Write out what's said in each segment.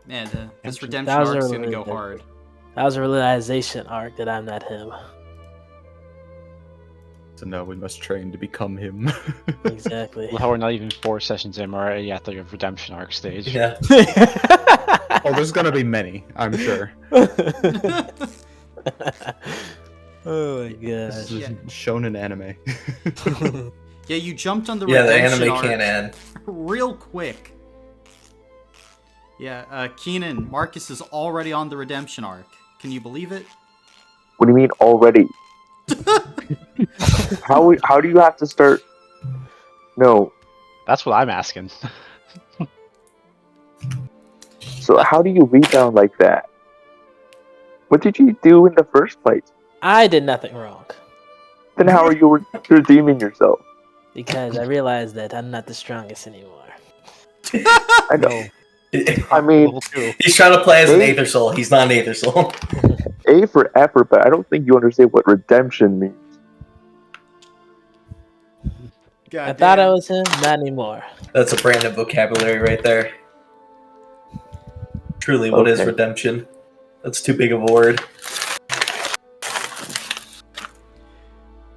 Man, this redemption That was a arc's gonna really go good- hard. That was a realization arc that I'm not him. So now we must train to become him. Exactly. Well, we're not even 4 sessions in, we're already at the redemption arc stage. Yeah. Oh, there's gonna be many, I'm sure. Oh my This gosh. is shown in anime. Yeah, you jumped on the Yeah, the redemption anime arc can't end. real quick. Yeah, Keenan, Marcus is already on the redemption arc. Can you believe it? What do you mean already? How do you have to start? No. That's what I'm asking. So how do you rebound like that? What did you do in the first place? I did nothing wrong Then how are you redeeming yourself? because I realized that I'm not the strongest anymore. I know. I mean, Level 2. He's trying to play as an Aether Soul. He's not an Aether Soul. A for effort, but I don't think you understand what redemption means. God I thought I was him, not anymore. That's a brand new vocabulary right there. Truly, what is Okay. redemption? That's too big of a word.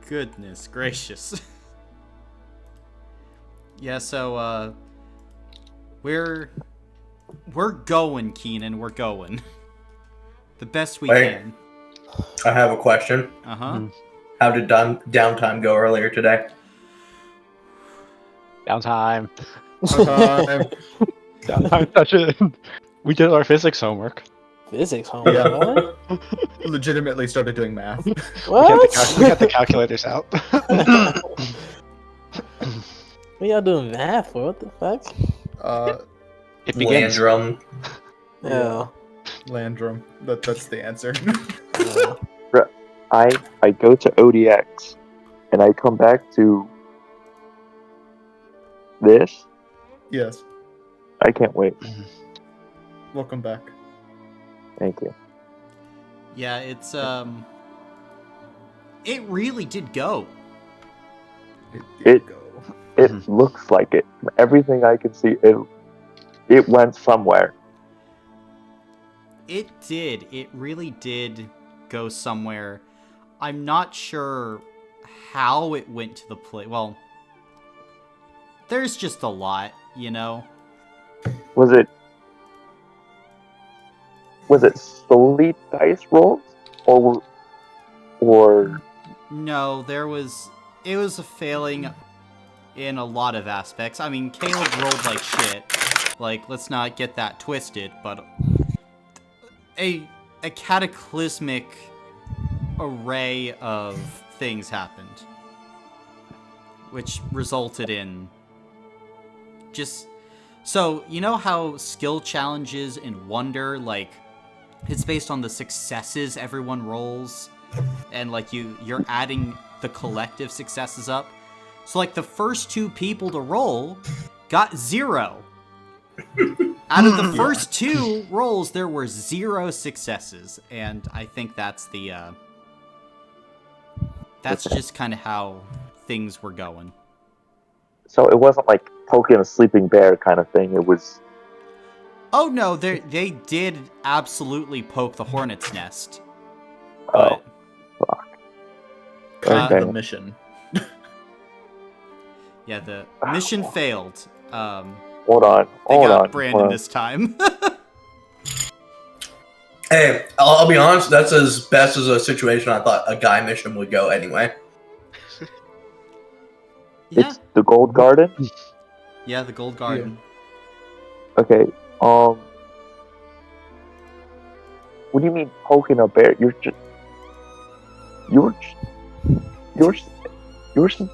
Goodness gracious. Yeah, so we're going, Keenan. We're going the best we Wait. can. I have a question. Uh-huh. How did downtime go earlier today? Downtime. Time. Downtime session. We did our physics homework. Physics homework. Yeah. What? Legitimately started doing math. What? We got the calculators out. What y'all doing math for? What the fuck? It begins. Landrum. Oh. Landrum. That's the answer. Oh. I go to ODX, and I come back to this. Yes. I can't wait. Welcome back. Thank you. Yeah, it's it really did go. It looks like it. From everything I can see, it went somewhere. It did. It really did go somewhere. I'm not sure how it went to the play. Well, there's just a lot, you know. Was it solely dice rolls, or No, it was a failing in a lot of aspects. I mean, Caleb rolled like shit. Like, let's not get that twisted, but a cataclysmic array of things happened, which resulted in just... So, you know how skill challenges in Wonder, like, it's based on the successes everyone rolls, and, like, you're adding the collective successes up? So, like, the first 2 people to roll got 0. Out of the first 2 rolls, there were 0 successes, and I think that's the, that's just kind of how things were going. so it wasn't like poking a sleeping bear kind of thing. It was. Oh no, they did absolutely poke the hornet's nest. Oh, But fuck. The Okay. mission. yeah, the mission failed. Hold on. They Hold got on. Brandon hold on. this time. Hey, I'll be honest, that's as best as a situation I thought a guy mission would go anyway. Yeah, It's the Gold Garden. yeah, the Gold Garden. Okay. What do you mean poking a bear? You were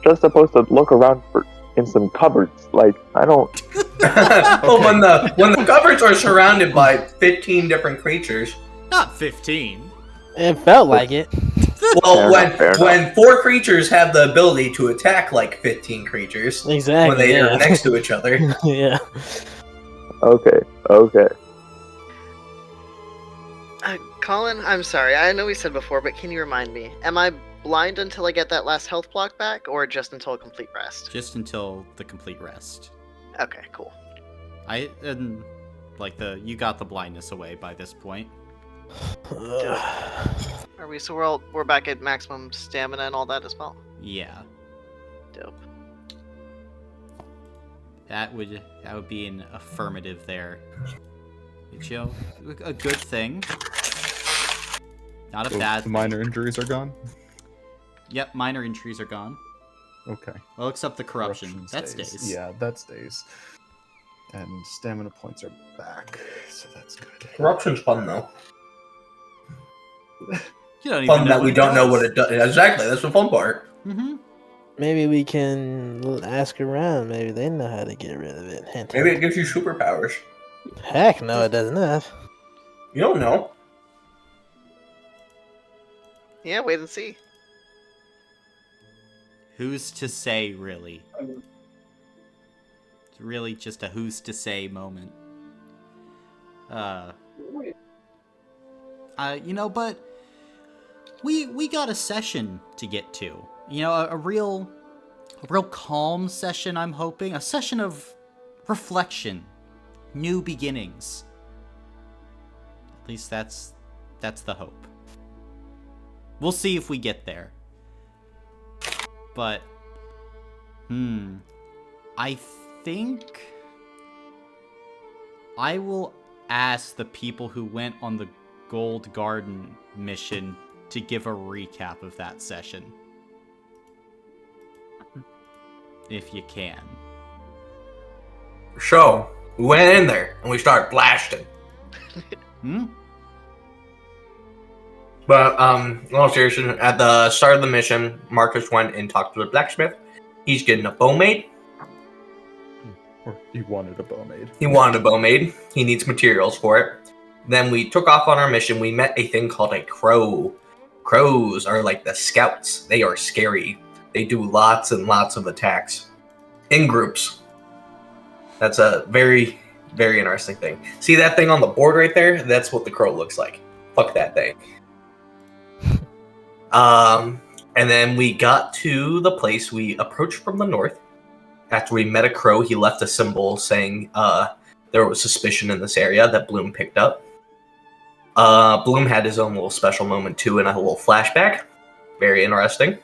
just supposed to look around in some cupboards. Like, I don't. Well, when the cupboards are surrounded by 15 different creatures, Not 15. It felt like it. well, Fair enough. when 4 creatures have the ability to attack like 15 creatures Exactly. when they yeah. are next to each other, Yeah. Okay. Colin, I'm sorry. I know we said before, but can you remind me? Am I blind until I get that last health block back, or just until a complete rest? Just until the complete rest. Okay, cool. Like, you got the blindness away by this point. Are we? So we're back at maximum stamina and all that as well. Yeah. Dope. That would be an affirmative there. Which, you know, a good thing. Not a So bad the thing. minor injuries are gone? Yep, minor injuries are gone. Okay. Well, except the corruption. That stays. Yeah, that stays. And stamina points are back, so that's good. Corruption's fun though. You don't even Fun know that what we it don't know does. what it does. Exactly, that's the fun part. Mm-hmm. Maybe we can ask around. Maybe they know how to get rid of it. Hint, Maybe it hint. gives you superpowers. Heck no, it does not. You don't know. Yeah, wait and see. Who's to say, really? It's really just a who's to say moment. You know, but we got a session to get to. You know, a real calm session, I'm hoping. A session of reflection. New beginnings. At least that's the hope. We'll see if we get there. But, I think I will ask the people who went on the Gold Garden mission to give a recap of that session. If you can. So, we went in there and we started blasting. But, in all seriousness, at the start of the mission, Marcus went and talked to the blacksmith. He's getting a bow made. Or he wanted a bow made. He wanted a bow made. He needs materials for it. Then we took off on our mission. We met a thing called a crow. Crows are like the scouts. They are scary. They do lots and lots of attacks. In groups. That's a very, very interesting thing. See that thing on the board right there? That's what the crow looks like. Fuck that thing. And then we got to the place. We approached from the north. After we met a crow, he left a symbol saying there was suspicion in this area that Bloom picked up. Bloom had his own little special moment too in a little flashback. Very interesting.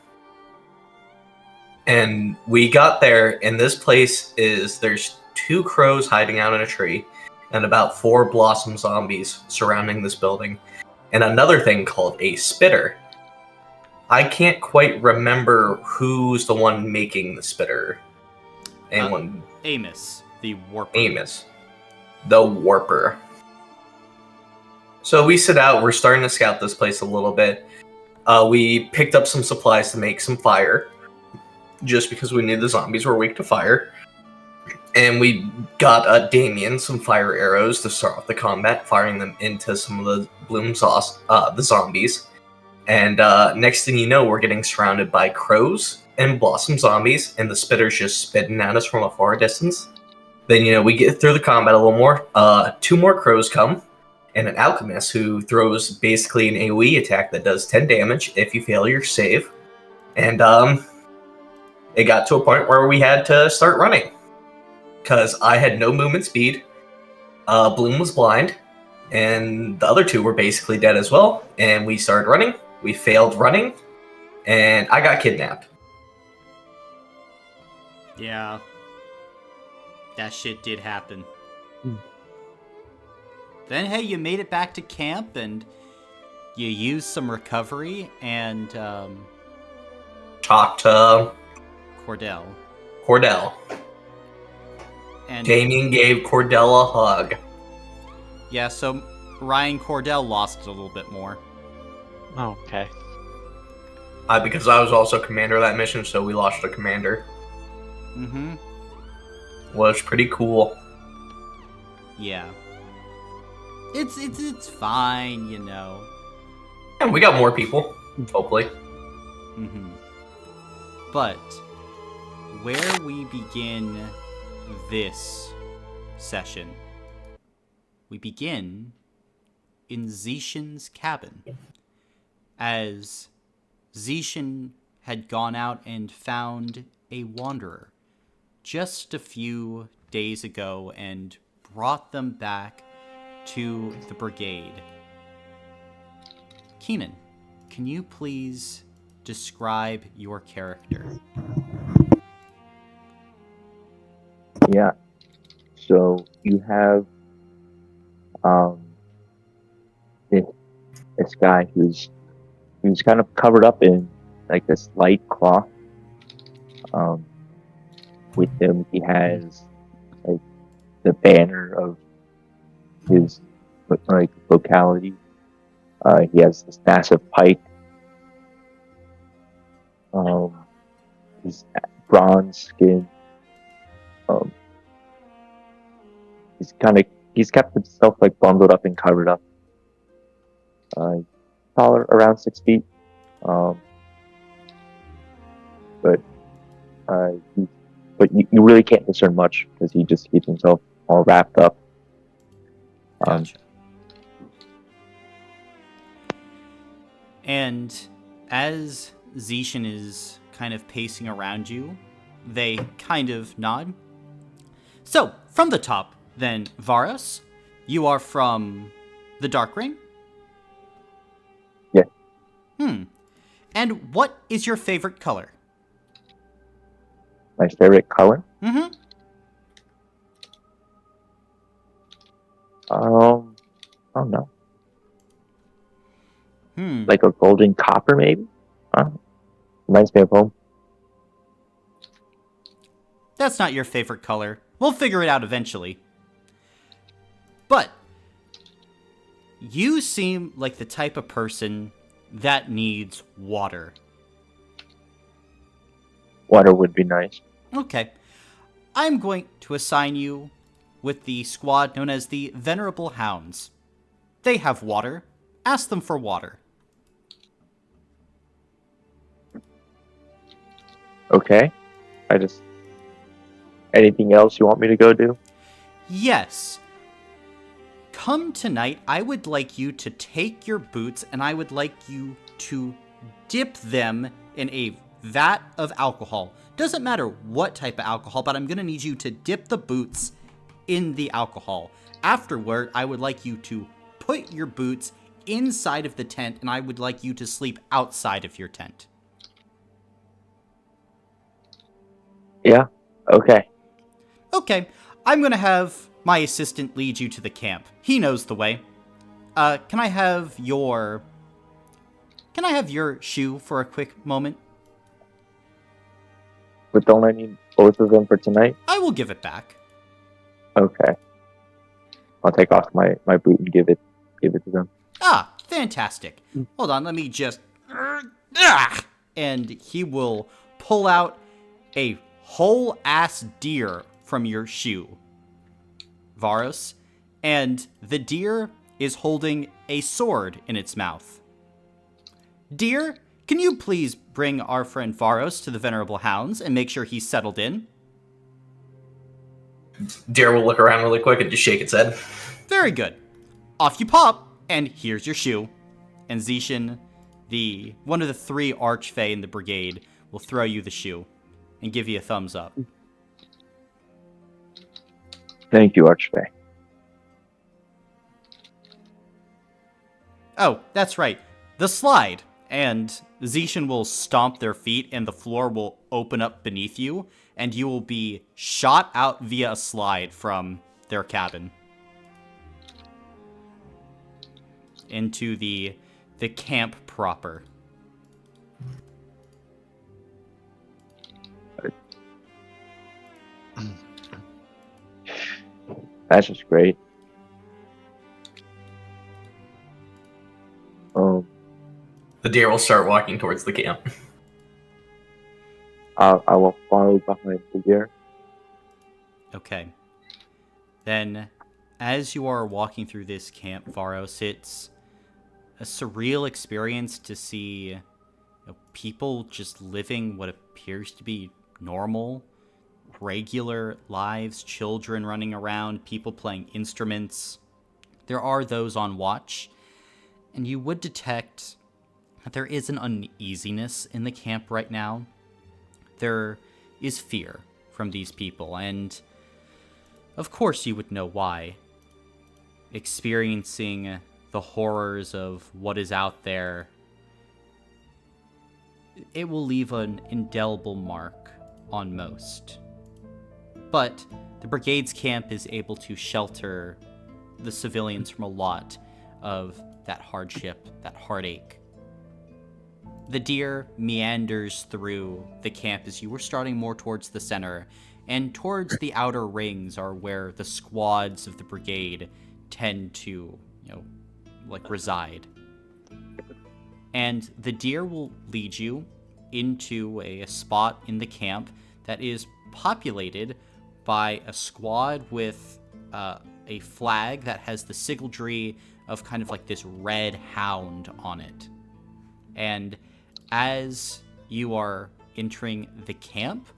And we got there, and this place there's 2 crows hiding out in a tree, and about 4 blossom zombies surrounding this building, and another thing called a spitter. I can't quite remember who's the one making the spitter. Anyone? Amos, the warper. Amos. The warper. So we sit out, we're starting to scout this place a little bit. We picked up some supplies to make some fire, just because we knew the zombies were weak to fire. And we got Damien some fire arrows to start off the combat, firing them into some of the Bloom sauce, the zombies. And next thing you know, we're getting surrounded by crows and blossom zombies, and the spitter's just spitting at us from a far distance. Then, you know, we get through the combat a little more. 2 more crows come, and an alchemist who throws basically an AoE attack that does 10 damage if you fail your save. And it got to a point where we had to start running. Because I had no movement speed, Bloom was blind, and the other 2 were basically dead as well. And we started running, we failed running, and I got kidnapped. Yeah. That shit did happen. Then, hey, you made it back to camp, and you used some recovery, and, Talked to Cordell. And Damien gave Cordell a hug. yeah, so Ryan Cordell lost it a little bit more. Oh, okay. Because I was also commander of that mission, so we lost a commander. Mm-hmm. Was pretty cool. Yeah. It's fine, you know. And we got more people, hopefully. Mm-hmm. But where we begin this session, we begin in Zishan's cabin, as Zishan had gone out and found a wanderer just a few days ago and brought them back to the Brigade. Keenan, can you please describe your character? Yeah. So you have this, this guy who's kind of covered up in like this light cloth. With him, he has like the banner of his like locality. He has this massive pike. He's bronze skin. He's kept himself like bundled up and covered up. Taller, around 6 feet. But you really can't discern much because he just keeps himself all wrapped up. Gotcha. And as Zishan is kind of pacing around you, they kind of nod. So, from the top, then, Varos, you are from the Dark Ring? Yeah. And what is your favorite color? My favorite color? Mm-hmm. I don't know. Like a golden copper, maybe? Reminds me of home. That's not your favorite color. We'll figure it out eventually. But you seem like the type of person that needs water. Water would be nice. Okay. I'm going to assign you with the squad known as the Venerable Hounds. They have water. Ask them for water. Okay. Anything else you want me to go do? Yes. Come tonight, I would like you to take your boots and I would like you to dip them in a vat of alcohol. Doesn't matter what type of alcohol, but I'm going to need you to dip the boots in the alcohol. Afterward, I would like you to put your boots inside of the tent and I would like you to sleep outside of your tent. Yeah. Okay. Okay, I'm going to have my assistant lead you to the camp. He knows the way. Can I have your shoe for a quick moment? But don't I need both of them for tonight? I will give it back. Okay. I'll take off my boot and give it to them. Ah, fantastic. Hold on, let me just... And he will pull out a whole-ass deer from your shoe, Varos, and the deer is holding a sword in its mouth. Deer, can you please bring our friend Varos to the Venerable Hounds and make sure he's settled in? Deer will look around really quick and just shake its head. Very good. Off you pop, and here's your shoe. And Zishan, one of the 3 Archfey in the Brigade, will throw you the shoe and give you a thumbs up. Thank you, Archfey. Oh, that's right. The slide. And Zishan will stomp their feet and the floor will open up beneath you and you will be shot out via a slide from their cabin into the camp proper. That's just great. The deer will start walking towards the camp. I will follow behind the deer. Okay. Then, as you are walking through this camp, Varos, it's a surreal experience to see people just living what appears to be normal, regular lives, children running around, people playing instruments. There are those on watch, and you would detect that there is an uneasiness in the camp right now. There is fear from these people, and Of course you would know why. Experiencing the horrors of what is out there, it will leave an indelible mark on most. But the Brigade's camp is able to shelter the civilians from a lot of that hardship, that heartache. The deer meanders through the camp as you were starting more towards the center, and towards the outer rings are where the squads of the Brigade tend to, reside. And the deer will lead you into a spot in the camp that is populated by a squad with a flag that has the sigildry of kind of like this red hound on it. And as you are entering the camp,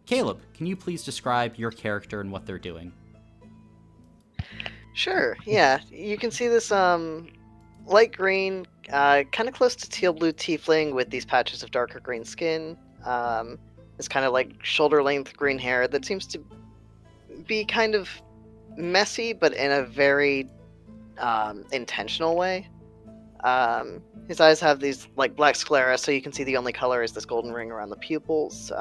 Caleb, can you please describe your character and what they're doing? Sure, yeah. You can see this light green, kind of close to teal blue tiefling with these patches of darker green skin. This kind of like shoulder length green hair that seems to be kind of messy, but in a very intentional way. His eyes have these like black sclera, so you can see the only color is this golden ring around the pupils.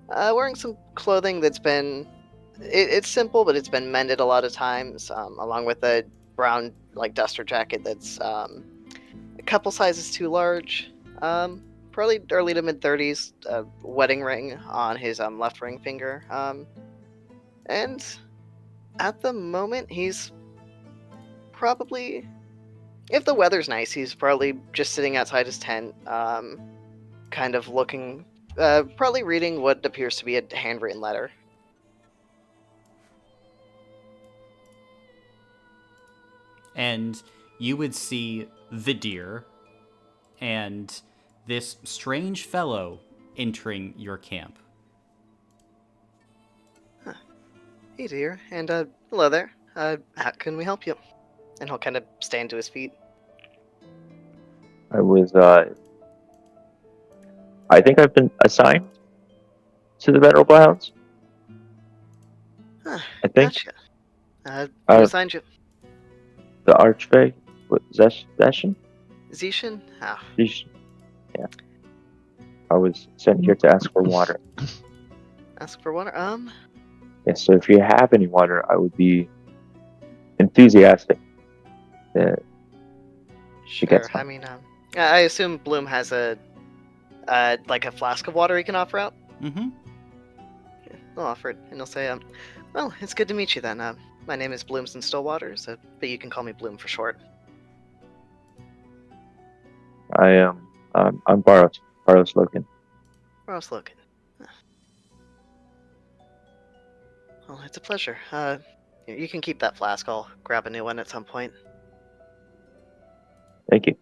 Wearing some clothing that's been it's simple, but it's been mended a lot of times, along with a brown like duster jacket that's a couple sizes too large. Probably early to mid 30s. Wedding ring on his left ring finger. And at the moment, he's probably, if the weather's nice, he's probably just sitting outside his tent, kind of looking, probably reading what appears to be a handwritten letter. And you would see the deer and this strange fellow entering your camp. Huh. Hey, dear, and hello there. How can we help you? And he'll kind of stand to his feet. I think I've been assigned to the Venerable Hounds. Huh, I think. Gotcha. Who assigned you? The Archfey, Zeshin? Zishin? Oh. Zeshin. Yeah. I was sent here to ask for water. Ask for water? Yeah, so if you have any water, I would be enthusiastic to Sure. get some. I mean, I assume Bloom has a flask of water he can offer out. Mm-hmm. Yeah, I'll offer it, and he'll say, well, it's good to meet you then. My name is Bloomston Stillwaters, but you can call me Bloom for short. I am. I'm Baros Loken. Ross Logan. Well, it's a pleasure. You can keep that flask. I'll grab a new one at some point. Thank you.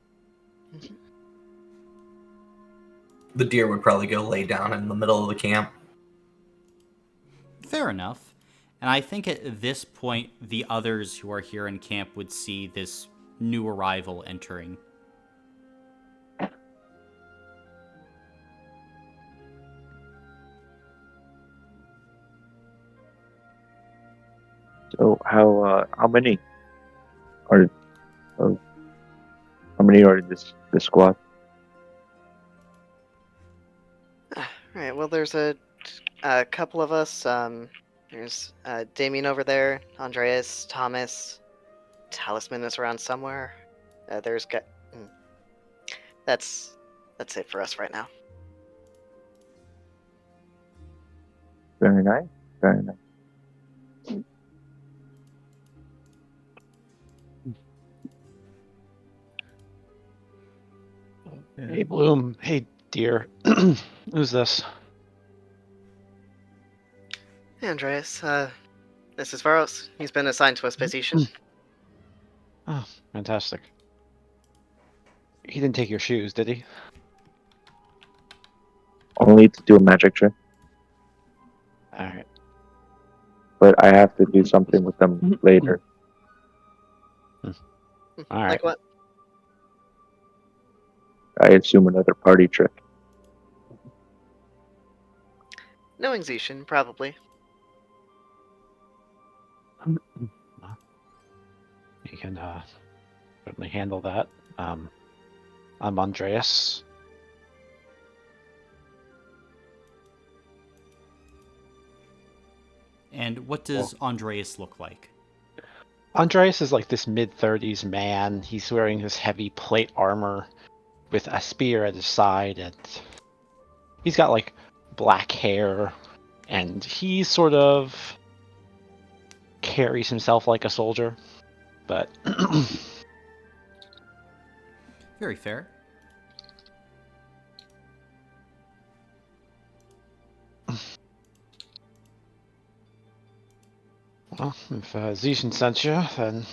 The deer would probably go lay down in the middle of the camp. Fair enough. And I think at this point, the others who are here in camp would see this new arrival entering. So how many are this squad? Right. Well, there's a couple of us. There's Damien over there, Andreas, Thomas, Talisman is around somewhere. That's it for us right now. Very nice. Very nice. Hey, Bloom. Hey, dear. Who's this? Hey, Andreas. This is Varos. He's been assigned to us by Zishin. Oh, fantastic. He didn't take your shoes, did he? Only to do a magic trick, Alright. but I have to do something with them later. Alright. Like what? I assume another party trick. Knowing Zishin, probably. You can certainly handle that. I'm Andreas. And what does Andreas look like? Andreas is like this mid-30s man. He's wearing this heavy plate armor with a spear at his side, and he's got like black hair, and he sort of carries himself like a soldier, but Very fair. well, if Zishan sent you, then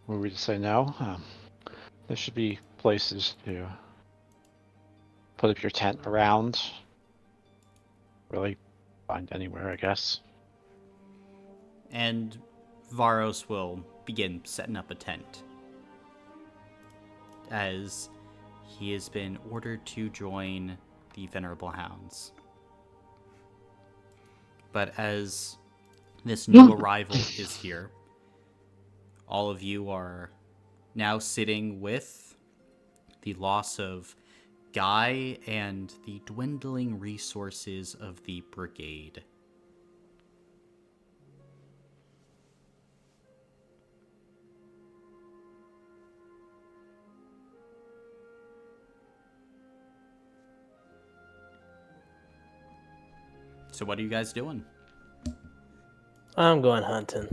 what were we to say no? There should be places to put up your tent around. Really find anywhere, I guess. And Varos will begin setting up a tent, as he has been ordered to join the Venerable Hounds. But as this new arrival is here, all of you are now sitting with the loss of Guy and the dwindling resources of the Brigade. So what are you guys doing? I'm going hunting.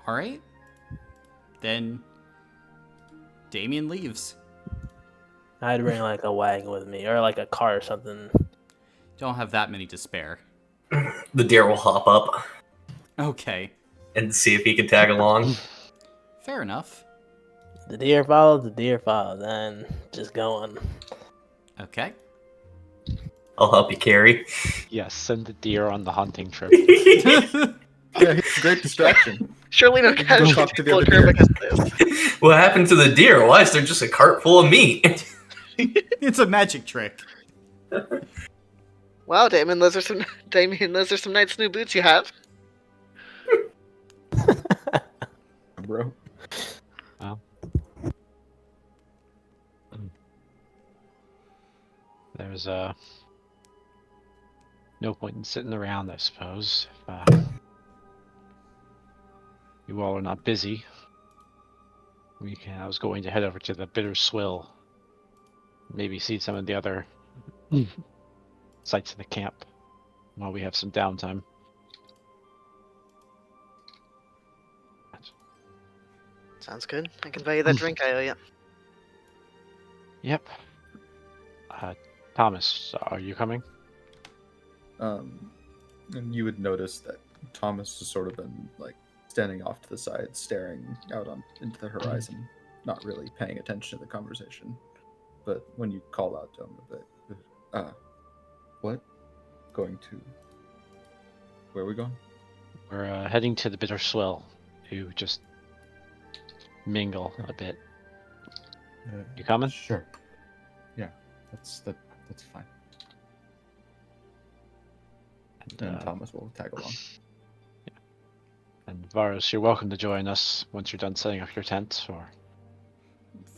All right. Then Damien leaves. I'd bring like a wagon with me or like a car or something. Don't have that many to spare. The deer will hop up Okay. and see if he can tag along. Fair enough. The deer follows, and just going. Okay. I'll help you carry. Yes, send the deer on the hunting trip. Yeah, he's a great distraction. Surely no Go casualties talk to the will other occur deer. because of this. What happened to the deer? Why is there just a cart full of meat? It's a magic trick. Wow, Damien, those are some nice new boots you have. Bro. Well, there's no point in sitting around, I suppose. If, you all are not busy. I was going to head over to the Bitter Swill. Maybe see some of the other sites in the camp while we have some downtime. Sounds good. I can buy you that drink I owe you. Yep. Thomas, are you coming? And you would notice that Thomas has sort of been like standing off to the side, staring out into the horizon, not really paying attention to the conversation. But when you call out to him a bit, what? Going to? Where are we going? We're heading to the Bitter Swill to just mingle a bit. You coming? Sure. Yeah, that's fine. And Thomas will tag along. And Varos, you're welcome to join us once you're done setting up your tent. Or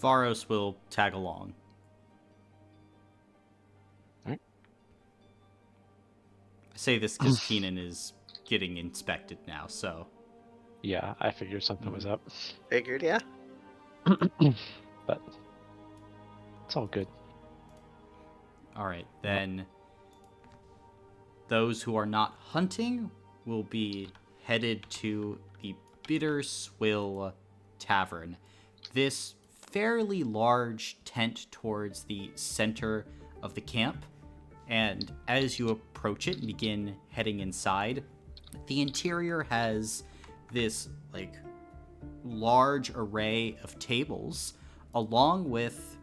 Varos will tag along. Alright. I say this because Keenan is getting inspected now, so. yeah, I figured something was up, Figured, yeah. but it's all good. Alright, then those who are not hunting will be headed to the Bitter Swill Tavern. This fairly large tent towards the center of the camp. And as you approach it and begin heading inside, the interior has this like large array of tables, along with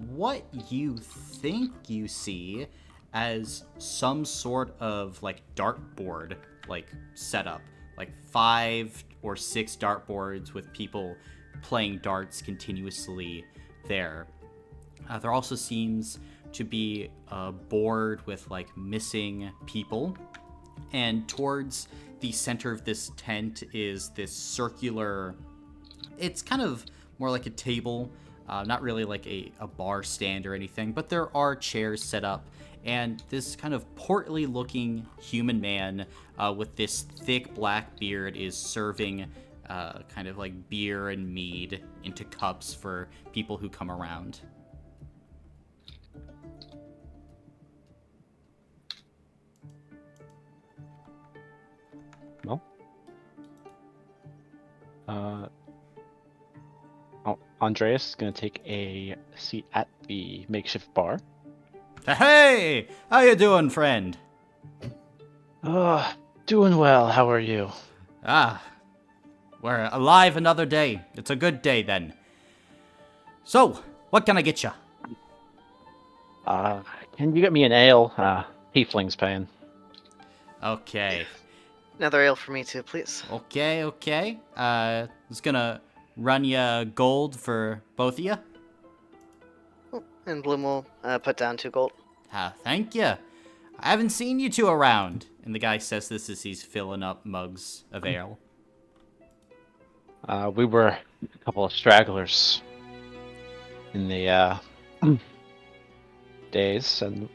what you think you see as some sort of like dartboard like setup, like 5 or 6 dartboards with people playing darts continuously there. There also seems to be a board with like missing people, and towards the center of this tent is this circular... It's kind of more like a table, not really like a bar stand or anything, but there are chairs set up, and this kind of portly looking human man with this thick black beard is serving kind of like beer and mead into cups for people who come around. Well, Andreas is going to take a seat at the makeshift bar. Hey! How you doing, friend? Doing well. How are you? We're alive another day. It's a good day, then. So, what can I get you? Can you get me an ale? Tiefling's paying. Okay. Another ale for me too, please. Okay. Just gonna run you gold for both of you. And Bloom will put down 2 gold. Thank you. I haven't seen you two around. And the guy says this as he's filling up mugs of ale. We were a couple of stragglers in the days, and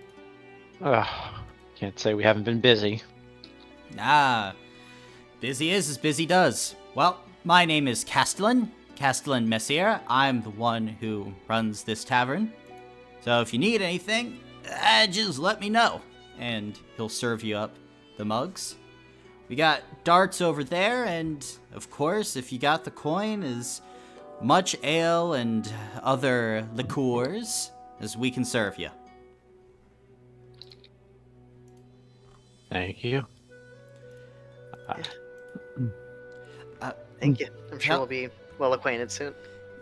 can't say we haven't been busy. Busy is as busy does. Well, my name is Castellan Messier. I'm the one who runs this tavern. So if you need anything, just let me know. And he'll serve you up the mugs. We got darts over there, and of course, if you got the coin, as much ale and other liqueurs as we can serve you. Thank you. Thank you. I'm sure Yep. we'll be well acquainted soon.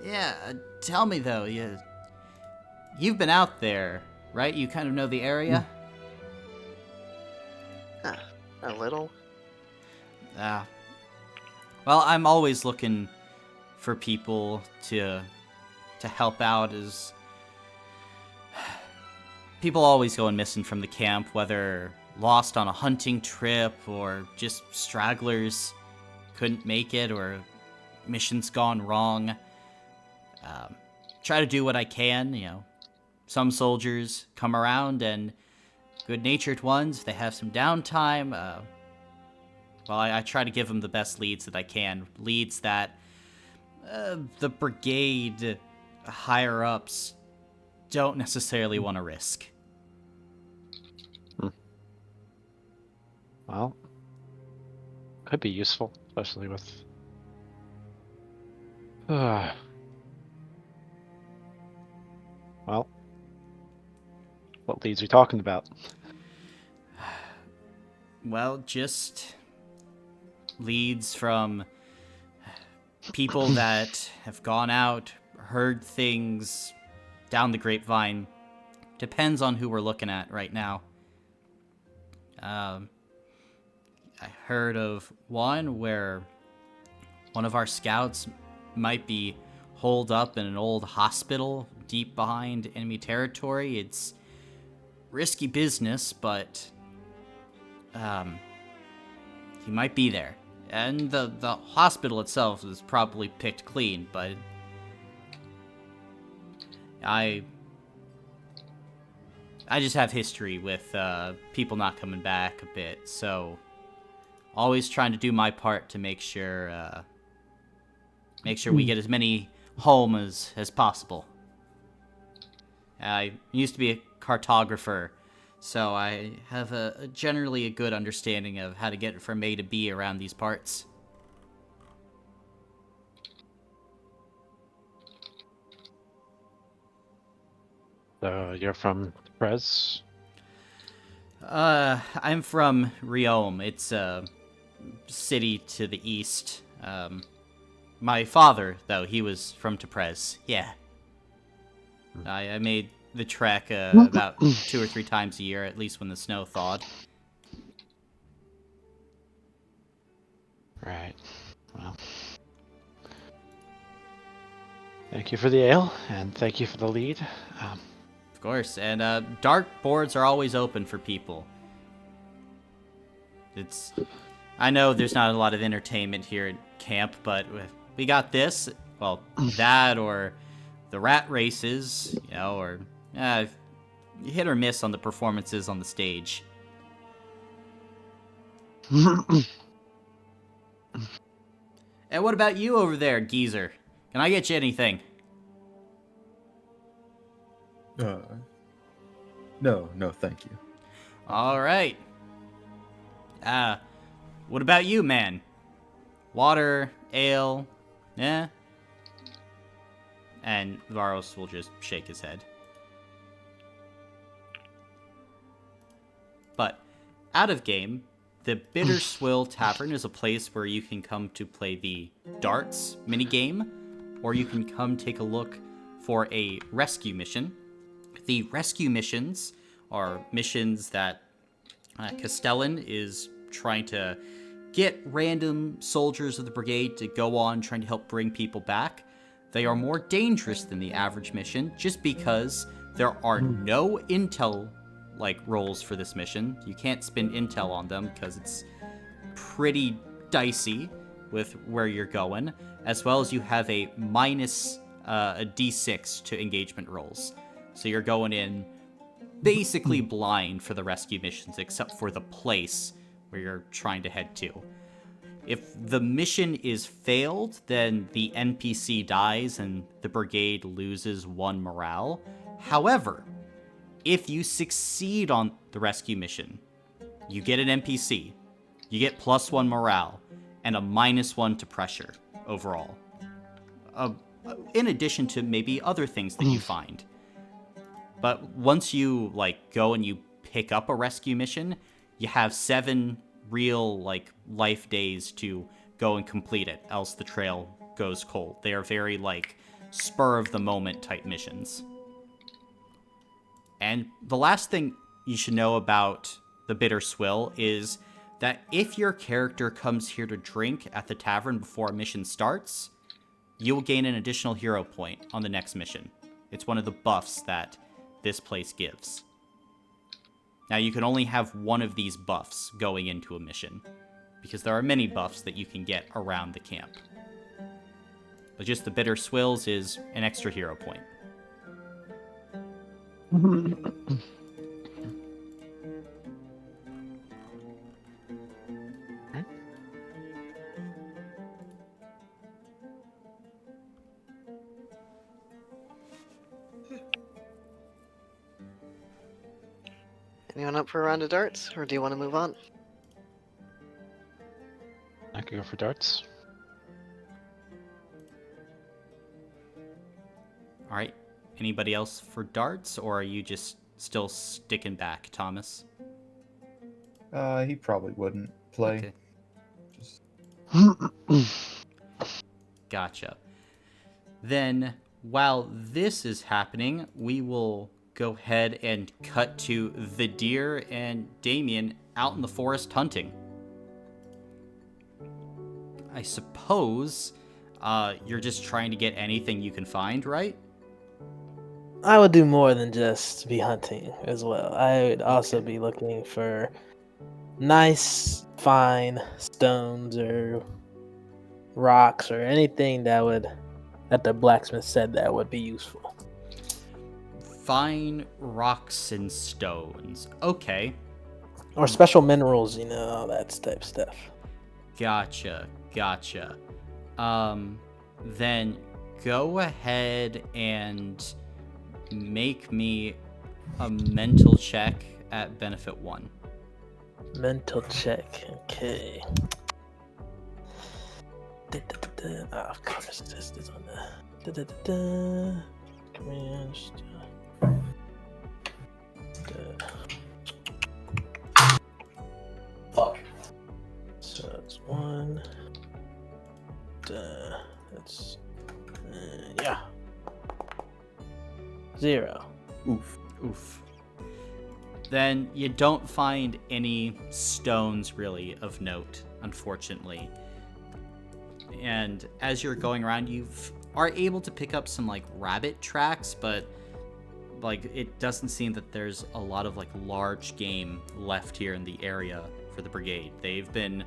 Yeah, tell me though, you've been out there, right? You kind of know the area? A little. Well, I'm always looking for people to help out, as people always going missing from the camp, whether lost on a hunting trip or just stragglers couldn't make it or missions gone wrong. Try to do what I can, Some soldiers come around and good-natured ones, if they have some downtime, well, I try to give them the best leads that I can. Leads that the Brigade higher-ups don't necessarily want to risk. Well, could be useful, especially with... Well, what leads are we talking about? Well, just leads from people that have gone out, heard things down the grapevine. Depends on who we're looking at right now. I heard of one where one of our scouts might be holed up in an old hospital deep behind enemy territory. It's risky business, but he might be there. And the hospital itself is probably picked clean, but I just have history with people not coming back a bit, so always trying to do my part to make sure we get as many home as possible. I used to be a cartographer, so I have generally a good understanding of how to get from A to B around these parts. So you're from Prez? I'm from Riom. It's a city to the east. My father, though, he was from Teprez. Yeah. I made the trek about 2 or 3 times a year, at least when the snow thawed. Right. Well, thank you for the ale, and thank you for the lead. Of course, and dark boards are always open for people. It's I know there's not a lot of entertainment here at camp, but we got this. Well, that or the rat races, or hit or miss on the performances on the stage. And what about you over there, geezer? Can I get you anything? No, thank you. All right. What about you, man? Water, ale, yeah? And Varos will just shake his head. But out of game, the Bitter Swill Tavern is a place where you can come to play the darts minigame, or you can come take a look for a rescue mission. The rescue missions are missions that Castellan is trying to get random soldiers of the Brigade to go on trying to help bring people back. They are more dangerous than the average mission just because there are no intel roles for this mission. You can't spend intel on them because it's pretty dicey with where you're going, as well as you have a minus a d6 to engagement rolls. So you're going in basically blind for the rescue missions, except for the place where you're trying to head to. If the mission is failed, then the NPC dies and the Brigade loses 1 morale. However, if you succeed on the rescue mission, you get an NPC, you get +1 morale, and a -1 to pressure overall. In addition to maybe other things that you find. But once you go and you pick up a rescue mission, you have 7 real life days to go and complete it, else the trail goes cold. They are very spur of the moment type missions. And the last thing you should know about the Bitter Swill is that if your character comes here to drink at the tavern before a mission starts, you'll gain an additional hero point on the next mission. It's one of the buffs that this place gives. Now, you can only have one of these buffs going into a mission, because there are many buffs that you can get around the camp. But just the Bitter Swills is an extra hero point. Anyone up for a round of darts, or do you want to move on? I could go for darts. All right. Anybody else for darts, or are you just still sticking back, Thomas? He probably wouldn't play. Okay. Just... Gotcha. Then, while this is happening, we will go ahead and cut to the deer and Damien out in the forest hunting. I suppose you're just trying to get anything you can find, right? I would do more than just be hunting as well. I would also be looking for nice, fine stones or rocks or anything that the blacksmith said that would be useful. Fine rocks and stones. Okay. Or special minerals, all that type of stuff. Gotcha. Then go ahead and make me a mental check at benefit 1. Mental check, okay. Of course, this is on the. Command. Fuck. So that's 1. That's yeah. 0. Oof. Then you don't find any stones really of note, unfortunately. And as you're going around, you are able to pick up some rabbit tracks, but it doesn't seem that there's a lot of large game left here in the area for the Brigade. They've been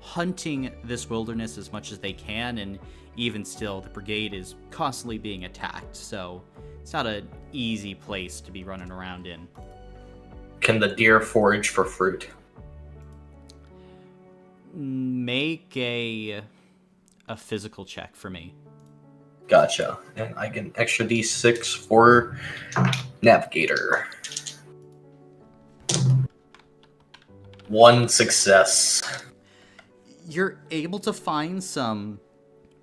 hunting this wilderness as much as they can, and even still, the Brigade is constantly being attacked, so it's not an easy place to be running around in. Can the deer forage for fruit? Make a physical check for me. Gotcha. And I get an extra d6 for Navigator. 1 success. You're able to find some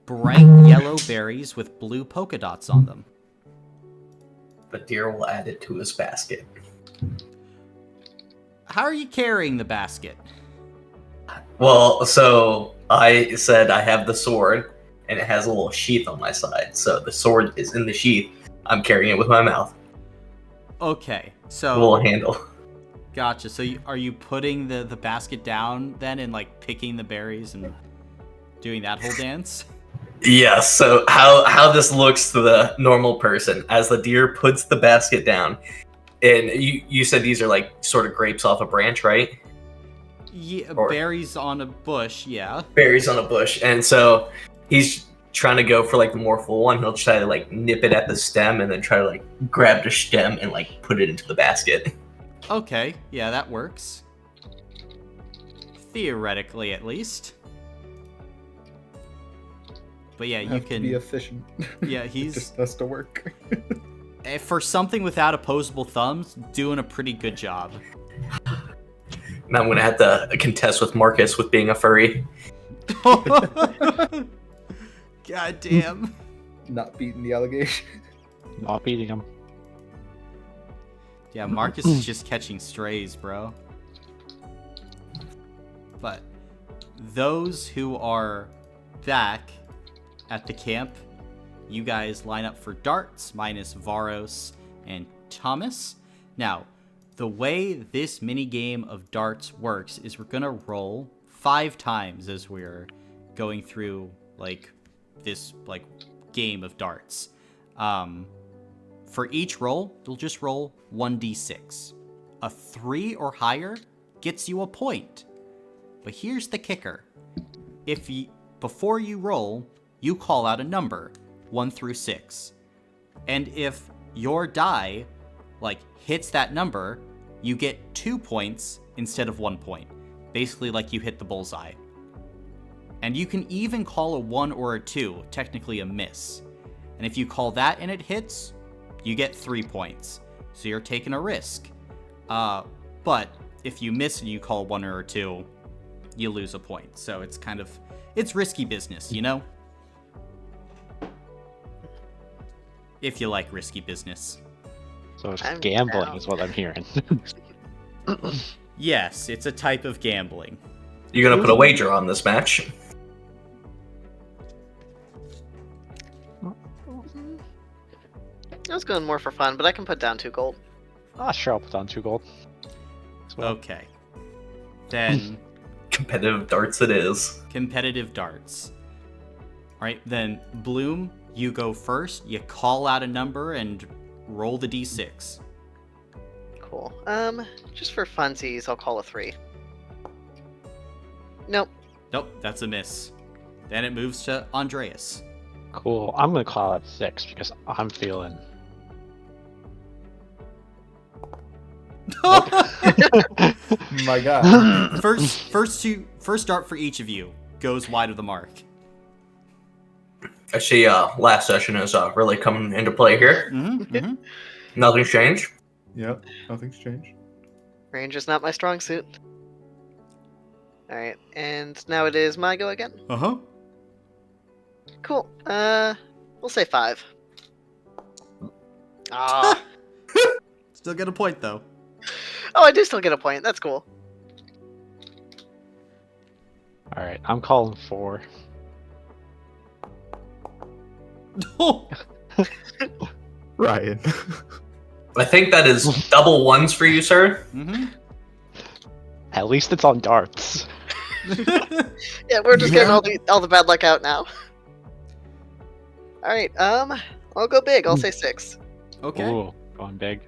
bright yellow berries with blue polka dots on them. The deer will add it to his basket. How are you carrying the basket? Well, so I said I have the sword, and it has a little sheath on my side. So the sword is in the sheath. I'm carrying it with my mouth. Okay, A so... little handle. Gotcha. So are you putting the basket down then and like picking the berries and doing that whole dance? Yeah, so how this looks to the normal person, as the deer puts the basket down, and you said these are like sort of grapes off a branch, right? Yeah, Or- berries on a bush, yeah. Berries on a bush, and so he's trying to go for like the more full one. He'll try to like nip it at the stem and then try to like grab the stem and like put it into the basket. Okay, yeah, that works. Theoretically, at least. But yeah, you Have to can... be efficient. Yeah, It he's... just has to work. For something without opposable thumbs, doing a pretty good job. And I'm gonna have to contest with Marcus with being a furry. God damn. Not beating the allegation. Not beating him. Yeah, Marcus is just catching strays, bro. But those who are back at the camp, you guys line up for darts, minus Varos and Thomas. Now, the way this mini game of darts works is we're gonna roll 5 times as we're going through like this like game of darts. For each roll, you'll just roll 1d6. A 3 or higher gets you a point. But here's the kicker. Before you roll, you call out a number, 1 through 6. And if your die, like, hits that number, you get 2 points instead of 1 point. Basically like you hit the bullseye. And you can even call a 1 or a 2, technically a miss. And if you call that and it hits, you get 3 points. So you're taking a risk. But if you miss and you call 1 or a 2, you lose a point. So it's kind of, it's risky business, you know? If you like risky business. So it's I'm gambling down. is what I'm hearing. Yes, it's a type of gambling. You're gonna put a wager on this match. I was going more for fun, but I can put down 2 gold. Sure, I'll put on 2 gold. As well. Okay. Then Competitive darts it is. competitive darts. Alright, then Bloom, you go first. You call out a number and roll the d6. Cool. Just for funsies, I'll call a 3. Nope. Nope, that's a miss. Then it moves to Andreas. Cool. I'm gonna call it 6 because I'm feeling. My God. First dart for each of you goes wide of the mark. I see last session is really coming into play here. Mm-hmm. Nothing's changed. Yep, nothing's changed. Range is not my strong suit. Alright, and now it is my go again. Uh-huh. Cool. We'll say 5. Ah. Still get a point, though. Oh, I do still get a point. That's cool. Alright, I'm calling 4. Ryan. I think that is double 1s for you, sir. Mm-hmm. At least it's on darts. Yeah, we're just getting all the bad luck out now. Alright, I'll go big. I'll say 6. Okay. Ooh, going big.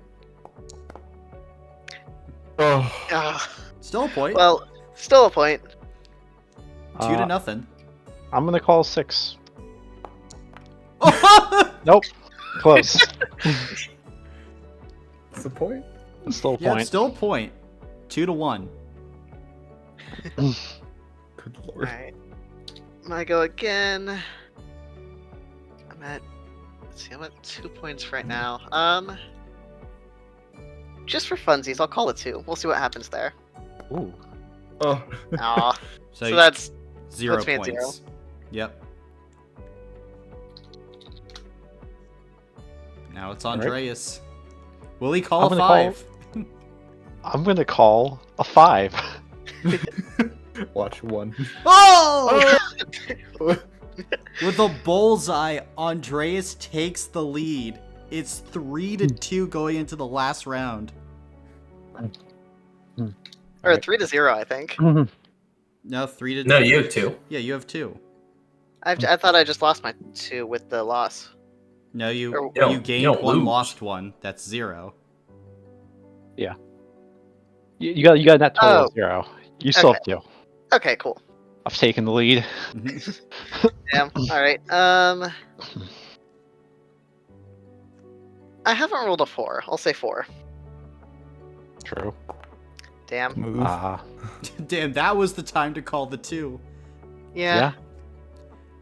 Oh, Ah, Still a point. well, still a point. 2-0. I'm gonna call 6. Nope. Close. What's the point? It's still a Yeah, point. it's still a point. 2-1. Good lord. Alright. I go again. I'm at 2 points right now. Just for funsies, I'll call it 2. We'll see what happens there. Ooh. Oh. Aw. So, So that's 0 puts me at points. 0. Yep. Now it's All right. Andreas. Will he call I'm a gonna 5? I'm gonna call a 5. Watch 1. Oh! With a bullseye, Andreas takes the lead. It's 3-2 going into the last round. Or Alright. 3-0, I think. No, 3-2. No, you have 2. Yeah, you have 2. I thought I just lost my 2 with the loss. No, you Or- you gained don't 1, lose. lost 1. That's 0. You got a net total Oh. of 0. You still Okay. have 2. Okay, cool. I've taken the lead. Damn. Alright. I haven't rolled a 4. I'll say 4. True. Damn. Move. Damn, that was the time to call the 2. Yeah.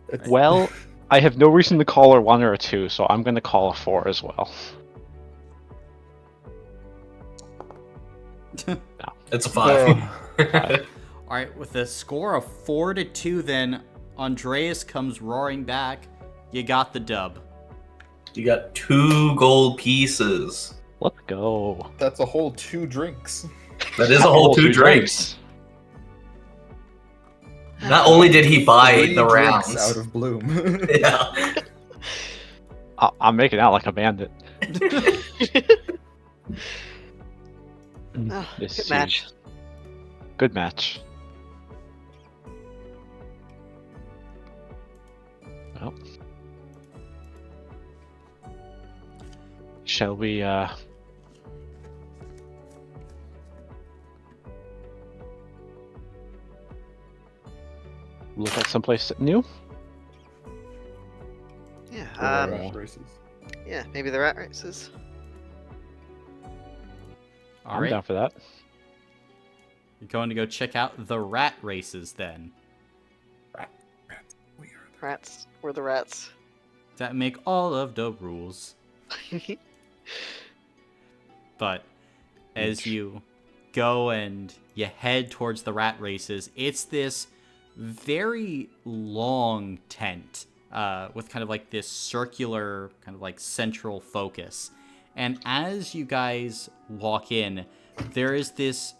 It's- Well, I have no reason to call a 1 or a 2, so I'm gonna call a 4 as well. It's a 5. All right, with a score of 4-2, then Andreas comes roaring back. You got the dub. You got 2 gold pieces. Let's go. That's a whole 2 drinks. That is a whole 2 drinks. Not only did he buy 3 the drinks rounds. out of Bloom. Yeah. I'm making out like a bandit. Oh, This good is- match. Good match. Well. Shall we, look at someplace new? Yeah. Races. Yeah. Maybe the rat races. All I'm right, down for that. you're going to go check out the rat races then. Rats. We're the rats. That make all of the rules. But as you go and you head towards the rat races, it's this very long tent with kind of like this circular kind of like central focus. And as you guys walk in, there is this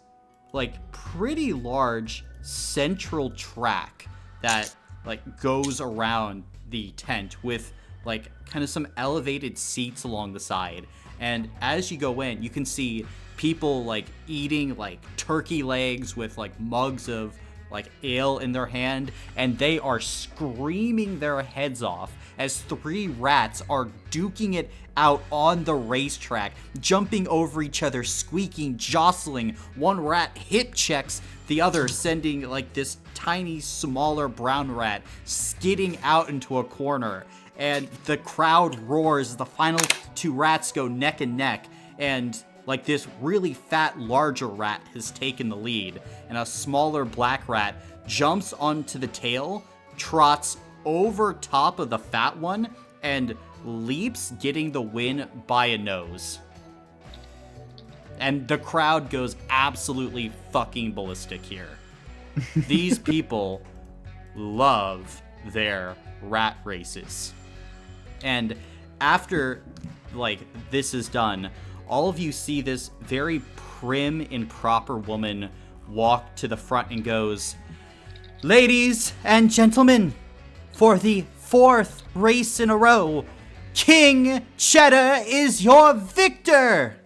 like pretty large central track that like goes around the tent with like kind of some elevated seats along the side. And as you go in, you can see people like eating like turkey legs with like mugs of like ale in their hand, and they are screaming their heads off as 3 rats are duking it out on the racetrack, jumping over each other, squeaking, jostling. One rat hip checks the other, sending like this tiny, smaller brown rat skidding out into a corner. And the crowd roars as the final 2 rats go neck and neck, and like this really fat, larger rat has taken the lead, and a smaller black rat jumps onto the tail, trots over top of the fat one, and leaps, getting the win by a nose. And the crowd goes absolutely fucking ballistic here. These people love their rat races. And after like this is done, all of you see this very prim and proper woman walk to the front and goes, "Ladies and gentlemen, for the 4th race in a row, King Cheddar is your victor!"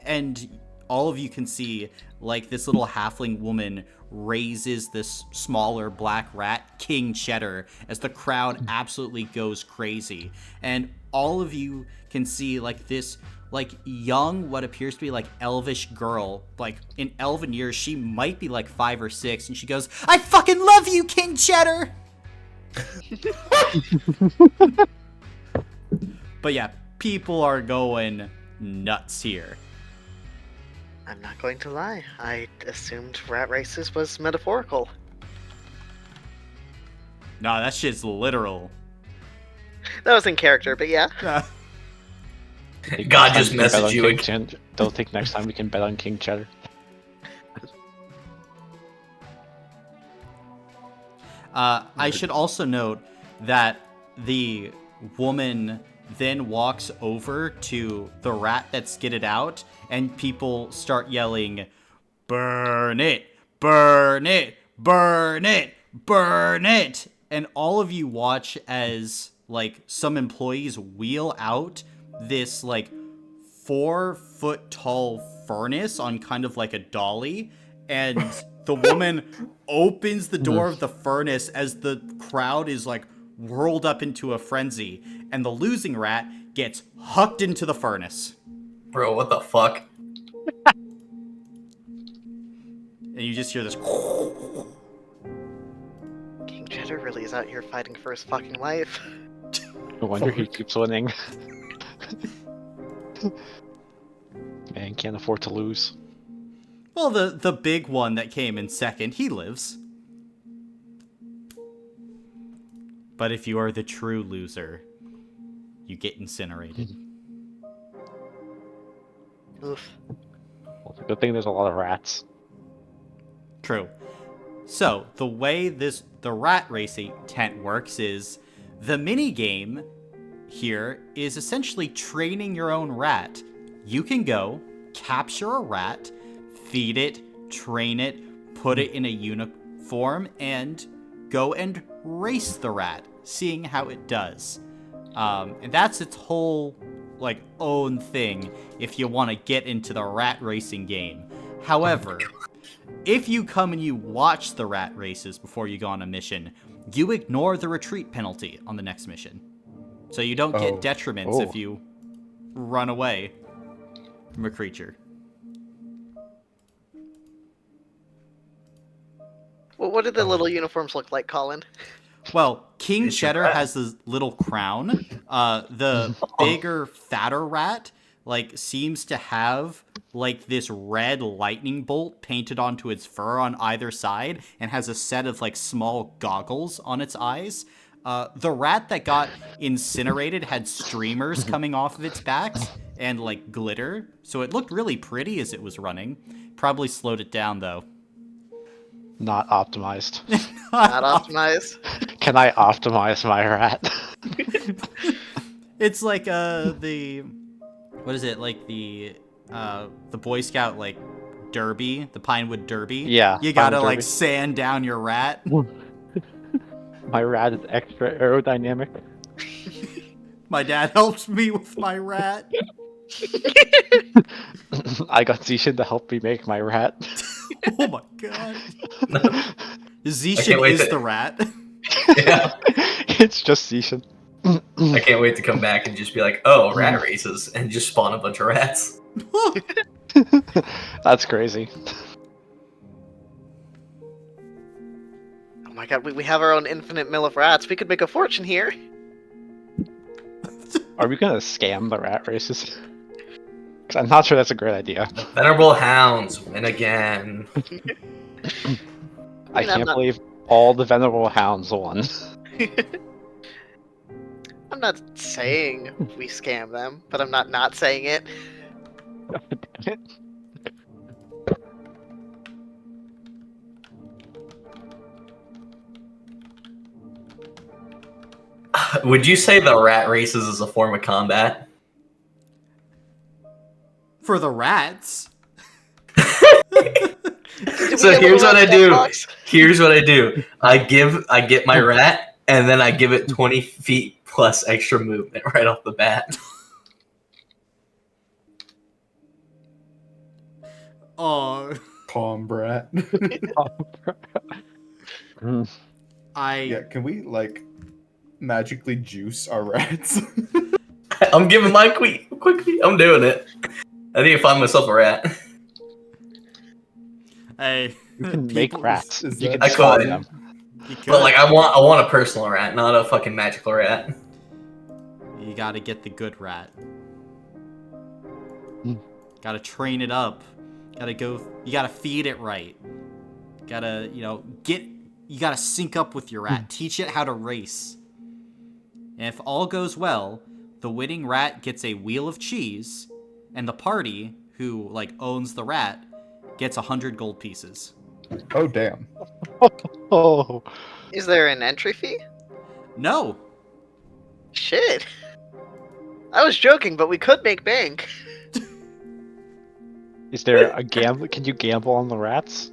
And all of you can see like this little halfling woman raises this smaller black rat, King Cheddar, as the crowd absolutely goes crazy. And all of you can see like this like young, what appears to be like elvish girl, like in elven years, she might be like 5 or 6, and she goes, "I fucking love you, King Cheddar." But yeah, people are going nuts here. I'm not going to lie. I assumed rat races was metaphorical. Nah, that shit's literal. That was in character, but yeah. God just messaged you again. Don't think next time we can bet on King Cheddar. I should also note that the woman then walks over to the rat that skidded out, and people start yelling, "Burn it! Burn it! Burn it! Burn it!" And all of you watch as, like, some employees wheel out this, like, 4-foot tall furnace on kind of like a dolly, and the woman opens the door of the furnace as the crowd is like whirled up into a frenzy, and the losing rat gets hucked into the furnace. Bro, what the fuck? And you just hear this. King Cheddar really is out here fighting for his fucking life. No wonder he keeps winning. Man can't afford to lose. Well, the big one that came in second, he lives. But if you are the true loser, you get incinerated. Oof. Well, it's a good thing there's a lot of rats. True. So, the way the rat racing tent works is the mini game here is essentially training your own rat. You can go, capture a rat, feed it, train it, put it in a uniform, and go and race the rat, seeing how it does. And that's its whole, like, own thing if you want to get into the rat racing game. However, if you come and you watch the rat races before you go on a mission, you ignore the retreat penalty on the next mission. So you don't get detriments if you run away from a creature. Well, what did the little uniforms look like, Colin? Well, King Cheddar has this little crown. The bigger, fatter rat, like, seems to have, like, this red lightning bolt painted onto its fur on either side, and has a set of, like, small goggles on its eyes. The rat that got incinerated had streamers coming off of its backs and, like, glitter, so it looked really pretty as it was running. Probably slowed it down, though. Not optimized. Not optimized. Can I optimize my rat? It's like the what is it, like the Boy Scout, like, derby, the Pinewood Derby. Yeah, You gotta, Pinewood like, Derby. sand down your rat. My rat is extra aerodynamic. My dad helps me with my rat. I got Zishin to help me make my rat. Oh my god. I Zishin can't wait is to- the rat. Yeah. It's just Zishin. I can't wait to come back and just be like, oh, rat races, and just spawn a bunch of rats. That's crazy. Oh my god, we have our own infinite mill of rats. We could make a fortune here. Are we gonna scam the rat races? Because I'm not sure that's a great idea. Venerable Hounds win again. I I'm can't not- believe all the Venerable Hounds won. I'm not saying we scam them, but I'm not saying it. Would you say the rat races is a form of combat? For the rats. So here's what I do. Here's what I do. I get my rat, and then I give it 20 feet plus extra movement right off the bat. Oh, Calm brat. I Yeah, can we like magically juice our rats? I'm giving my quick. I'm doing it. I need to find myself a rat. Hey, You can make people- rats. is You that- can I spawn could. them. You could. But like, I want a personal rat, not a fucking magical rat. You gotta get the good rat. Hmm. Gotta train it up. You gotta feed it right. Gotta, you gotta sync up with your rat. Teach it how to race. And if all goes well, the winning rat gets a wheel of cheese, and the party, who, owns the rat, gets 100 gold pieces. Oh damn! Oh, Is there an entry fee? No! Shit. I was joking, but we could make bank. is there a gamble? Can you gamble on the rats?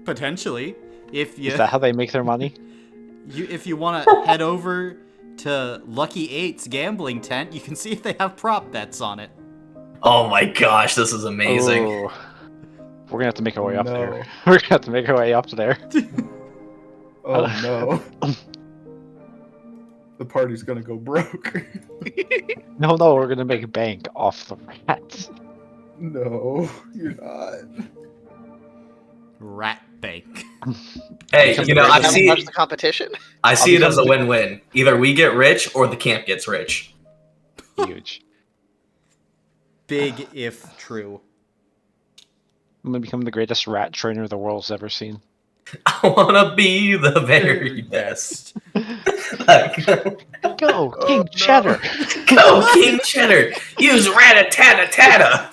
Potentially. If you Is that how they make their money? if you want to head over to Lucky 8's gambling tent, you can see if they have prop bets on it. Oh my gosh, this is amazing. Oh. We're gonna have to make our way up No. there. We're gonna have to make our way up there. Oh no! The party's gonna go broke. No, we're gonna make bank off the rats. No, you're not. Rat bank. Hey, Because you know, they're I just- see Watch the competition. I see it become as a the- win-win. Either we get rich or the camp gets rich. Huge. Big if true. I'm gonna become the greatest rat trainer the world's ever seen. I wanna be the very best. Go, Oh, King no. Cheddar! Go, King Cheddar! Use rat-a-tat-a-tat-a!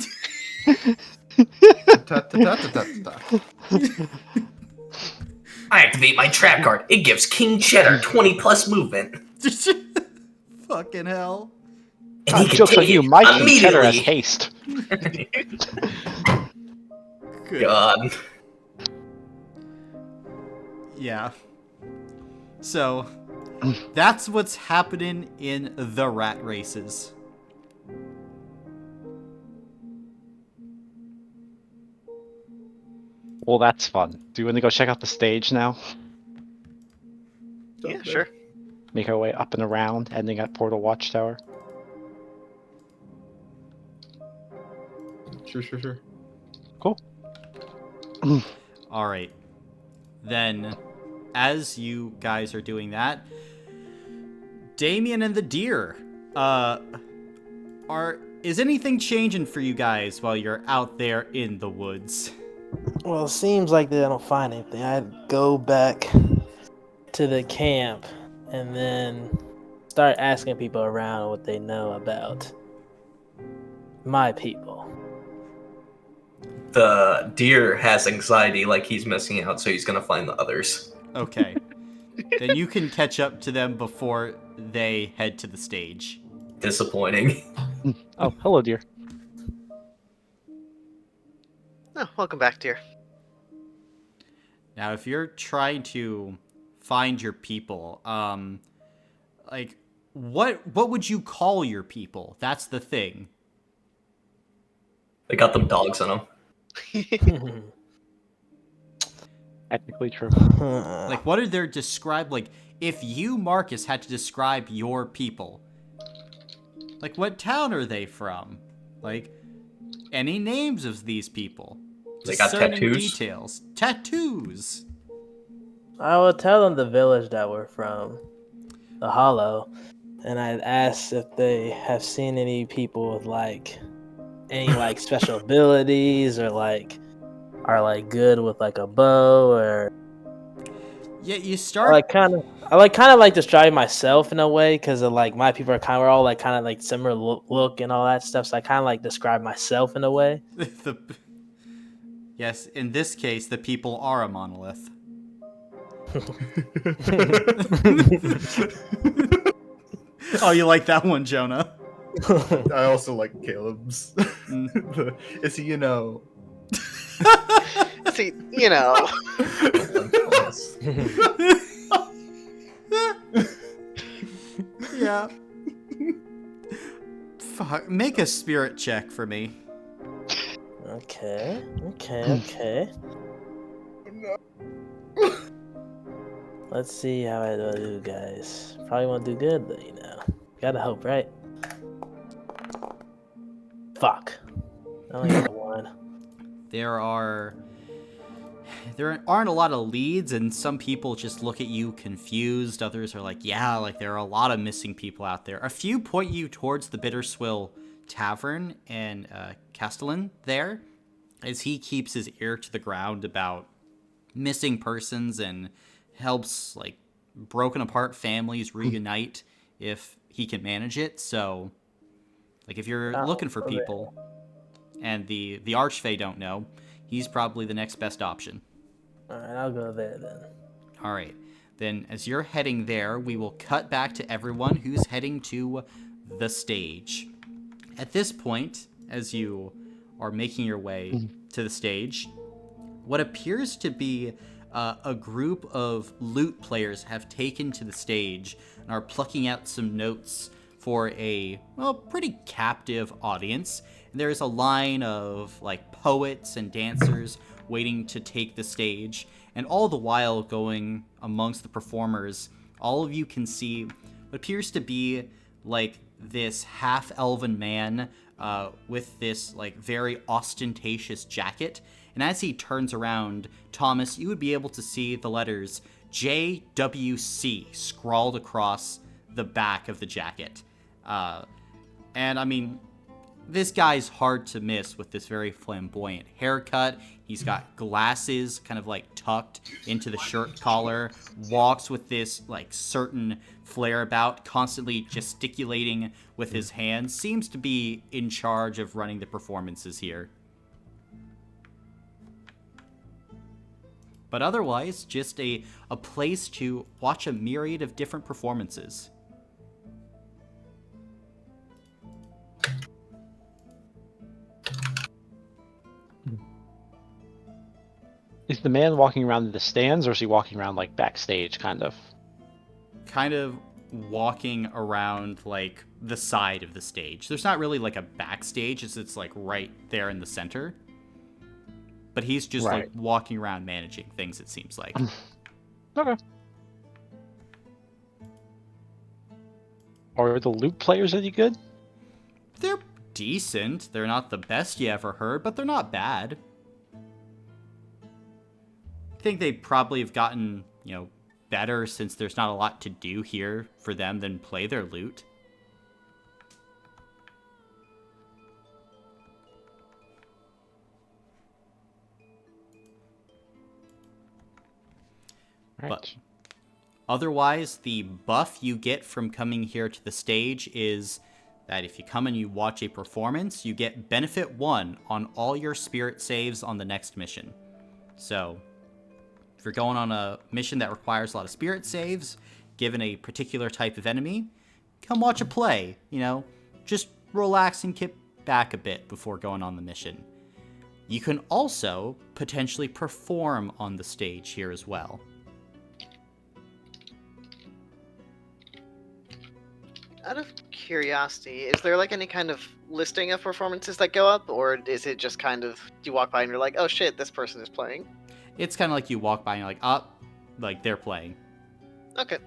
Ta-ta-ta-ta-ta-ta. I activate my trap card. It gives King Cheddar 20 plus movement. Fucking hell. And he can Joke's on take you, it my King Cheddar has immediately. haste. Good. God. Yeah. So, that's what's happening in the rat races. Well, that's fun. Do you want to go check out the stage now? Yeah, sure. Make our way up and around, ending at Portal Watchtower? Sure. Cool. All right. Then, as you guys are doing that, Damien and the deer, is anything changing for you guys while you're out there in the woods? Well, it seems like they don't find anything. I'd go back to the camp and then start asking people around what they know about my people. The deer has anxiety like he's missing out, so he's gonna find the others. Okay. Then you can catch up to them before they head to the stage. Disappointing. Oh, hello, dear. Oh, welcome back, dear. Now, if you're trying to find your people, what would you call your people? That's the thing. They got them dogs in them. Technically true. Like, what are their describe? Like, if you, Marcus, had to describe your people, like, what town are they from? Like, any names of these people? They got Discerning tattoos? Details. Tattoos. I would tell them the village that we're from, the Hollow, and I'd ask if they have seen any people with any special abilities or are good with a bow or Yeah, you I start. kind of describe myself in a way because of my people are we're all similar look and all that stuff. So I kind of describe myself in a way. Yes, in this case, the people are a monolith. Oh, you like that one, Jonah? I also like Caleb's. Is he, See, you know. Yeah. Fuck. Make a spirit check for me. Okay. Let's see how I do, guys. Probably won't do good, but gotta hope, right? Fuck. I only got the one. There aren't a lot of leads, and some people just look at you confused. Others are like, yeah, like there are a lot of missing people out there. A few point you towards the Bitterswill Tavern and Castellan there, as he keeps his ear to the ground about missing persons and helps like broken apart families reunite if he can manage it. So like if you're looking for people and the Archfey don't know, he's probably the next best option. Alright, I'll go there then. All right. Then as you're heading there, we will cut back to everyone who's heading to the stage. At this point, as you are making your way to the stage, what appears to be a group of lute players have taken to the stage and are plucking out some notes for a, well, pretty captive audience. And there's a line of like poets and dancers waiting to take the stage, and all the while going amongst the performers, all of you can see what appears to be like this half-elven man with this like very ostentatious jacket. And as he turns around, Thomas, you would be able to see the letters JWC scrawled across the back of the jacket. And I mean, this guy's hard to miss with this very flamboyant haircut. He's got glasses kind of like tucked into the shirt collar, walks with this like certain flair about, constantly gesticulating with his hands, seems to be in charge of running the performances here. But otherwise, just a place to watch a myriad of different performances. Is the man walking around the stands, or is he walking around like backstage, kind of? Kind of walking around like the side of the stage. There's not really like a backstage, it's like right there in the center. But he's just like walking around managing things, it seems like. Okay. Are the lute players any good? They're decent. They're not the best you ever heard, but they're not bad. I think they probably have gotten, better since there's not a lot to do here for them than play their lute. Right. But otherwise, the buff you get from coming here to the stage is that if you come and you watch a performance, you get benefit 1 on all your spirit saves on the next mission. So if you're going on a mission that requires a lot of spirit saves, given a particular type of enemy, come watch a play. Just relax and kick back a bit before going on the mission. You can also potentially perform on the stage here as well. Out of curiosity, is there like any kind of listing of performances that go up, or is it just kind of you walk by and you're like, oh shit, this person is playing? It's kind of like you walk by and you're like, like they're playing. Okay.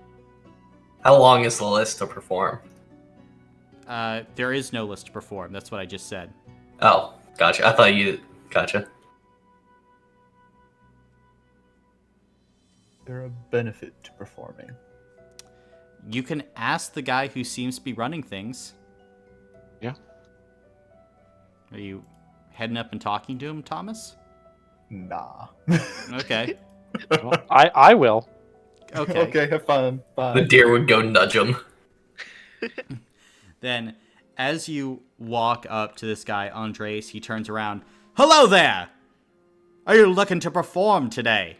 How long is the list to perform? There is no list to perform. That's what I just said. Oh, gotcha. I thought you... Gotcha. There a benefit to performing? You can ask the guy who seems to be running things. Yeah. Are you heading up and talking to him, Thomas? Nah. Okay. Well, I will. Okay. Okay, fine. The deer would go nudge him. Then, as you walk up to this guy, Andres, he turns around. Hello there! Are you looking to perform today?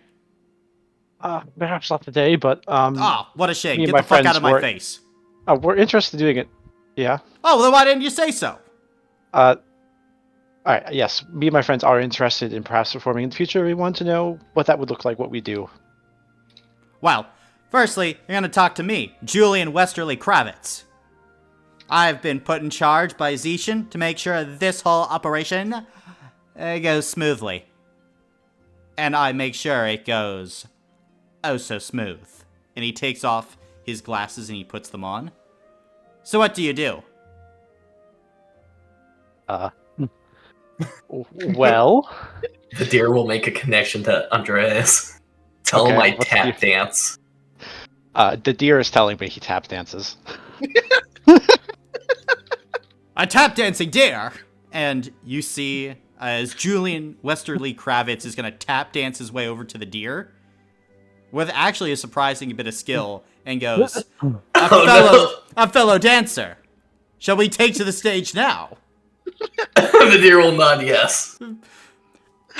Perhaps not today, but what a shame. me and Get my the fuck out friends of my were- face. we're interested in doing it. Yeah. Oh, well, then why didn't you say so? All right. Yes, me and my friends are interested in perhaps performing in the future. We want to know what that would look like, what we do. Well, firstly, you're going to talk to me, Julian Westerly Kravitz. I've been put in charge by Zetian to make sure this whole operation goes smoothly. And I make sure it goes oh so smooth. And he takes off his glasses and he puts them on. So what do you do? Well, The deer will make a connection to Andreas. Tell him I what's tap the- dance. the deer is telling me he tap dances. A tap dancing deer! And you see as Julian Westerly Kravitz is going to tap dance his way over to the deer with actually a surprising bit of skill and goes, a fellow dancer. Shall we take to the stage now? The deer will nod yes.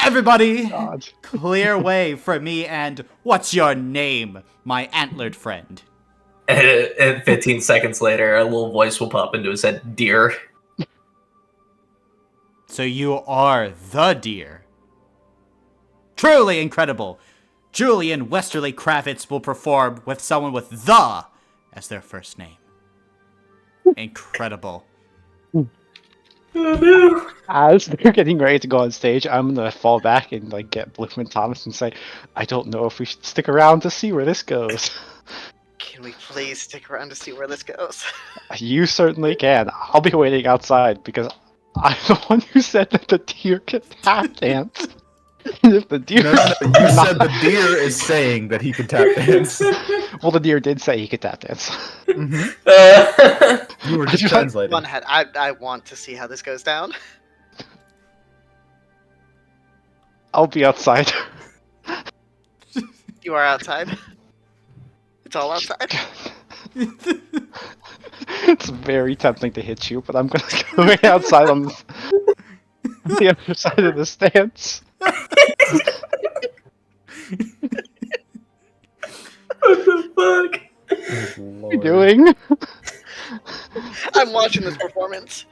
Everybody, God. clear way for me and what's your name, my antlered friend? And 15 seconds later, a little voice will pop into his head. Deer. So you are the deer. Truly incredible. Julian Westerly Kravitz will perform with someone with the as their first name. Incredible. Oh no. As they're getting ready to go on stage, I'm gonna fall back and like get Bloom and Thomas and say, I don't know if we should stick around to see where this goes. Can we please stick around to see where this goes? You certainly can. I'll be waiting outside because I'm the one who said that the deer can tap dance. And if the deer No, you said the deer is saying that he can tap dance. Well, the deer did say he could tap dance. You were just Just translating. One head. I want to see how this goes down. I'll be outside. You are outside. It's all outside. It's very tempting to hit you, but I'm gonna go way outside on the other side of the stance. What the fuck? Oh, What are you Lord. doing? I'm watching this performance.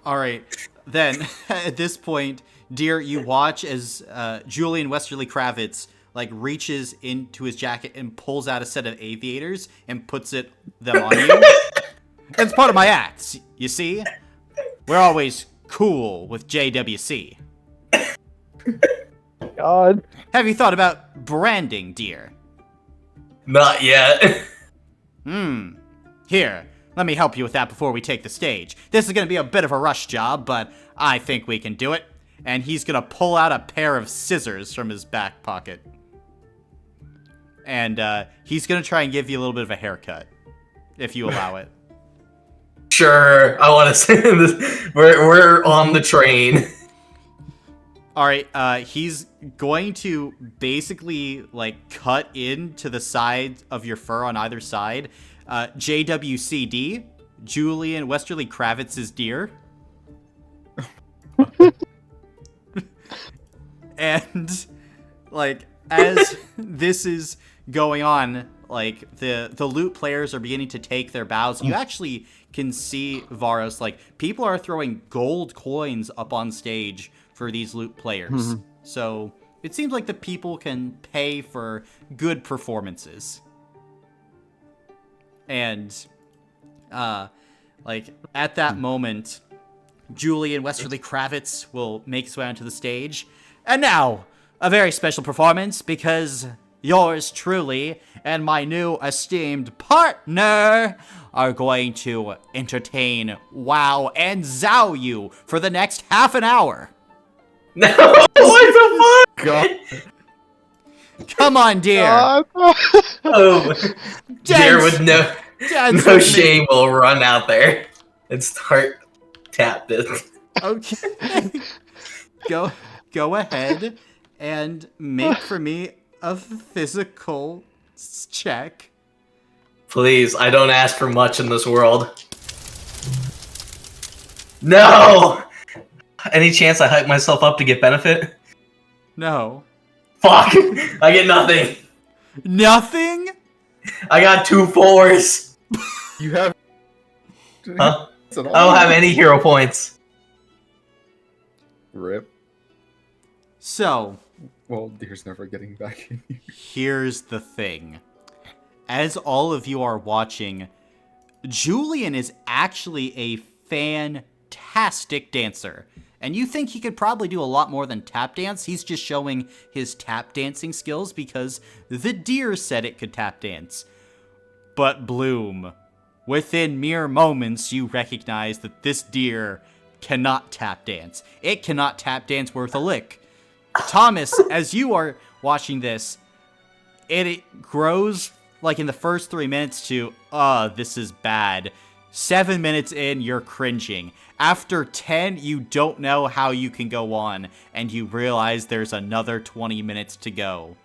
All right. Then, at this point, dear, you watch as Julian Westerly Kravitz like reaches into his jacket and pulls out a set of aviators and puts them on you. It's part of my act, you see? We're always cool with JWC. God. Have you thought about branding, dear? Not yet. Here, let me help you with that before we take the stage. This is going to be a bit of a rush job, but I think we can do it. And he's going to pull out a pair of scissors from his back pocket. And he's going to try and give you a little bit of a haircut, if you allow it. Sure, I want to say this. We're on the train. All right, he's going to basically like cut into the sides of your fur on either side. JWCD, Julian Westerly Kravitz's deer. And like as this is going on, like the loot players are beginning to take their bows. You actually can see, Varos, like people are throwing gold coins up on stage for these loot players. So it seems like the people can pay for good performances. And like at that moment, Julian Westerly Kravitz will make his way onto the stage. And now, a very special performance because yours truly and my new esteemed partner are going to entertain, wow, and zow you for the next half an hour. No, what the fuck? God. Come on, dear. Oh, deer Dance- with no dance no with me. shame will run out there and start tap this. Okay. Go ahead and make for me a physical check. Please, I don't ask for much in this world. No! Any chance I hype myself up to get benefit? No. Fuck! I get nothing. Nothing? I got 2 4s. You have. Huh? That's an I don't have any hero points. Rip. So, Well, deer's never getting back in here. here's the thing. As all of you are watching, Julian is actually a fantastic dancer. And you think he could probably do a lot more than tap dance. He's just showing his tap dancing skills because the deer said it could tap dance. But Bloom, Within mere moments, you recognize that this deer cannot tap dance. It cannot tap dance worth a lick. Thomas, as you are watching this, it grows, like, in the first 3 minutes to, this is bad. 7 minutes in, you're cringing. After 10, you don't know how you can go on, and you realize there's another 20 minutes to go.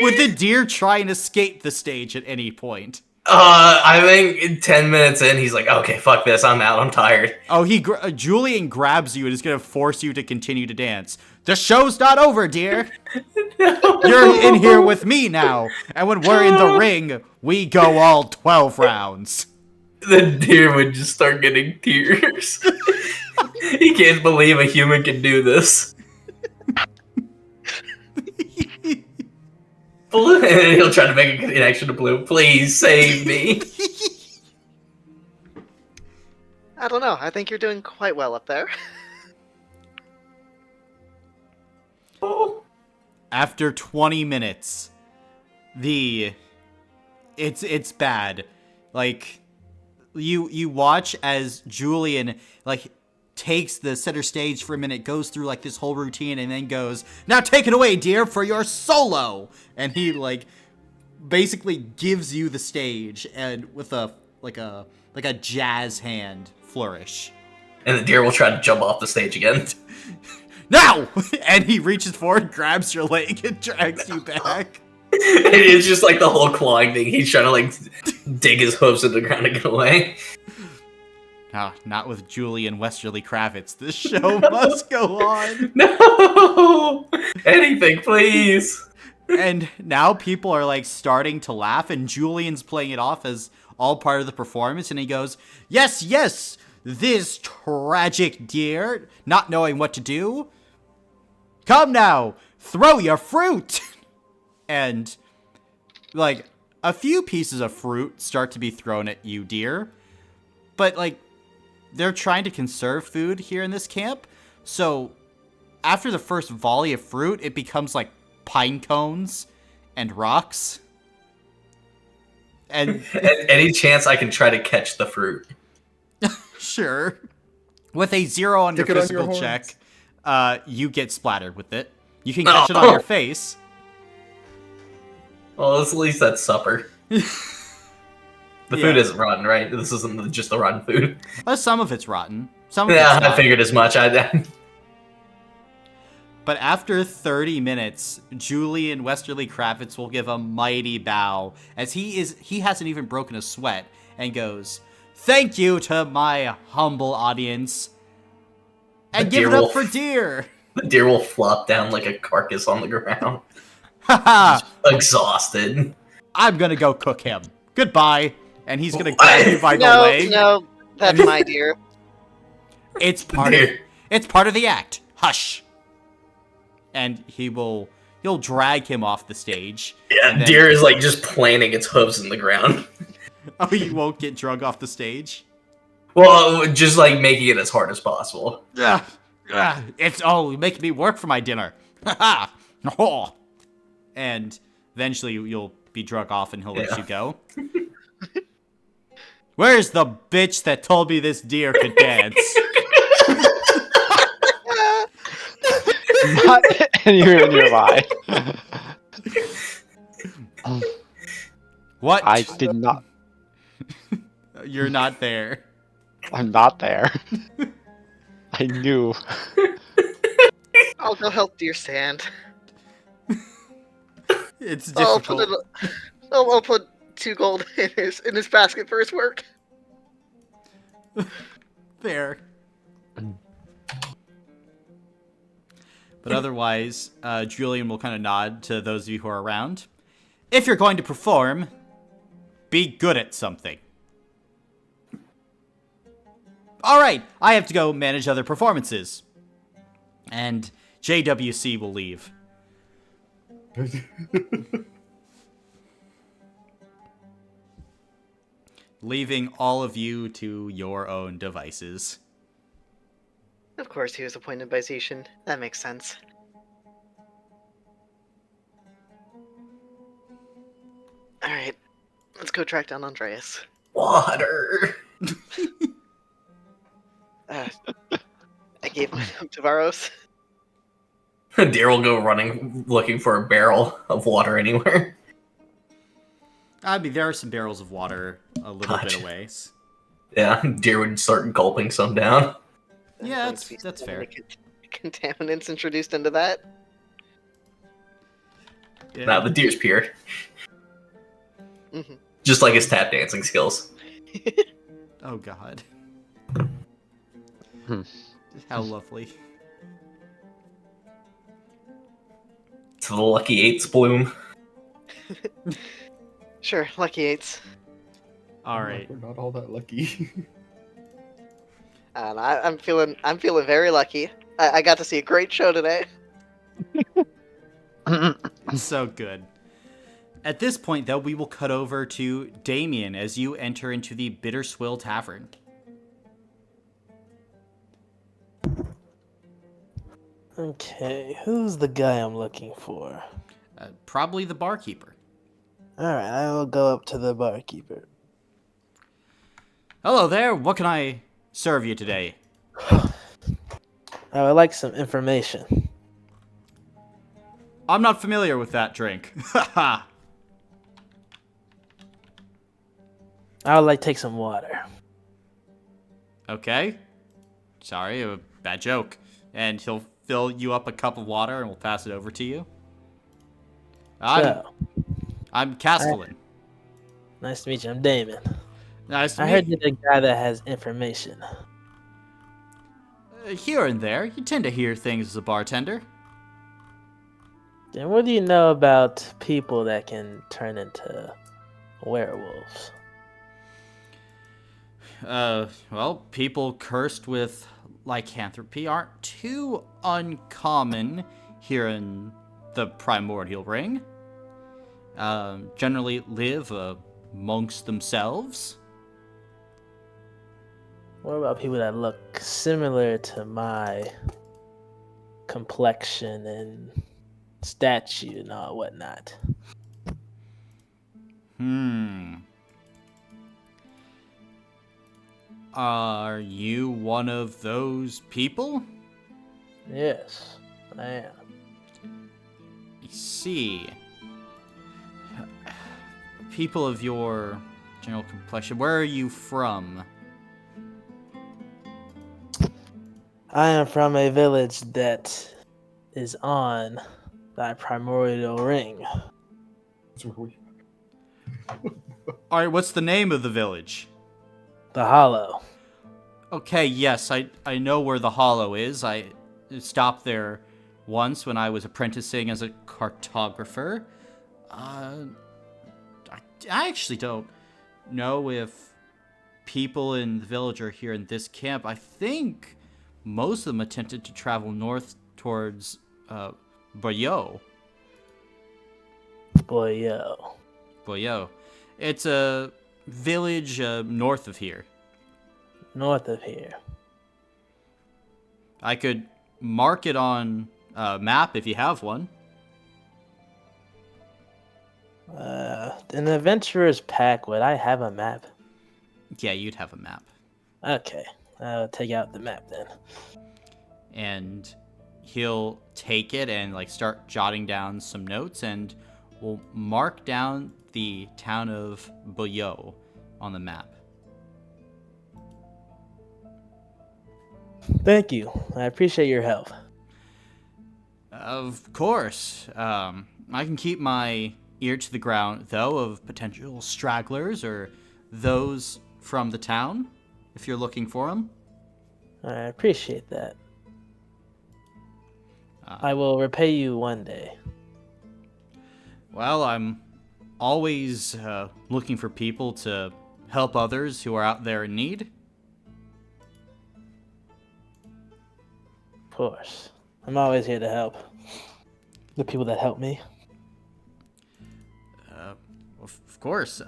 Would the deer try and escape the stage at any point? I think 10 minutes in, he's like, okay, fuck this, I'm out, I'm tired. Oh, Julian grabs you and is going to force you to continue to dance. The show's not over, dear. No. You're in here with me now. And when we're in the ring, we go all 12 rounds. The deer would just start getting tears. He can't believe a human can do this. And he'll try to make a connection to Blue. Please save me. I don't know. I think you're doing quite well up there. After 20 minutes, it's bad. Like, you watch as Julian, like, takes the center stage for a minute, goes through, like, this whole routine, and then goes, now take it away, dear, for your solo! And he, like, basically gives you the stage, and with a jazz hand flourish. And the deer will try to jump off the stage again. Now! And he reaches forward, grabs your leg, and drags you back. It's just like the whole clawing thing. He's trying to, like, dig his hooves into the ground to get away. Ah, not with Julian Westerly Kravitz. This show must go on. No! Anything, please! And now people are, like, starting to laugh, and Julian's playing it off as all part of the performance, and he goes, yes, yes, this tragic deer, not knowing what to do. Come now, throw your fruit! And, like, a few pieces of fruit start to be thrown at you, dear. But, like, they're trying to conserve food here in this camp. So, after the first volley of fruit, it becomes, like, pine cones and rocks. And any chance I can try to catch the fruit? Sure. With a 0 on your Stick it on your physical horns. check, you get splattered with it. You can catch it on your face. Well, at least that's supper. The food isn't rotten, right? This isn't just the rotten food. Some of it's rotten. Some of Yeah, it's I not. figured as much. But after 30 minutes, Julian Westerly Kravitz will give a mighty bow as he hasn't even broken a sweat and goes, thank you to my humble audience. And The give it deer up will- for deer. The deer will flop down like a carcass on the ground. Haha, Exhausted. I'm gonna go cook him. Goodbye. And he's gonna grab you by the No, leg. no, that's my deer. It's part of the act. Hush. And you'll drag him off the stage. Yeah, and then- deer is like just planting its hooves in the ground. Oh, you won't get drug off the stage? Well, just like making it as hard as possible. It's making me work for my dinner. Oh. And eventually you'll be drug off and he'll let you go. Where's the bitch that told me this deer could dance? Not anywhere nearby. What? I did not. You're not there. I'm not there. I knew. I'll go help deer stand. It's I'll difficult. I'll put 2 gold in his basket for his work. There. But otherwise, Julian will kind of nod to those of you who are around. If you're going to perform, be good at something. Alright, I have to go manage other performances. And JWC will leave. Leaving all of you to your own devices. Of course, he was appointed by Zetian. That makes sense. right, let's go track down Andreas. Water. I gave him to Varos. Deer will go running, looking for a barrel of water anywhere. I mean, there are some barrels of water a little bit Gotcha. away. Yeah, Deer would start gulping some down. Yeah, Going to be that's so fair. many contaminants introduced into that. Yeah. Now the deer's pure. hmm Just like his tap dancing skills. Oh God. Hmm. How lovely. To the lucky eights bloom. Sure, lucky eights. All right. We're not all that lucky. And I'm feeling very lucky. I got to see a great show today. So good. At this point, though, we will cut over to Damien as you enter into the Bitter Swill Tavern. Okay, who's the guy I'm looking for? Probably the barkeeper. Alright, I will go up to the barkeeper. Hello there. What can I serve you today? I would like some information. I'm not familiar with that drink. Haha. I would like to take some water. Okay. Sorry, a bad joke. And he'll fill you up a cup of water and we'll pass it over to you. I'm Castellan. Nice to meet you. I'm Damon. Nice to I meet heard you. you're the guy that has information. Here and there, you tend to hear things as a bartender. Then what do you know about people that can turn into werewolves? Well, people cursed with lycanthropy aren't too uncommon here in the Primordial Ring. Generally live amongst themselves. What about people that look similar to my complexion and statue and all whatnot? Are you one of those people? Yes, I am. I see. People of your general complexion, where are you from? I am from a village that is on that primordial ring. That's where we- Alright, what's the name of the village? The Hollow. Okay, yes, I know where the Hollow is. I stopped there once when I was apprenticing as a cartographer. I actually don't know if people in the village are here in this camp. I think most of them attempted to travel north towards Boyo. Boyo. Boyo. It's a village north of here. North of here. I could mark it on a map if you have one. In the Adventurer's Pack, would I have a map? Yeah, you'd have a map. Okay, I'll take out the map then. And he'll take it and like start jotting down some notes, and we'll mark down the town of Boyo on the map. Thank you. I appreciate your help. Of course. I can keep my ear to the ground, though, of potential stragglers or those from the town, if you're looking for them. I appreciate that. I will repay you one day. Well, I'm always looking for people to help others who are out there in need. Of course. I'm always here to help. The people that help me. Of course.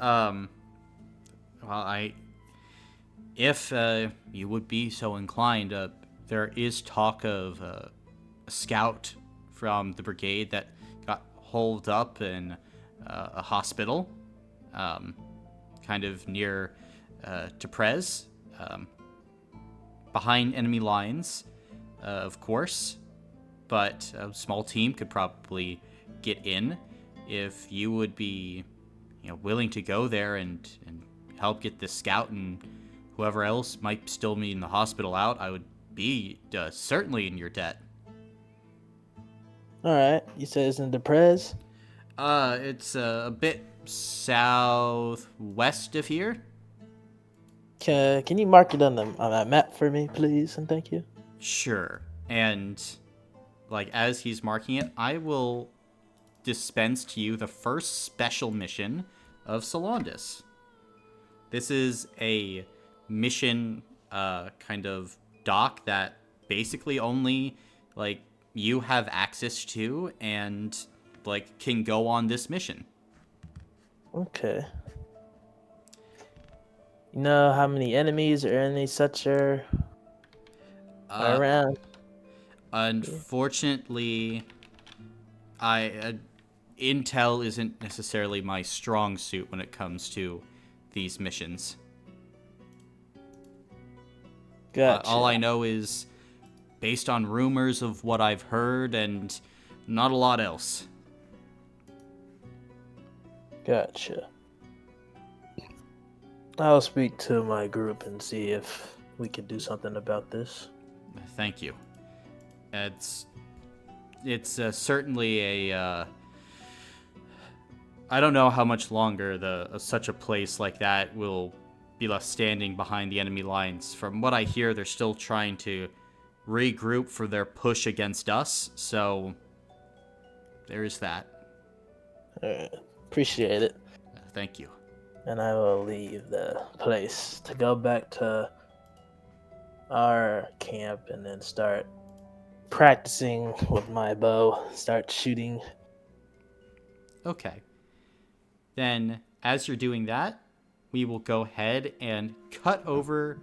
If you would be so inclined, there is talk of a scout from the Brigade that got holed up in a hospital. kind of near Deprez, behind enemy lines, of course. But a small team could probably get in if you would be, willing to go there and help get the scout and whoever else might still be in the hospital out. I would be certainly in your debt. All right, you said it's in Deprez. It's a bit southwest of here. Can you mark it on that map for me, please, and thank you. Sure. And as he's marking it, I will dispense to you the first special mission of Solandis. This is a mission kind of dock that basically only you have access to and can go on this mission. Okay. You know how many enemies or any such are around? Unfortunately, intel isn't necessarily my strong suit when it comes to these missions. Gotcha. All I know is based on rumors of what I've heard and not a lot else. Gotcha. I'll speak to my group and see if we can do something about this. Thank you. It's certainly a. I don't know how much longer such a place like that will be left standing behind the enemy lines. From what I hear, they're still trying to regroup for their push against us. So there is that. Appreciate it. Thank you. And I will leave the place to go back to our camp and then start practicing with my bow, start shooting. Okay. Then, as you're doing that, we will go ahead and cut over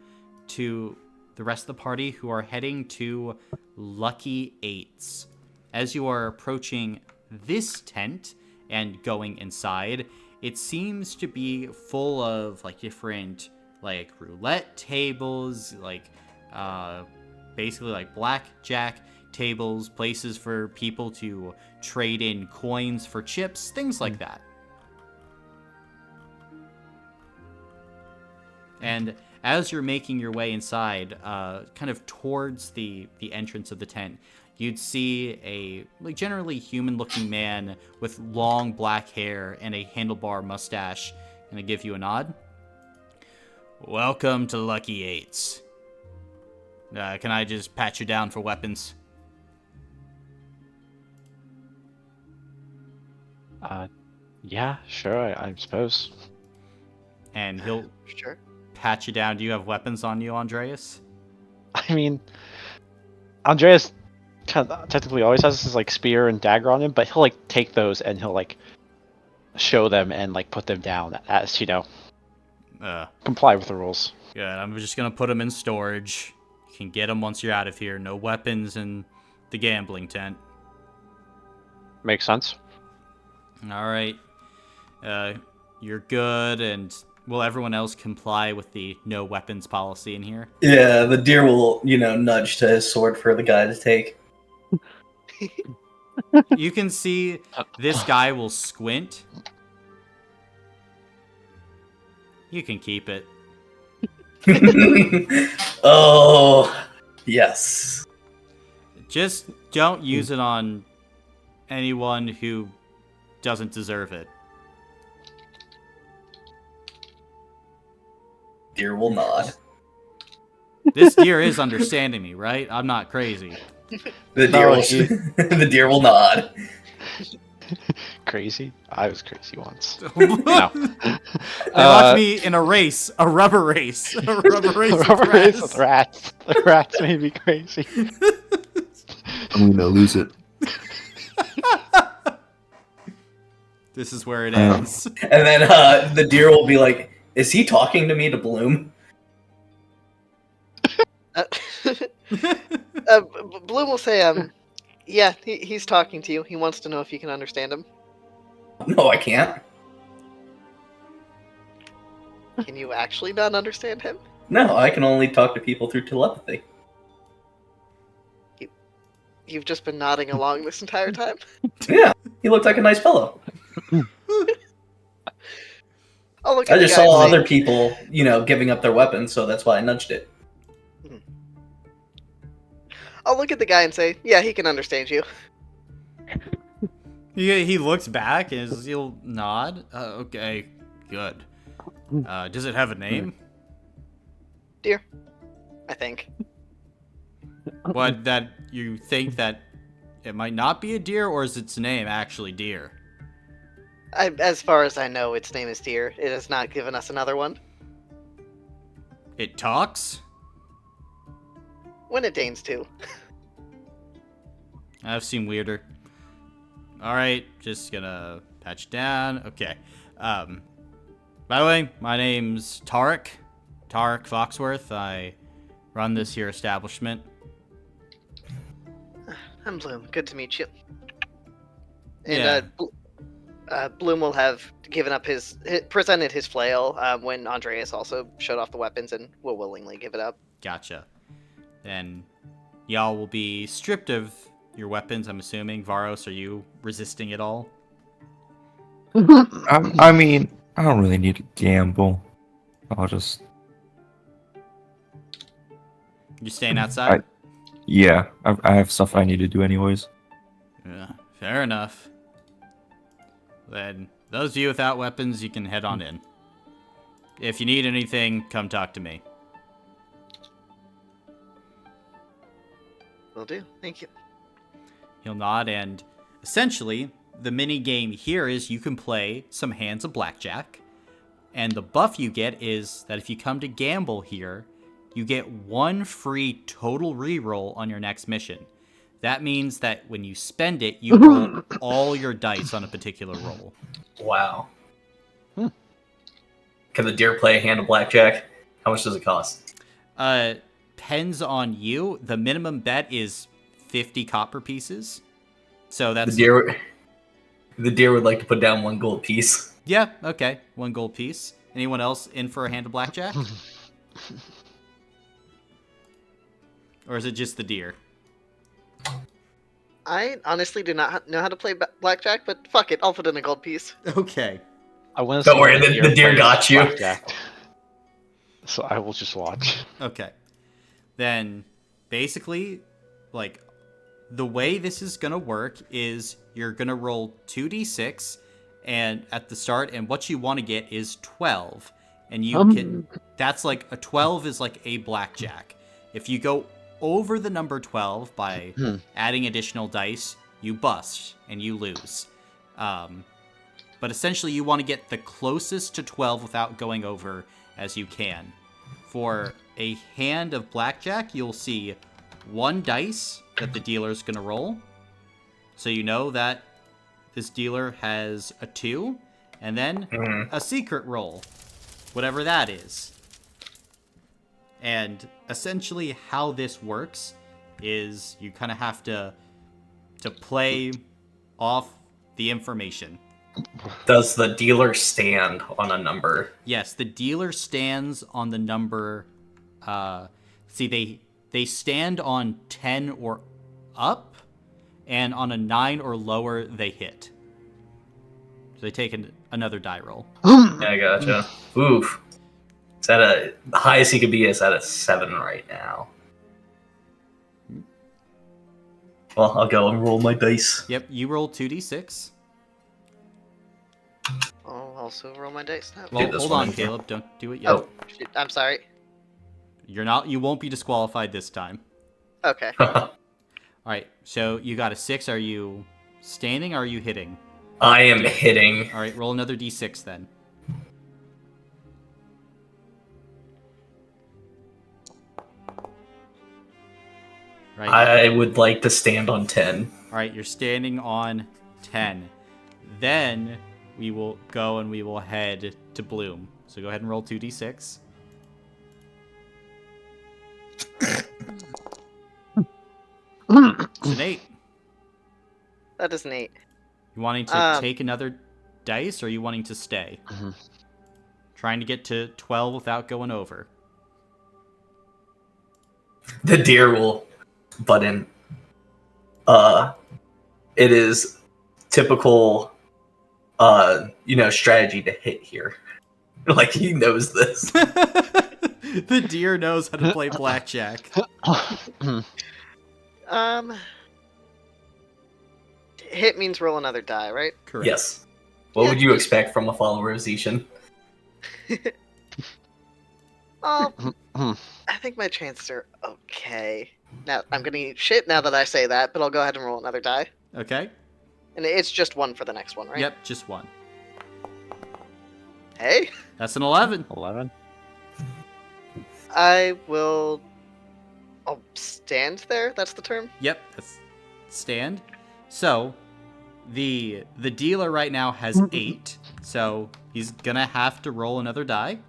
to the rest of the party who are heading to Lucky Eights. As you are approaching this tent and going inside, it seems to be full of different roulette tables, basically blackjack tables, places for people to trade in coins for chips, things like that. And as you're making your way inside, kind of towards the entrance of the tent, you'd see a generally human-looking man with long black hair and a handlebar mustache. Gonna give you a nod. Welcome to Lucky Eights. Can I just pat you down for weapons? Yeah, sure, I suppose. And he'll Sure. pat you down. Do you have weapons on you, Andreas? I mean, Andreas technically always has his spear and dagger on him, but he'll take those and he'll show them and put them down as comply with the rules. Good. I'm just gonna put them in storage. You can get them once you're out of here. No weapons in the gambling tent. Makes sense. All right. You're good. And will everyone else comply with the no weapons policy in here? Yeah, the deer will, nudge to his sword for the guy to take. You can see this guy will squint. You can keep it. Oh, yes. Just don't use it on anyone who doesn't deserve it. Deer will nod. This deer is understanding me, right? I'm not crazy. The deer will nod. Crazy? I was crazy once. They locked me in a race, a rubber race. A rubber race with rats. The rats made me crazy. I'm gonna lose it. This is where it ends. And then the deer will be like, is he talking to me to Bloom? Bloom will say, yeah, he's talking to you. He wants to know if you can understand him. No, I can't. Can you actually not understand him? No, I can only talk to people through telepathy. You've just been nodding along this entire time? Yeah, he looked like a nice fellow. I'll look I at the just guy and saw say, other people, giving up their weapons, so that's why I nudged it. I'll look at the guy and say, yeah, he can understand you. He looks back and he'll nod. Okay, good. Does it have a name? Dear, I think. What, that you think that it might not be a deer, or is its name actually deer? As far as I know, its name is Deer. It has not given us another one. It talks? When it deigns to. I've seen weirder. Alright, just gonna patch down. Okay. By the way, my name's Tarek. Tarek Foxworth. I run this here establishment. I'm Bloom. Good to meet you. Yeah. And Bloom will have given up presented his flail when Andreas also showed off the weapons and will willingly give it up. Gotcha. Then y'all will be stripped of your weapons, I'm assuming. Varos, are you resisting at all? I mean, I don't really need to gamble. I'll just... You staying outside? Yeah, I have stuff I need to do anyways. Yeah, fair enough. Then, those of you without weapons, you can head on in. If you need anything, come talk to me. Will do. Thank you. He'll nod, and essentially, the mini game here is you can play some hands of blackjack, and the buff you get is that if you come to gamble here, you get 1 free total reroll on your next mission. That means that when you spend it, you roll all your dice on a particular roll. Wow. Can the deer play a hand of blackjack? How much does it cost? Depends on you. The minimum bet is 50 copper pieces. So that's... The deer would like to put down 1 gold piece. Yeah, okay. 1 gold piece. Anyone else in for a hand of blackjack? Or is it just the deer? I honestly do not know how to play blackjack, but fuck it, I'll put in a gold piece. Okay. I want Don't worry, the deer got you. So I will just watch. Okay. Then, basically, like, the way this is gonna work is you're gonna roll 2d6 and at the start, and what you want to get is 12. And you can... That's like... A 12 is like a blackjack. If you go over the number 12 by adding additional dice, you bust and you lose. But essentially you want to get the closest to 12 without going over as you can. For a hand of blackjack, you'll see 1 dice that the dealer's going to roll. So you know that this dealer has a 2, and then a secret roll, whatever that is. And essentially how this works is you kind of have to play off the information. Does the dealer stand on a number? Yes, the dealer stands on the number... they stand on 10 or up, and on a 9 or lower, they hit. So they take another die roll. Yeah, I gotcha. Oof. The highest he could be is at a 7 right now. Well, I'll go and roll my dice. Yep, you roll 2d6. I'll also roll my dice now. Well, this hold one. on, Caleb. Don't do it yet. Oh, shit, I'm sorry. You won't be disqualified this time. Okay. Alright, so you got a 6. Are you standing or are you hitting? I am hitting. Alright, roll another d6 then. Right. I would like to stand on 10. Alright, you're standing on 10. Then we will go and we will head to Bloom. So go ahead and roll 2d6. It's an 8. That is an 8. You wanting to take another dice, or are you wanting to stay? Trying to get to 12 without going over. The deer will butt in. It is typical, strategy to hit here. Like, he knows this. The deer knows how to play blackjack. Hit means roll another die, right? Correct. Yes. What would you expect from a follower of Zishan? Oh, I think my chances are okay. Now, I'm gonna eat shit now that I say that, but I'll go ahead and roll another die. Okay. And it's just one for the next one, right? Yep, just one. Hey, That's an 11. 11. I will... I'll stand there, that's the term? Yep, that's stand. So, the dealer right now has 8, so he's gonna have to roll another die.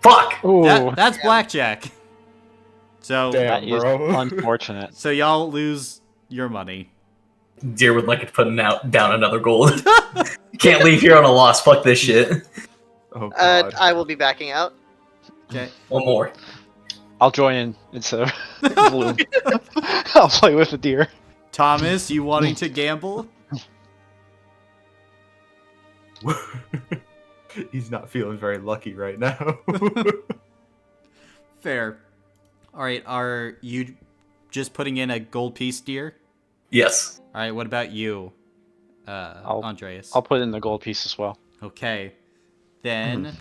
Fuck! Ooh, That's blackjack. So, Damn. that is bro. unfortunate. so y'all lose your money. Deer would like to put down another gold. Can't leave here on a loss. Fuck this shit. Oh god. I will be backing out. Okay. One more. I'll join in instead of Bloom. I'll play with the deer. Thomas, you wanting to gamble? He's not feeling very lucky right now. Fair. Alright, are you just putting in a gold piece, dear? Yes. Alright, what about you, Andreas? I'll put in the gold piece as well. Okay. Then,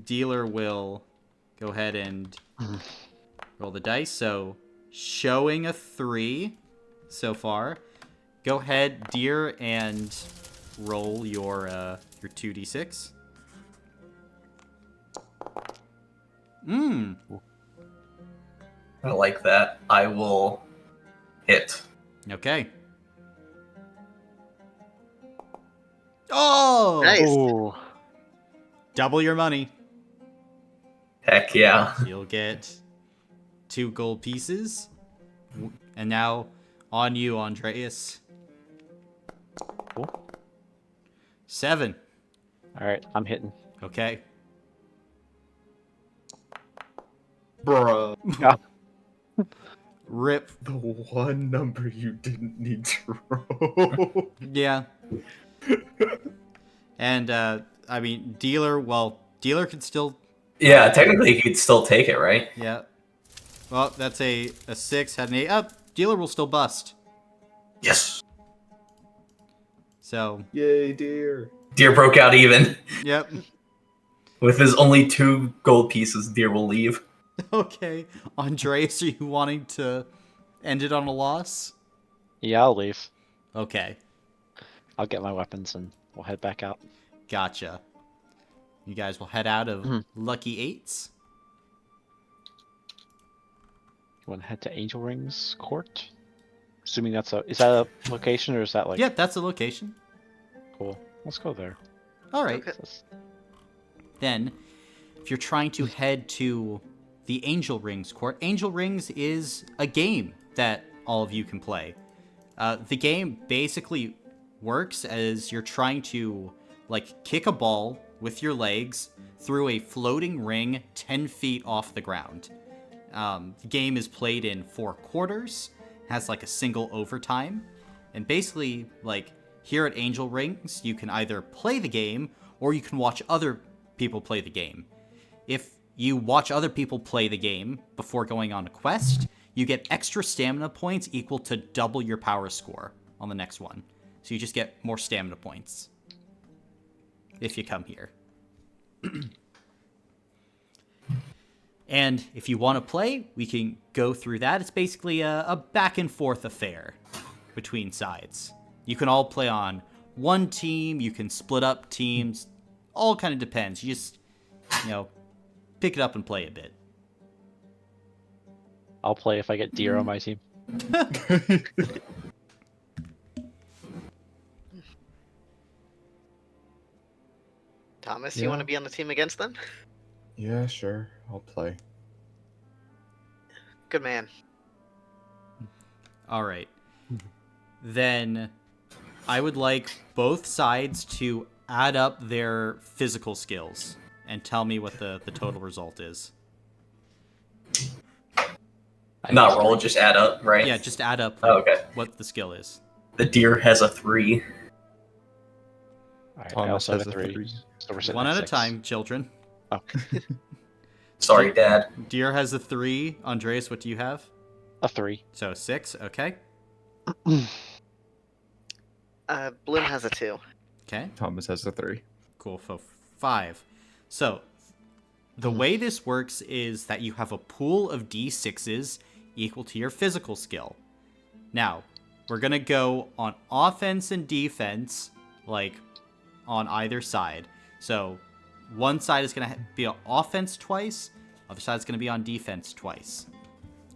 dealer will go ahead and roll the dice. So, showing a 3 so far. Go ahead, dear, and roll your 2d6. I like that. I will hit. Okay. Oh! Nice. Ooh. Double your money. Heck yeah. You'll get 2 gold pieces. And now, on you, Andreas. Cool. 7. Alright, I'm hitting. Okay. Bruh. Rip. The one number you didn't need to roll. Yeah. And, I mean, dealer can still... Yeah, technically he could still take it, right? Yeah. Well, that's a 6, had an 8. Up. Dealer will still bust. Yes. So, Yay, dear. Deer broke out even. yep. With his only 2 gold pieces, Deer will leave. Okay. Andreas, are you wanting to end it on a loss? Yeah, I'll leave. Okay. I'll get my weapons and we'll head back out. Gotcha. You guys will head out of Lucky 8s. You want to head to Angel Rings Court? Assuming is that a location or is that like... Yep, that's the location. Cool. Let's go there. All right. Okay. Then, if you're trying to head to the Angel Rings Court, Angel Rings is a game that all of you can play. The game basically works as you're trying to, like, kick a ball with your legs through a floating ring 10 feet off the ground. The game is played in 4 quarters, has, like, a single overtime, and basically, like, here at Angel Rings, you can either play the game or you can watch other people play the game. If you watch other people play the game before going on a quest, you get extra stamina points equal to double your power score on the next one. So you just get more stamina points if you come here. And if you want to play, we can go through that. It's basically a back and forth affair between sides. You can all play on one team, you can split up teams, all kind of depends. You just, pick it up and play a bit. I'll play if I get deer on my team. Thomas, Yeah. you want to be on the team against them? Yeah, sure. I'll play. Good man. All right. Then I would like both sides to add up their physical skills and tell me what the total result is. Not roll, just add up, right? Yeah, just add up Okay. what the skill is. The deer has a 3. All right, I Thomas also have has a a 3. 3. So we're sitting One at at a 6. time, children. Oh. Sorry, Dad. Deer has a 3. Andreas, what do you have? A 3. So 6, okay. Bloom has a 2. Okay, Thomas has a 3. cool. 5. So, the way this works is that you have a pool of d6s equal to your physical skill. Now, we're going to go on offense and defense, like, on either side. So, one side is going to be on offense twice, other side is going to be on defense twice.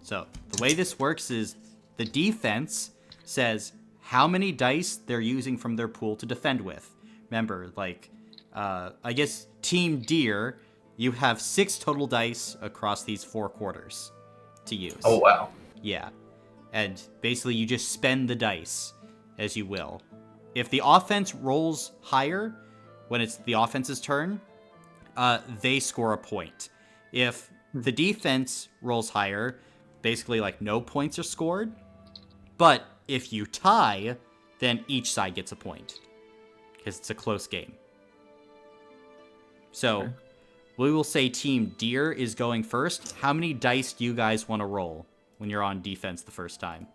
So, the way this works is the defense says how many dice they're using from their pool to defend with. Remember, like, I guess Team Deer, you have 6 total dice across these 4 quarters to use. Oh, wow. Yeah. And basically, you just spend the dice as you will. If the offense rolls higher when it's the offense's turn, they score a point. If the defense rolls higher, basically, like, no points are scored. But if you tie, then each side gets a point. Because it's a close game. So, Okay. we will say Team Deer is going first. How many dice do you guys want to roll when you're on defense the first time?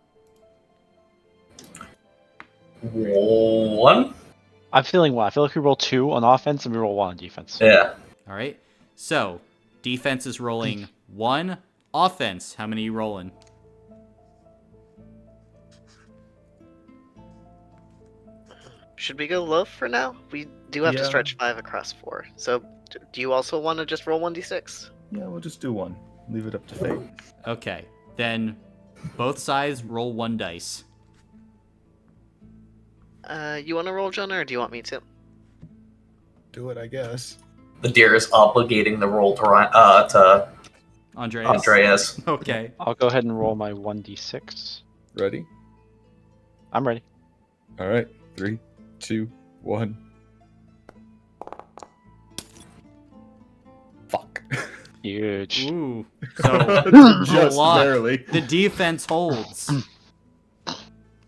1? I'm feeling 1. I feel like we roll 2 on offense and we roll 1 on defense. Yeah. All right. So, defense is rolling 1. Offense, how many are you rolling? Should we go low for now? We do have to Yeah. stretch 5 across 4. So, do you also want to just roll 1d6? Yeah, we'll just do 1. Leave it up to fate. Okay. Then both sides roll 1 dice. You want to roll, Jonah, or do you want me to? Do it, I guess. The deer is obligating the roll to Andreas? Andreas. Okay. I'll go ahead and roll my 1d6. Ready? I'm ready. All right. 3, 2, 1. Fuck. Huge. Ooh. So, Just lot. barely. The defense holds.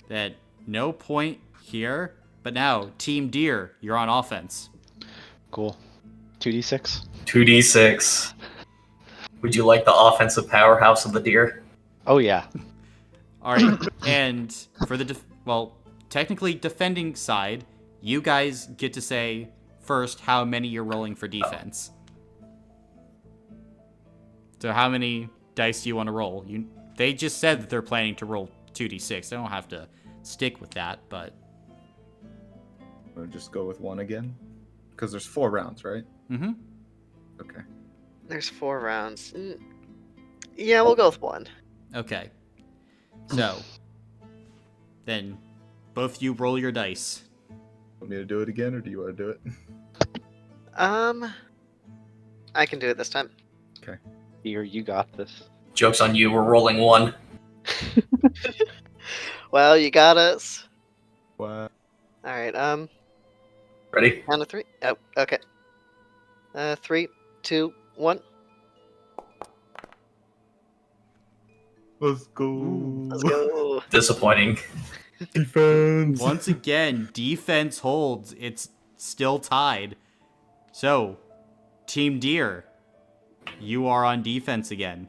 That no point here. But now, Team Deer, you're on offense. Cool. 2d6. 2d6. Would you like the offensive powerhouse of the deer? Oh, yeah. All right. And for the, technically defending side, you guys get to say first how many you're rolling for defense. So how many dice do you want to roll? They just said that they're planning to roll 2d6. They don't have to stick with that, but... We'll just go with 1 again? Because there's 4 rounds, right? Mm-hmm. Okay. There's 4 rounds. Yeah, we'll go with 1. Okay. So, then both you roll your dice. Want me to do it again, or do you want to do it? I can do it this time. Here, you got this. Joke's on you, we're rolling 1. Well, you got us. What? Alright, Ready? count of 3. Oh, okay. 3, 2, 1. Let's go. Let's go. Disappointing. Defense. Once again, defense holds. It's still tied. So, Team Deer, you are on defense again.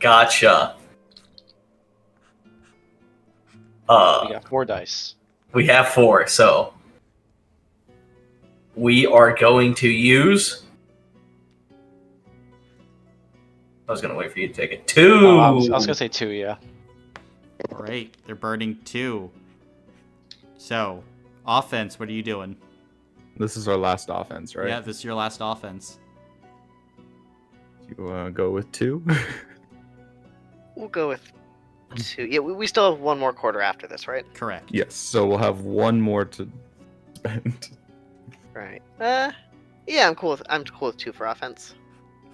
Gotcha. We got 4 dice. We have 4, so we are going to use. I was gonna wait for you to take it. 2. Oh, I was gonna say 2, yeah. All right, they're burning 2. So, offense, what are you doing? This is our last offense, right? Yeah, this is your last offense. You go with 2? We'll go with 2. Yeah, we still have 1 more quarter after this, right? Correct. Yes. So we'll have 1 more to spend. Right. Yeah, I'm cool with 2 for offense.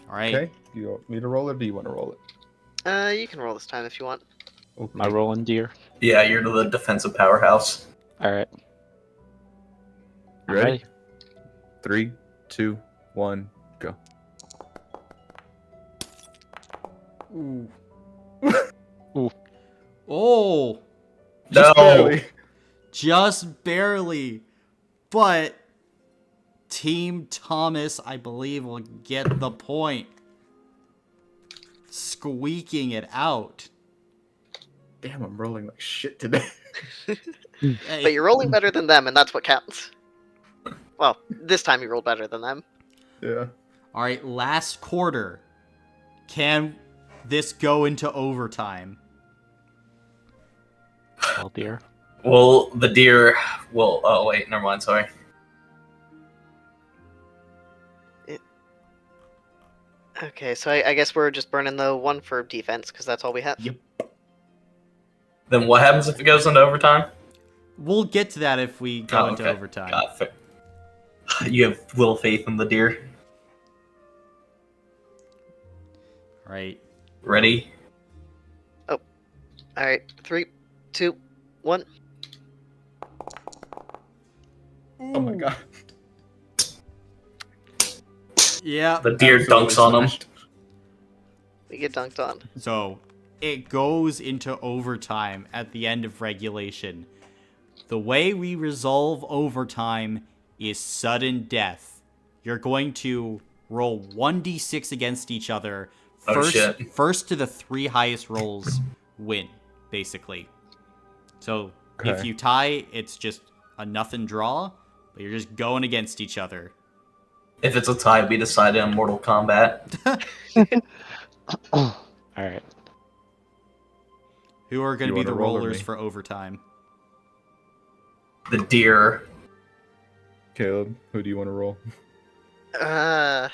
All right. Okay. Do you want me to roll it, or do you want to roll it? You can roll this time if you want. Okay. Am I rolling deer? Yeah, you're the defensive powerhouse. Alright. I'm Ready? ready. 3, 2, 1, go. Ooh. Ooh. Oh, Just No. barely. just barely. But Team Thomas, I believe, will get the point. Squeaking it out. Damn, I'm rolling like shit today. Hey, But you're rolling better than them, and that's what counts. Well, this time you rolled better than them. Yeah. all right, last quarter. Can this go into overtime? Oh dear. Well, the deer will. Oh wait, never mind. Sorry. Okay, so I guess we're just burning the one for defense, because that's all we have. Yep. Then what happens if it goes into overtime? We'll get to that if we go Oh, into okay. overtime. God, you have little faith in the deer. All right. Ready? Alright, 3, 2, 1. Oh my god. Yeah. The deer Absolutely dunks on him. smashed. We get dunked on. So it goes into overtime at the end of regulation. The way we resolve overtime is sudden death. You're going to roll 1d6 against each other. Oh, shit. First to the 3 highest rolls win, basically. So if Okay. you tie, it's just a nothing draw, but you're just going against each other. If it's a tie, we decide on Mortal Kombat. All right. Who are going You to be wanna the roll or rollers me? for overtime? The deer. Caleb, who do you want to roll? I'm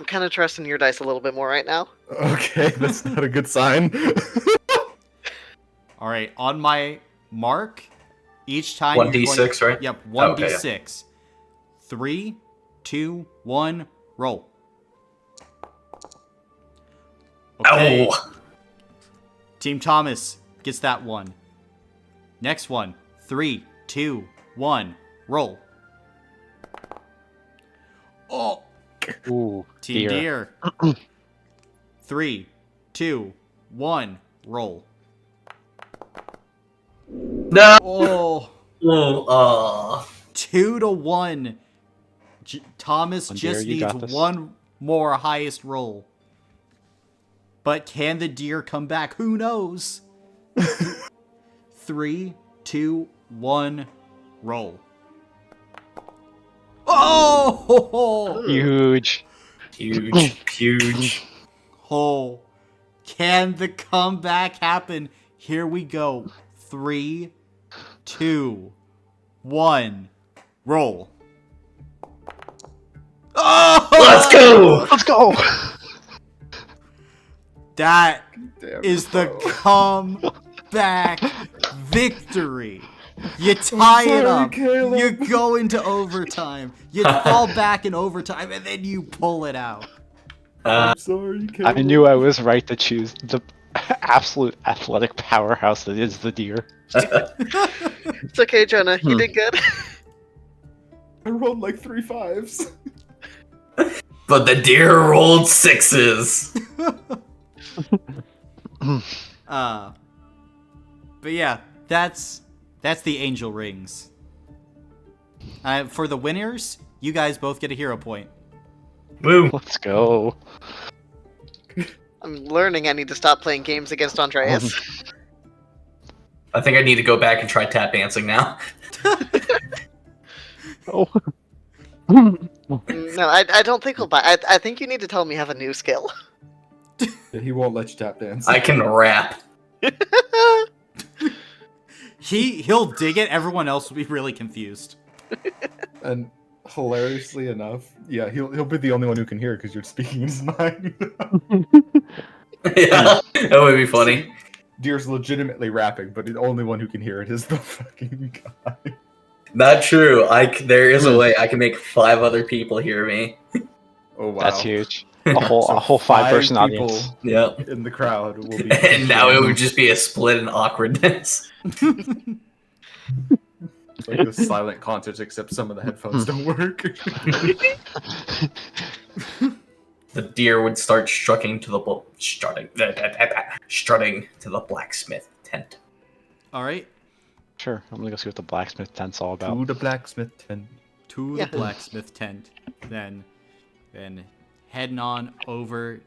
kind of trusting your dice a little bit more right now. Okay, that's not a good sign. All right, on my mark, each time 1d6, right? Yep, Oh, okay, 1d6. 3, 2, 1, roll. Okay. Ow! Team Thomas gets that one. Next one. 3, 2, 1, roll. Oh, Ooh. Team Deer. Deer. 3, 2, 1, roll. No! Oh, Oh, 2 to 1. Thomas Deer, just you needs got this. one more highest roll. But can the deer come back? Who knows? 3, 2, 1, roll. Oh! Huge. huge, huge. Oh, can the comeback happen? Here we go. 3, 2, 1, roll. Oh! Let's go! Let's go. That Damn, is the bro. comeback victory. You tie it sorry, up. Caleb. You go into overtime. You fall back in overtime, and then you pull it out. I'm sorry, Caleb. I knew I was right to choose the absolute athletic powerhouse that is the deer. It's okay, Jonah. You did good. I rolled like 3 5s. But the deer rolled 6s. But yeah, that's the angel rings. For the winners, you guys both get a hero point. Woo. Let's go. I'm learning I need to stop playing games against Andreas. I think I need to go back and try tap dancing now. Oh. No, I don't think he'll buy. I think you need to tell him you have a new skill. He won't let you tap dance. I can rap. He'll dig it. Everyone else will be really confused. And hilariously enough, yeah, he'll be the only one who can hear because you're speaking his mind. Yeah, that would be funny. Deer's legitimately rapping, but the only one who can hear it is the fucking guy. Not true. There is a way I can make 5 other people hear me. Oh wow, That's huge. A whole So a whole 5-person people audience. Yep. in the crowd will be. And now it would just be a split in awkwardness. It's like this silent concert, except some of the headphones don't work. The deer would start strutting to the blacksmith tent. All right, Sure, I'm gonna go see what the blacksmith tent's all about. To the blacksmith tent. to Yeah. the blacksmith tent. Then heading on over,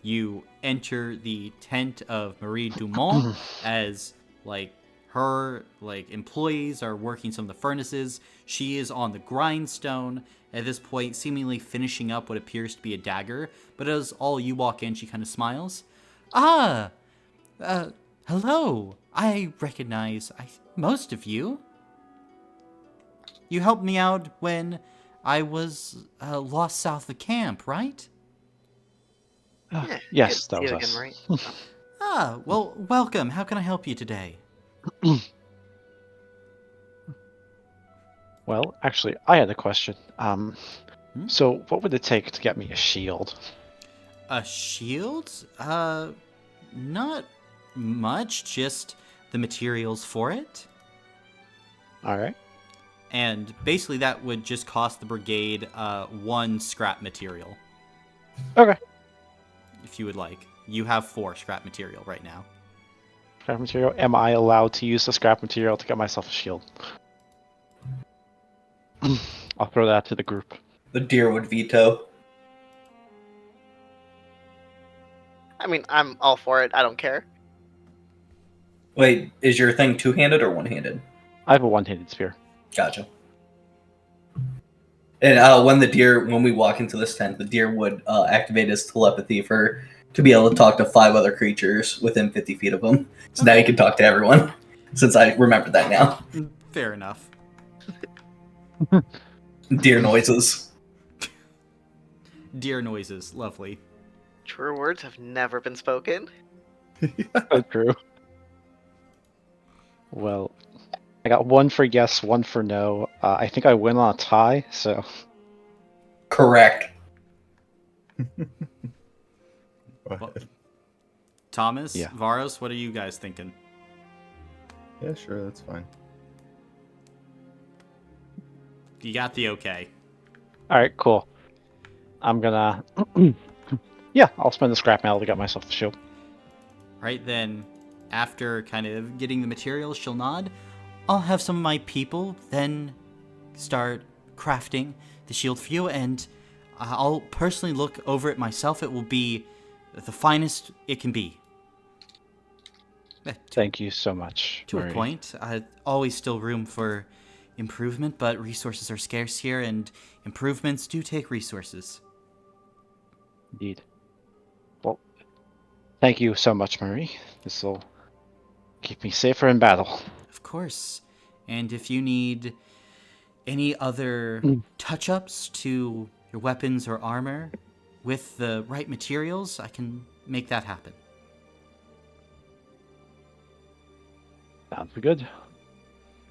you enter the tent of Marie Dumont as like her employees are working some of the furnaces. She is on the grindstone at this point, seemingly finishing up what appears to be a dagger. But as all you walk in, she kind of smiles. Ah, hello. I recognize most of you. You helped me out when I was lost south of camp, right? Yeah, Yes, good that to was see you us. again, Marie. Ah, well, welcome. How can I help you today? Well, actually, I had a question. So what would it take to get me a shield? A shield? Not much, just the materials for it. All right. And basically that would just cost the brigade 1 scrap material, Okay. if you would like. You have 4 scrap material right now. Scrap material. Am I allowed to use the scrap material to get myself a shield? I'll throw that to the group. The deer would veto. I mean, I'm all for it. I don't care. Wait, is your thing two-handed or one-handed? I have a one-handed spear. Gotcha. And when we walk into this tent, the deer would activate his telepathy to be able to talk to 5 other creatures within 50 feet of him. So now he can talk to everyone, since I remember that now. Fair enough. Deer noises. Deer noises, lovely. Truer words have never been spoken. Oh, true. Well, I got 1 for yes, 1 for no. I think I win on a tie, so... Correct. Go Well, ahead. Thomas, Yeah. Varos, what are you guys thinking? Yeah, sure, that's fine. You got the okay. Alright, cool. I'm gonna... yeah, I'll spend the scrap metal to get myself the shield. Right then, after kind of getting the materials, she'll nod. I'll have some of my people then start crafting the shield for you, and I'll personally look over it myself. It will be the finest it can be. Thank you so much, To a Marie. point. Always still room for improvement, but resources are scarce here, and improvements do take resources. Indeed. Well, thank you so much, Marie. This will keep me safer in battle. Of course. And if you need any other touch-ups to your weapons or armor with the right materials, I can make that happen. Sounds good.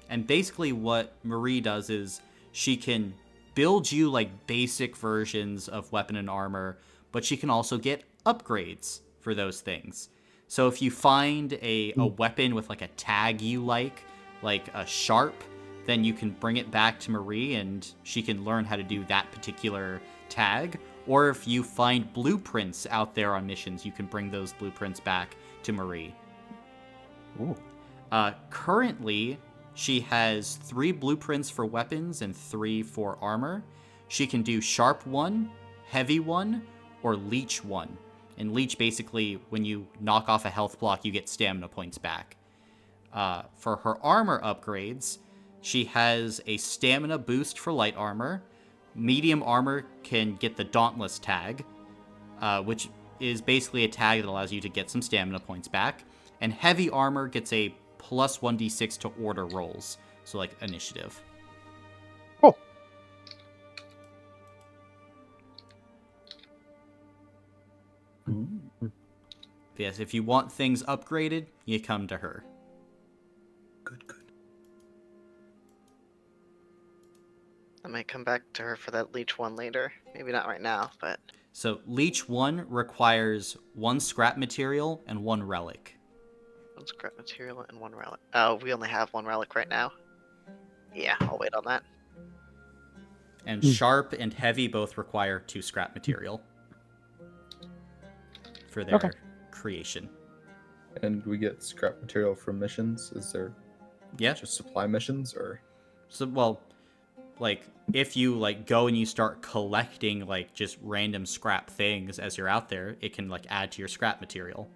And basically what Marie does is she can build you like basic versions of weapon and armor, but she can also get upgrades for those things. So if you find a weapon with like a tag you like a sharp, then you can bring it back to Marie and she can learn how to do that particular tag. Or if you find blueprints out there on missions, you can bring those blueprints back to Marie. Ooh. Currently, she has 3 blueprints for weapons and 3 for armor. She can do Sharp 1, Heavy 1, or Leech 1. And Leech, basically, when you knock off a health block, you get stamina points back. For her armor upgrades, she has a stamina boost for light armor. Medium armor can get the Dauntless tag, which is basically a tag that allows you to get some stamina points back. And heavy armor gets a plus 1d6 to order rolls, so like initiative. Cool. Yes, if you want things upgraded, you come to her. Good. I might come back to her for that leech one later. Maybe not right now, but So Leech 1 requires 1 scrap material and 1 relic. 1 scrap material and 1 relic. Oh, we only have 1 relic right now. Yeah, I'll wait on that. And sharp and heavy both require 2 scrap material for their creation. And we get scrap material from missions. Is there Yeah. just supply missions or? So, well, like, if you, like, go and you start collecting, like, just random scrap things as you're out there, it can, like, add to your scrap material.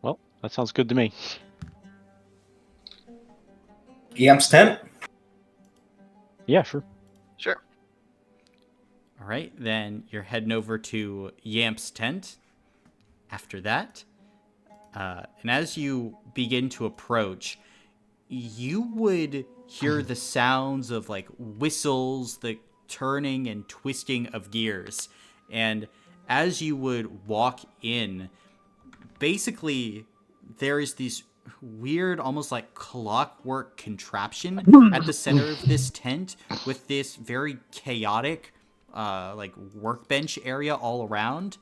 Well, that sounds good to me. Yamp's tent? Yeah, sure. Sure. All right, then you're heading over to Yamp's tent. After that, and as you begin to approach, you would hear the sounds of like whistles, the turning and twisting of gears. And as you would walk in, basically there is this weird, almost like clockwork contraption at the center of this tent with this very chaotic, like workbench area all around.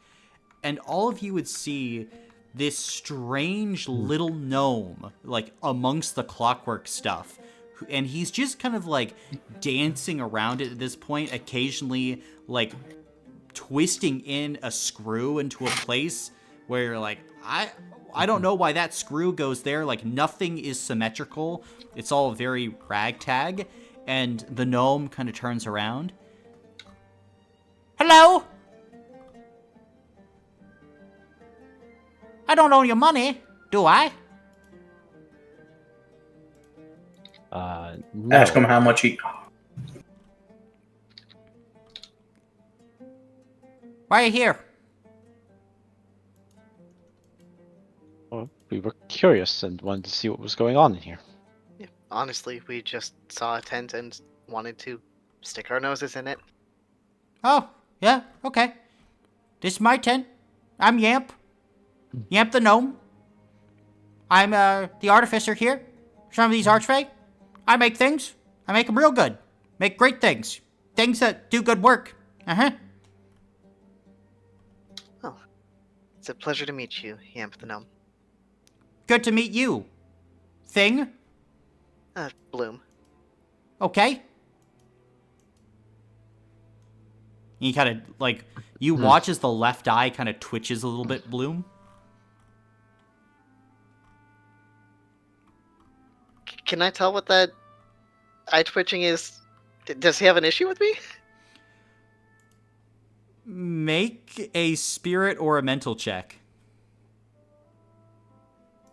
And all of you would see this strange little gnome, like, amongst the clockwork stuff. And he's just kind of, like, dancing around it at this point, occasionally, like, twisting in a screw into a place where you're like, I don't know why that screw goes there. Like, nothing is symmetrical. It's all very ragtag. And the gnome kind of turns around. Hello? I don't owe you money, do I? No. Ask him how much he. Why are you here? Well, we were curious and wanted to see what was going on in here. Yeah. Honestly, we just saw a tent and wanted to stick our noses in it. Oh, yeah, okay. This is my tent. I'm Yamp. Yamp the gnome. I'm the artificer here. Some of these archfey. I make things. I make them real good. Make great things. Things that do good work. Uh-huh. Oh, it's a pleasure to meet you, Yamp the gnome. Good to meet you. Thing. Bloom. Okay. He kind of, like, you watch as the left eye kind of twitches a little bit, Bloom. Can I tell what that eye twitching is? Does he have an issue with me? Make a spirit or a mental check.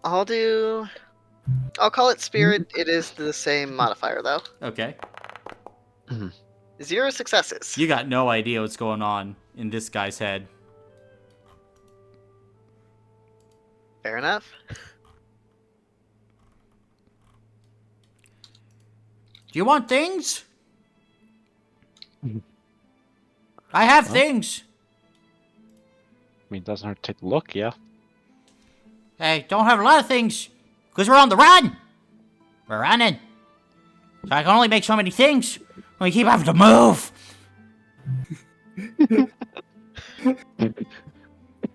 I'll call it spirit. It is the same modifier, though. Okay. 0 successes. You got no idea what's going on in this guy's head. Fair enough. Do you want things? I have things. I mean, it doesn't hurt to take a look, yeah. Hey, don't have a lot of things, because we're on the run. We're running. So I can only make so many things. We keep having to move.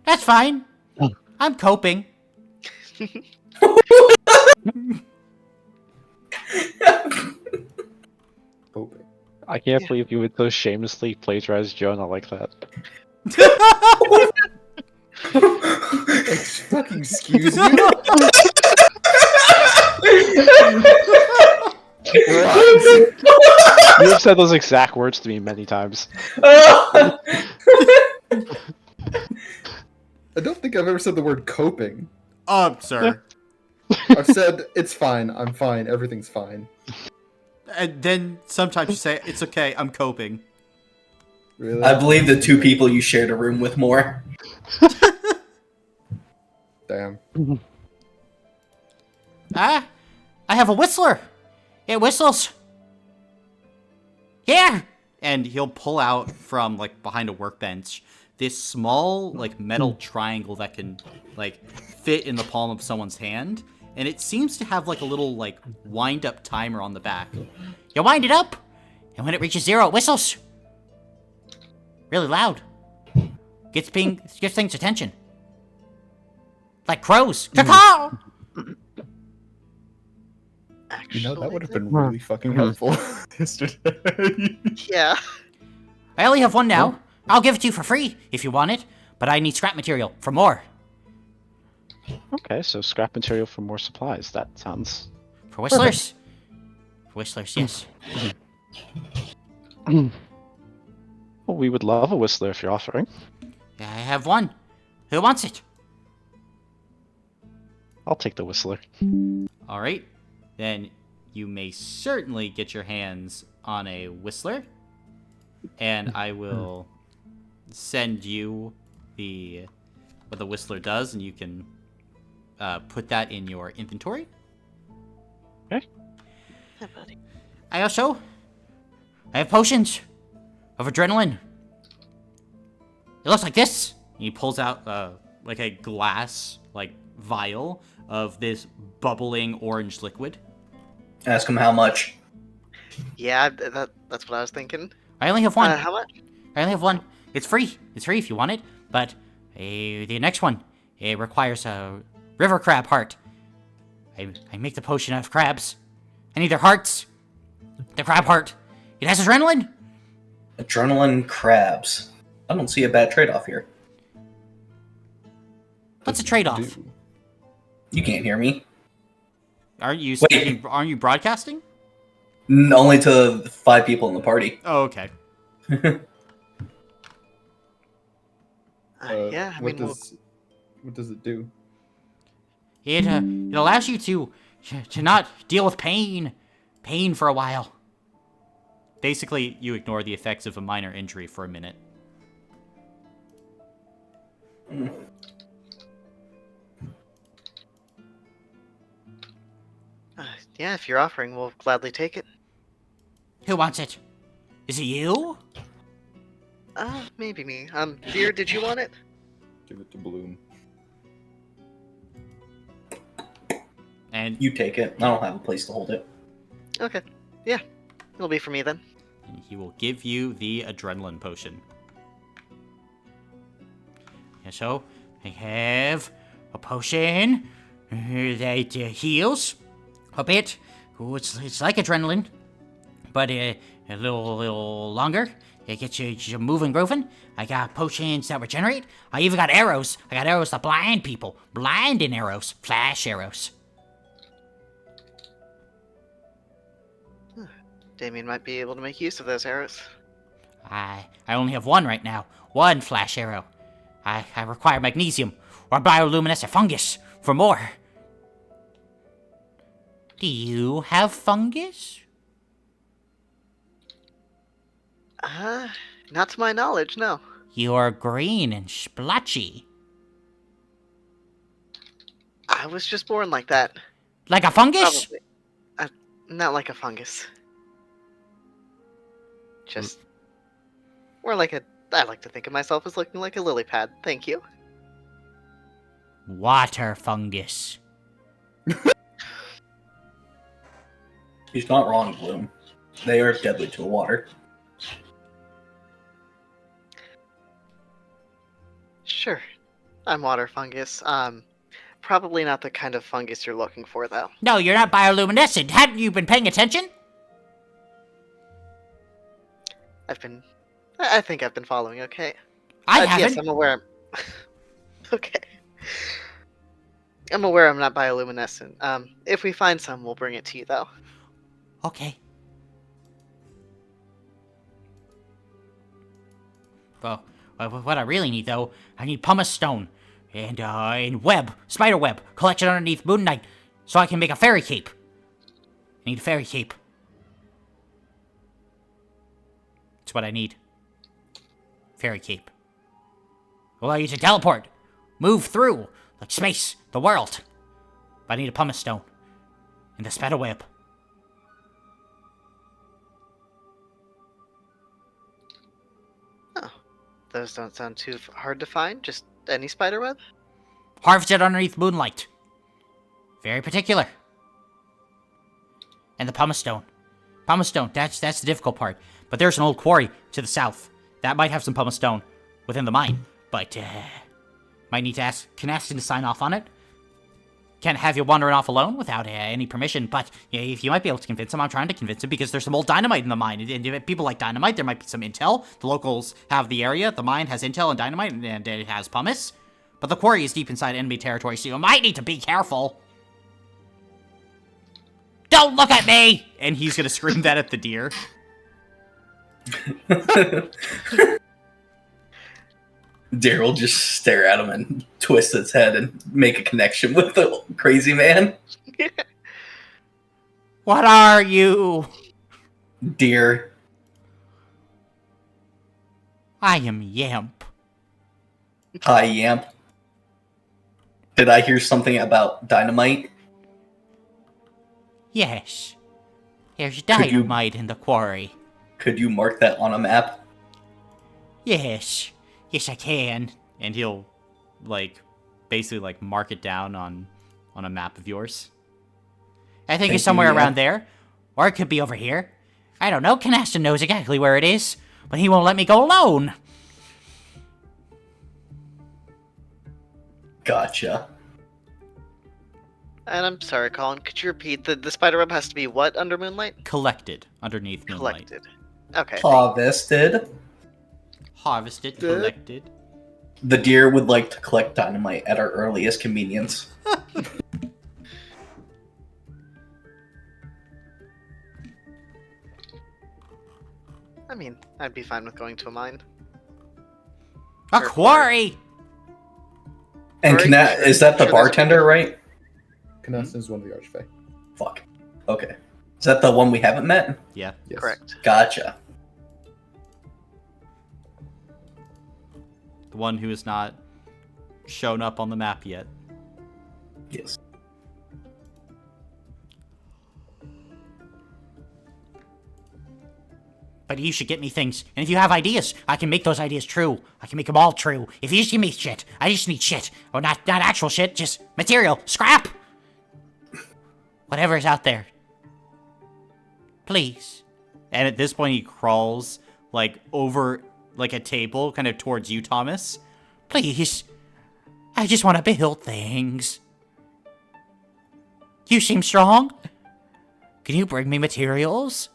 That's fine. I'm coping. Hoping. I can't believe you would so shamelessly plagiarize Jonah like that. Fucking excuse me. You have said those exact words to me many times. I don't think I've ever said the word coping. Sir. I've said it's fine, I'm fine, everything's fine. And then sometimes you say, it's okay, I'm coping. Really? I believe the 2 people you shared a room with more. Damn. I have a whistler. It whistles. Here. And he'll pull out from, like, behind a workbench this small, like, metal triangle that can, like, fit in the palm of someone's hand. and it seems to have like a little like wind up timer on the back. You wind it up, and when it reaches 0, it whistles. Really loud. Gets things attention. Like crows. Caw-caw! Actually, You know, that would have been really fucking helpful yesterday. Yeah. I only have one now. I'll give it to you for free if you want it, but I need scrap material for more. Okay, so scrap material for more supplies. That sounds. For whistlers. For whistlers, yes. Well, we would love a whistler if you're offering. I have one. Who wants it? I'll take the whistler. All right. Then you may certainly get your hands on a whistler, and I will send you what the whistler does, and you can put that in your inventory. Okay. Hi, buddy. I have potions of adrenaline. It looks like this. He pulls out like a glass vial of this bubbling orange liquid. Ask him how much. Yeah, that's what I was thinking. I only have one. How much? I only have one. It's free. It's free if you want it. But the next one, it requires a river crab heart. I make the potion out of crabs. I need their hearts. The crab heart. It has adrenaline. Adrenaline crabs. I don't see a bad trade-off here. What's a trade-off? You can't hear me. Aren't you Wait. speaking? Aren't you broadcasting? Only to 5 people in the party. Oh, okay. Yeah, I what mean, does it do? It allows you to not deal with pain for a while. Basically, you ignore the effects of a minor injury for a minute. yeah, if you're offering, we'll gladly take it. Who wants it? Is it you? Maybe me. Dear, did you want it? Give it to Bloom. And You take it. I don't have a place to hold it. Okay. Yeah, it'll be for me then. he will give you the adrenaline potion. And so, I have a potion that heals a bit. Ooh, it's like adrenaline, but a little longer. It gets you moving, grooving. I got potions that regenerate. I even got arrows. I got arrows that blind people. Blinding arrows. Flash arrows. Damien might be able to make use of those arrows. I only have one right now. One flash arrow. I require magnesium or bioluminescent fungus for more. Do you have fungus? Not to my knowledge, no. You're green and splotchy. I was just born like that. Like a fungus? Probably. Not like a fungus. Just more like I like to think of myself as looking like a lily pad. Thank you. Water fungus. He's not wrong, Bloom. They are deadly to the water. Sure. I'm water fungus. Probably not the kind of fungus you're looking for, though. No, you're not bioluminescent. Hadn't you been paying attention? I think I've been following, okay? I haven't. Yes, I'm aware. Okay. I'm aware I'm not bioluminescent. If we find some, we'll bring it to you, though. Okay. Well, what I really need, though, I need pumice stone and web, spider web, collected underneath Moon Knight, so I can make a fairy cape. I need a fairy cape. That's what I need. Fairy cape. Allow you to teleport, move through, like space, the world. But I need a pumice stone and the spider web. Those don't sound too hard to find. Just any spider web? Harvested underneath moonlight. Very particular. And the pumice stone. Pumice stone, that's the difficult part. But there's an old quarry to the south. That might have some pumice stone within the mine. But, might need to ask Canaston to sign off on it. Can't have you wandering off alone without any permission, but if you might be able to convince him, I'm trying to convince him because there's some old dynamite in the mine. And if people like dynamite, there might be some intel. The locals have the area. The mine has intel and dynamite, and it has pumice. But the quarry is deep inside enemy territory, so you might need to be careful. Don't look at me! And he's gonna scream that at the deer. Deer will just stare at him and twist its head and make a connection with the crazy man. What are you? Deer. I am Yamp. Hi, Yamp. Did I hear something about dynamite? Yes. There's dynamite in the quarry. Could you mark that on a map? Yes. Yes, I can. And he'll, basically, mark it down on a map of yours. I think Thank it's somewhere you, yeah. around there. Or it could be over here. I don't know. Canaston knows exactly where it is. But he won't let me go alone. Gotcha. And I'm sorry, Colin, could you repeat? The spider web has to be what under moonlight? Collected underneath moonlight. Collected. Okay. Harvested. Harvested, collected. The deer would like to collect dynamite at our earliest convenience. I mean, I'd be fine with going to a mine. A quarry! And Or- is that the sure, there's- bartender, right? Canaston is one of the Archfey. Fuck. Okay. Is that the one we haven't met? Yeah. Yes. Correct. Gotcha. The one who has not shown up on the map yet. Yes. But you should get me things. And if you have ideas, I can make those ideas true. I can make them all true. If you just give me shit, I just need shit. Or not actual shit, just material. Scrap! Whatever is out there. Please. And at this point, he crawls, over, a table, kind of towards you, Thomas. Please. I just want to build things. You seem strong. Can you bring me materials?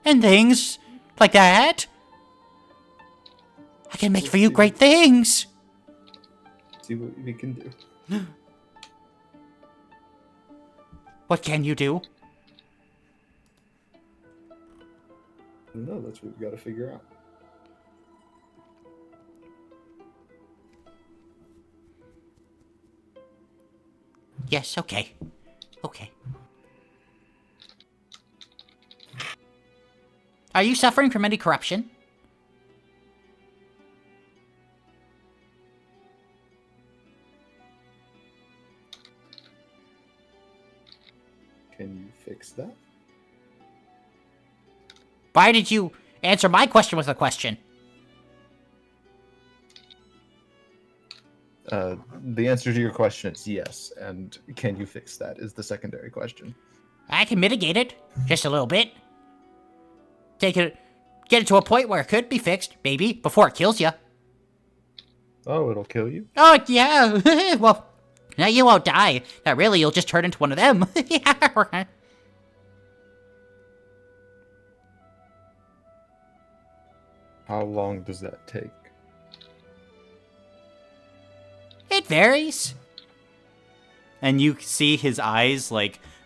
And things like that? I can make for you great things. See what we can do. What can you do? No, that's what we've got to figure out. Yes, okay. Okay. Are you suffering from any corruption? Can you fix that? Why did you answer my question with a question? The answer to your question is yes, and can you fix that is the secondary question. I can mitigate it. Just a little bit. Get it to a point where it could be fixed, maybe, before it kills you. Oh, it'll kill you? Oh, yeah. Well, now you won't die. Not really, you'll just turn into one of them. Yeah. How long does that take? It varies. And you see his eyes,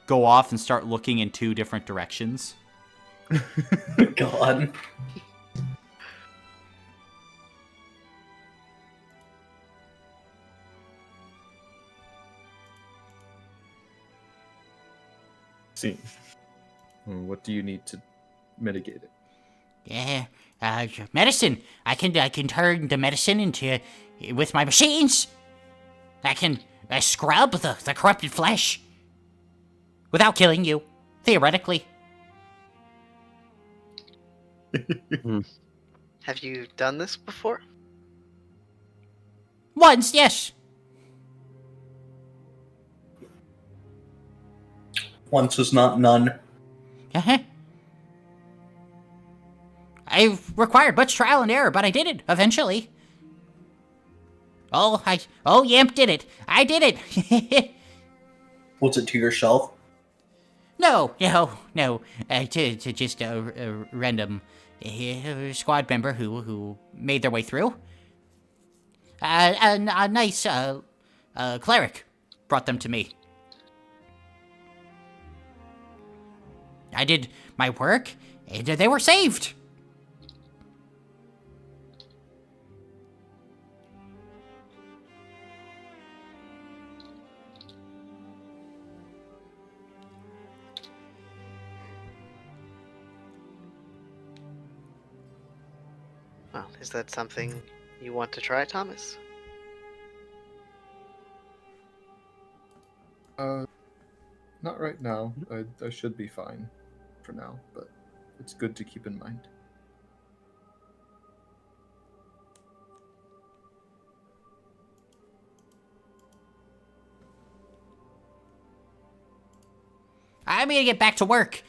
go off and start looking in two different directions. God. See. What do you need to mitigate it? Yeah. Medicine. I can turn the medicine into with my machines. I can scrub the corrupted flesh without killing you, theoretically. Have you done this before? Once, yes. Once was not none. Uh-huh. I've required much trial and error, but I did it eventually. Yamp did it. I did it. Was it to yourself? No. To just a random squad member who made their way through. A nice cleric brought them to me. I did my work, and they were saved. Well, is that something you want to try, Thomas? Not right now. I should be fine for now, but it's good to keep in mind. I'm gonna get back to work.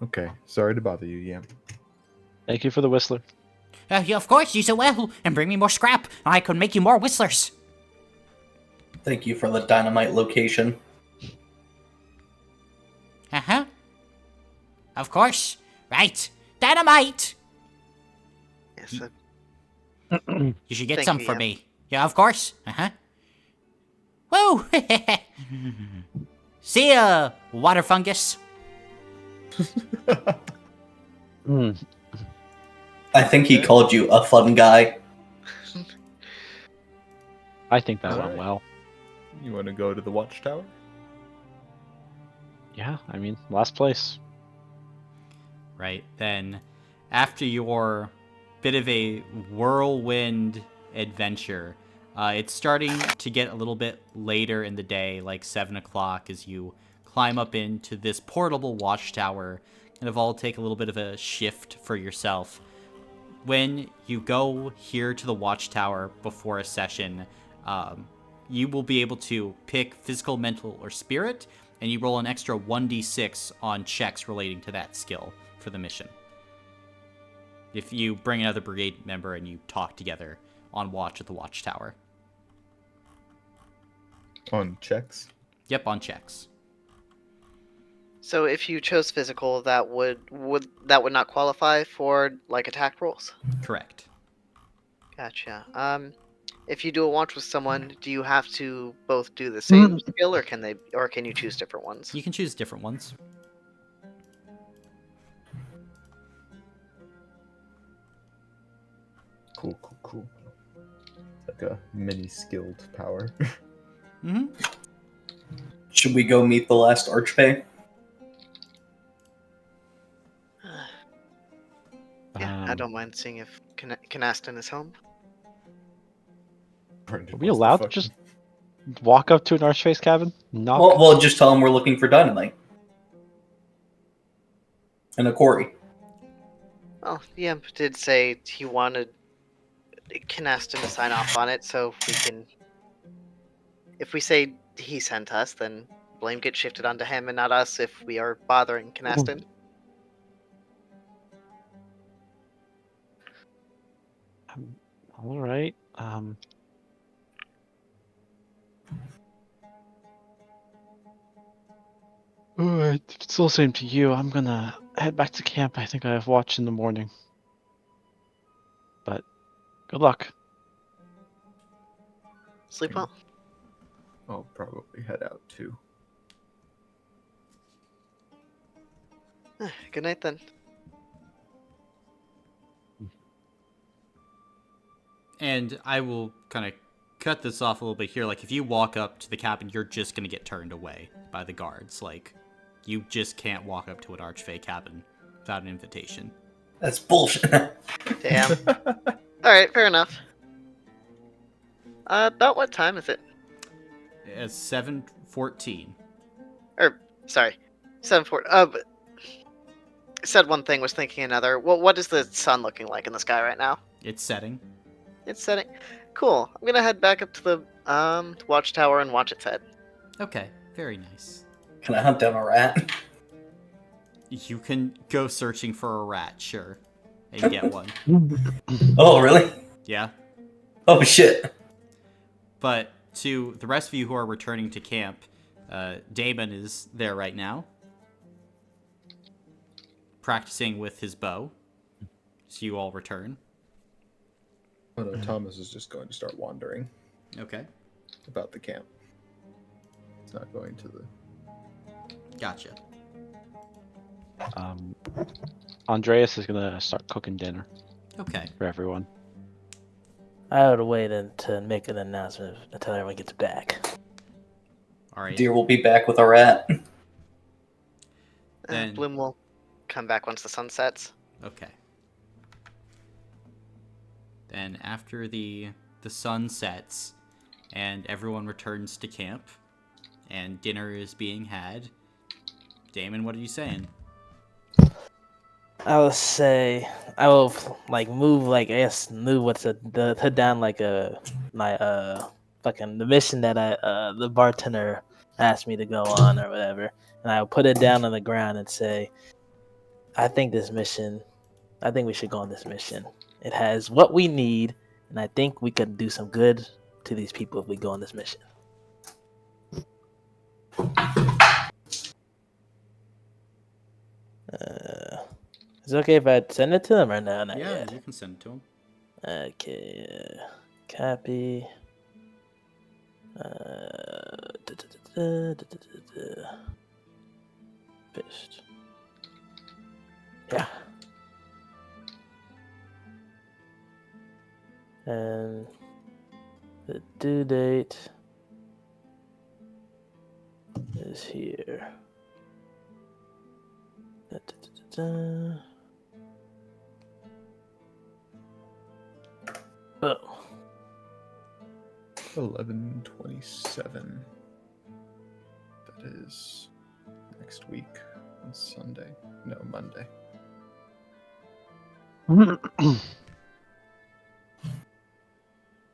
Okay, sorry to bother you, Yam. Thank you for the whistler. Yeah, of course, use it well, and bring me more scrap, and I could make you more whistlers. Thank you for the dynamite location. Uh-huh. Of course. Right. Dynamite! Yes. You should get Thank some you, for Yam. me. Yeah, of course. Uh-huh. Woo! See ya, water fungus. I think he called you a fun guy. I think that went Alright. well. You want to go to the watchtower? Yeah, I mean, last place. Right, then after your bit of a whirlwind adventure, it's starting to get a little bit later in the day, like 7 o'clock, as you climb up into this portable watchtower and have all take a little bit of a shift for yourself. When you go here to the watchtower before a session, you will be able to pick physical, mental, or spirit, and you roll an extra 1d6 on checks relating to that skill for the mission. If you bring another brigade member and you talk together on watch at the watchtower. On checks? Yep, on checks. So if you chose physical, that would not qualify for like attack rolls. Correct. Gotcha. If you do a watch with someone, do you have to both do the same skill, or can you choose different ones? You can choose different ones. Cool. Like a mini skilled power. Mm-hmm. Should we go meet the last Archfey? Yeah, I don't mind seeing if Canaston is home. Are we allowed to just walk up to an Archface cabin? Knock? Well, just tell him we're looking for dynamite. And a quarry. Well, Yemp did say he wanted Canaston to sign off on it, so if we say he sent us, then blame gets shifted onto him and not us if we are bothering Canaston. All right. Alright, it's all the same to you. I'm gonna head back to camp. I think I have watch in the morning. But good luck. Sleep well. I'll probably head out too. Good night then. And I will kind of cut this off a little bit here. Like, if you walk up to the cabin, you're just going to get turned away by the guards. Like, you just can't walk up to an Archfey cabin without an invitation. That's bullshit. Damn. Alright, fair enough. About what time is it? It's 7:14. Sorry. 7:40. But said one thing, was thinking another. Well, what is the sun looking like in the sky right now? It's setting. It's setting. Cool. I'm gonna head back up to the watchtower and watch it set. Okay, very nice. Can I hunt down a rat? You can go searching for a rat, sure, and get one. Oh, really? Yeah. Oh, shit. But to the rest of you who are returning to camp, Damon is there right now, practicing with his bow. So you all return. Oh no, Thomas is just going to start wandering Okay. about the camp. He's not going to the... Gotcha. Andreas is gonna start cooking dinner Okay. for everyone. I would wait to make an announcement until everyone gets back. All right. Deer will be back with a rat. Then- Bloom will come back once the sun sets. Okay. Then after the sun sets and everyone returns to camp and dinner is being had, Damon, what are you saying? I will say I will like move like I guess move what's the put down like my fucking the mission that the bartender asked me to go on or whatever, and I'll put it down on the ground and say, I think we should go on this mission. It has what we need, and I think we could do some good to these people if we go on this mission. Is it okay if I send it to them or no? Not Yeah, yet. you can send it to him. Okay, copy. Paste. Yeah. And the due date is here. Boom. 11/27. That is next week on Sunday. No, Monday.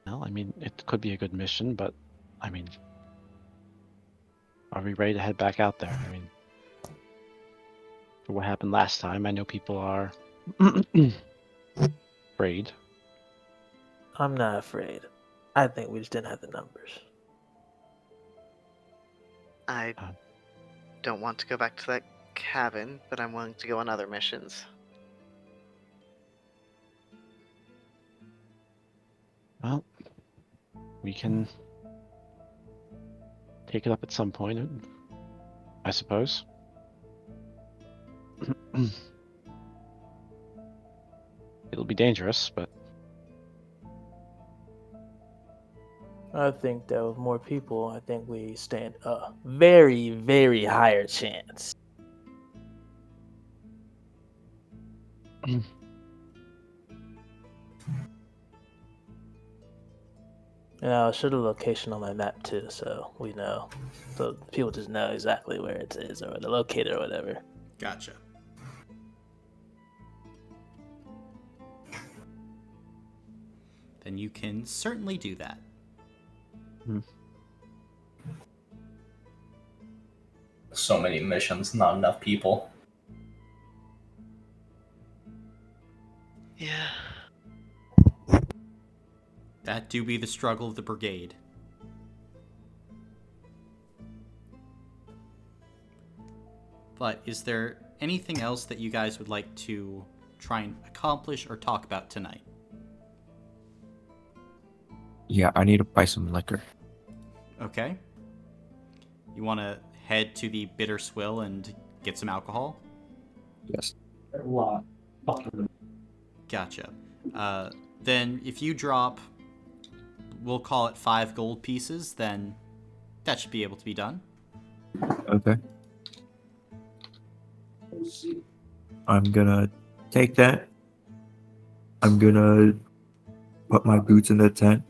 Well, I mean, it could be a good mission, but I mean, are we ready to head back out there? I mean, for what happened last time, I know people are afraid. I'm not afraid. I think we just didn't have the numbers. I don't want to go back to that cabin, but I'm willing to go on other missions. Well, we can take it up at some point, I suppose. It'll be dangerous, but I think that with more people, I think we stand a very, very higher chance. And I'll show the location on my map too, so we know. So people just know exactly where it is or the locator or whatever. Gotcha. Then you can certainly do that. So many missions, not enough people. Yeah. That do be the struggle of the brigade. But is there anything else that you guys would like to try and accomplish or talk about tonight? Yeah, I need to buy some liquor. Okay. You want to head to the Bitter Swill and get some alcohol? Yes. Gotcha. Then if you drop, we'll call it 5 gold pieces, then that should be able to be done. Okay. I'm gonna take that. I'm gonna put my boots in the tent.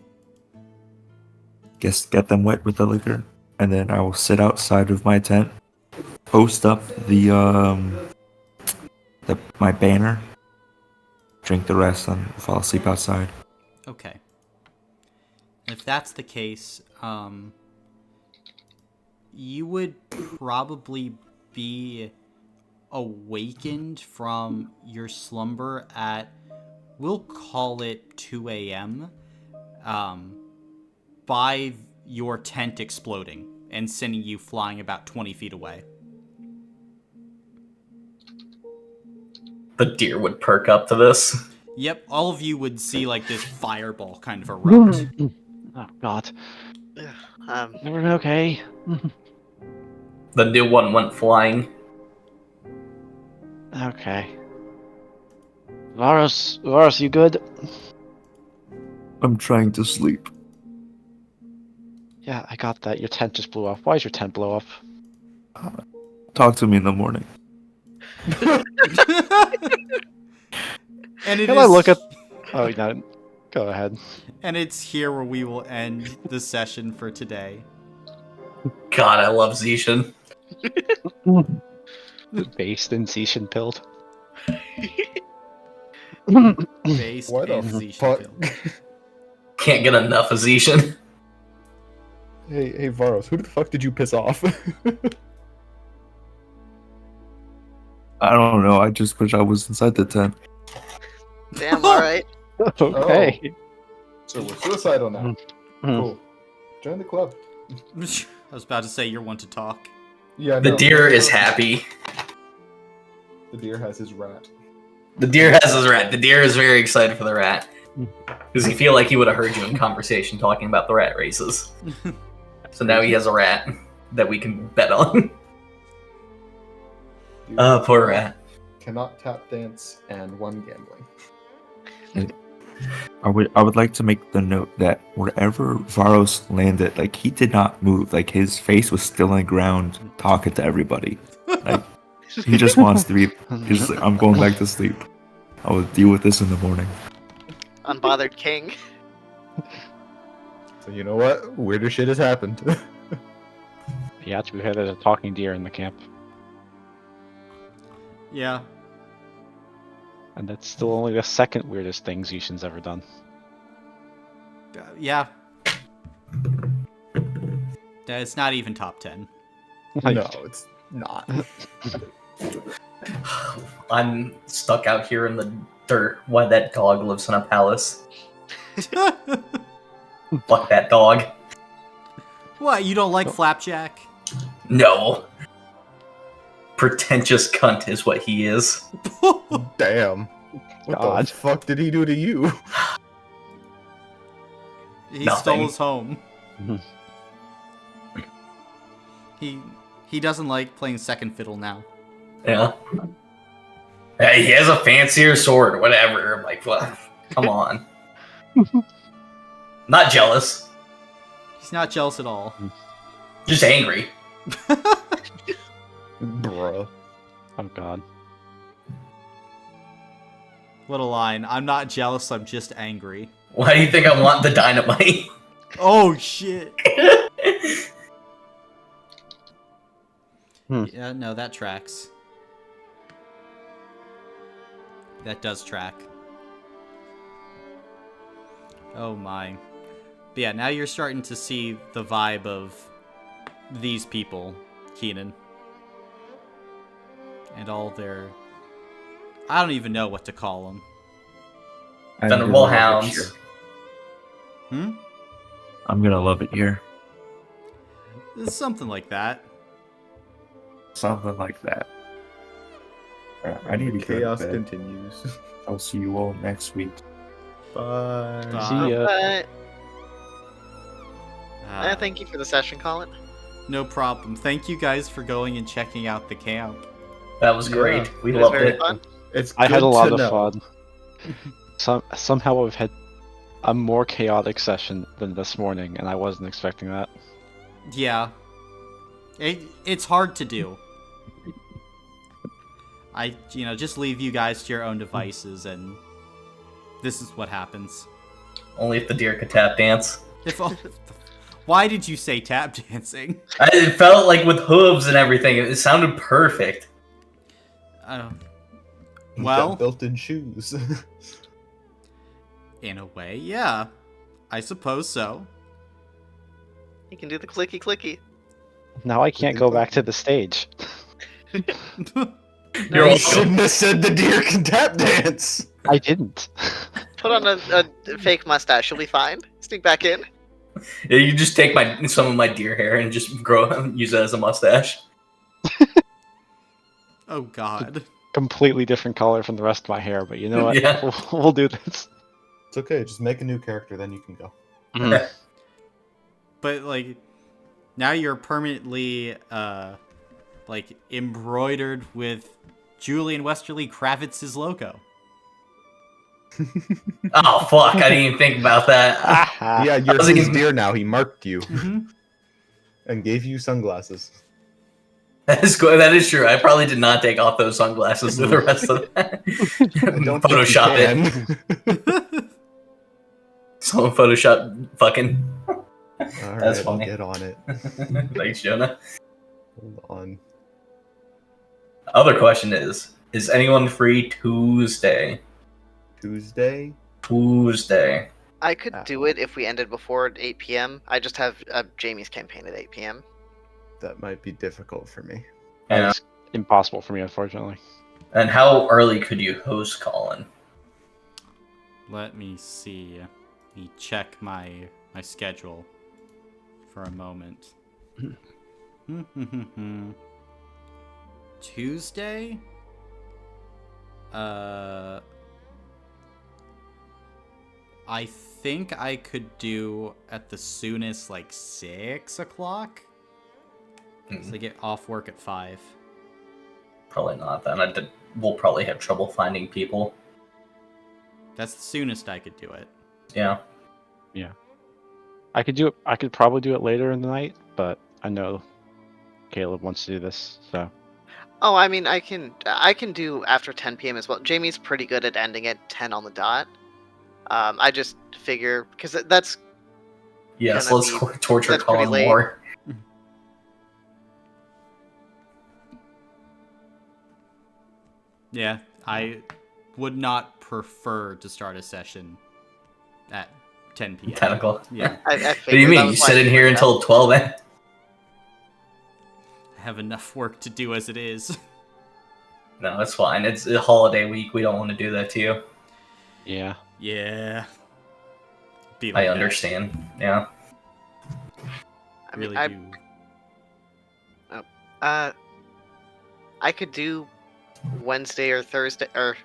Get them wet with the liquor, and then I will sit outside of my tent, post up my banner, drink the rest, and fall asleep outside. Okay. If that's the case, you would probably be awakened from your slumber at, we'll call it 2 a.m., by your tent exploding and sending you flying about 20 feet away. The deer would perk up to this. Yep, all of you would see like this fireball kind of erupt. Oh God. Um, Everyone okay? The new one went flying. Okay. Varus, you good? I'm trying to sleep. Yeah, I got that. Your tent just blew off. Why is your tent blow up? Talk to me in the morning. And it Can is, I look at? Oh no. Go ahead. and it's here where we will end the session for today. God, I love Zishan. Based in Zishan pilled. Based Why the in Zishan fuck? Field. Can't get enough of Zishan. Hey, Varos, who the fuck did you piss off? I don't know. I just wish I was inside the tent. damn, alright. Okay. So we're suicidal now. Cool. Join the club. I was about to say you're one to talk. Yeah, The no. deer is happy. The deer has his rat. The deer has his rat. The deer is very excited for the rat. Because he feel like he would have heard you in conversation talking about the rat races. So now he has a rat that we can bet on. Deer Oh, poor rat. cannot tap dance and one gambling. I would like to make the note that wherever Varos landed, like he did not move. Like his face was still on the ground, talking to everybody. Like he just wants to be. He's just like, I'm going back to sleep. I will deal with this in the morning. Unbothered king. So you know what? Weirder shit has happened. Yeah, to be fair, there's a talking deer in the camp, Yeah. and that's still only the second weirdest thing Zishan's ever done. Yeah. It's not even top 10. No, it's not. I'm stuck out here in the dirt while that dog lives in a palace. Fuck that dog. What, you don't like Flapjack? No. Pretentious cunt is what he is. Damn. What God. the fuck did he do to you? He Nothing. stole his home. Mhm. He doesn't like playing second fiddle now. Yeah. Hey, he has a fancier sword, whatever. I'm like, what? Come on. Not jealous. He's not jealous at all. Just angry. Bruh. Oh God. What a line. I'm not jealous, I'm just angry. Why do you think I want the dynamite? Oh, shit. Hmm. Yeah, no, that tracks. That does track. Oh my. But yeah, now you're starting to see the vibe of these people, Keenan. And all their... I don't even know what to call them. I'm Venerable gonna love it Hounds. here. Hmm? I'm gonna love it here. Something like that. Something like that. I need to Chaos go to bed. continues. I'll see you all next week. Bye. Bye. See ya. But Ah, thank you for the session, Colin. no problem. Thank you guys for going and checking out the camp. That was Yeah. great. We It was loved very it. fun. It's I had good a lot to of know. fun. Somehow I've had a more chaotic session than this morning, and I wasn't expecting that. Yeah. It's hard to do. I just leave you guys to your own devices, and this is what happens. Only if the deer could tap dance. Why did you say tap dancing? It felt like with hooves and everything. It sounded perfect. He's Well, got built-in shoes. in a way, yeah. I suppose so. You can do the clicky clicky. Now I can't go back to the stage. You're You welcome. shouldn't have said the deer can tap dance. I didn't. Put on a fake mustache. You'll be fine. Sneak back in. Yeah, you just take some of my deer hair and just use it as a mustache. Oh God. Completely different color from the rest of my hair, but you know what? Yeah. We'll do this. It's okay. Just make a new character, then you can go. But like, now you're permanently like embroidered with Julian Westerly Kravitz's logo. Oh fuck! I didn't even think about that. Yeah, you're was his thinking- deer now. He marked you Mm-hmm. and gave you sunglasses. That is good. That is true. I probably did not take off those sunglasses to the rest of that. I don't Photoshop think it. Someone Photoshop fucking. All right, That's I'll funny. get on it. Thanks, Jonah. Hold on. Other question is anyone free Tuesday? Tuesday? Tuesday. I could do it if we ended before 8 p.m. I just have Jamie's campaign at 8 p.m. That might be difficult for me. Yeah. That's impossible for me, unfortunately. And how early could you host Colin? Let me see. Let me check my schedule for a moment. Tuesday? I think I could do at the soonest like 6 o'clock. So I get off work at 5. Probably not then. We'll probably have trouble finding people. That's the soonest I could do it. Yeah. I could probably do it later in the night, but I know Caleb wants to do this, so Oh, I mean, I can do after 10 p.m. as well. Jamie's pretty good at ending at 10 on the dot. I just figure because that's Yes, gonna let's be- torture that's pretty Colin late. more. Yeah, I would not prefer to start a session at 10 p.m. 10 o'clock. Yeah, I What do you figured that mean? You was why sit I in did here that. until 12 eh? I have enough work to do as it is. No, it's fine. It's a holiday week. We don't want to do that to you. yeah. Yeah. Be I like that. understand. Yeah. I mean, Really do. I could do Wednesday or Thursday or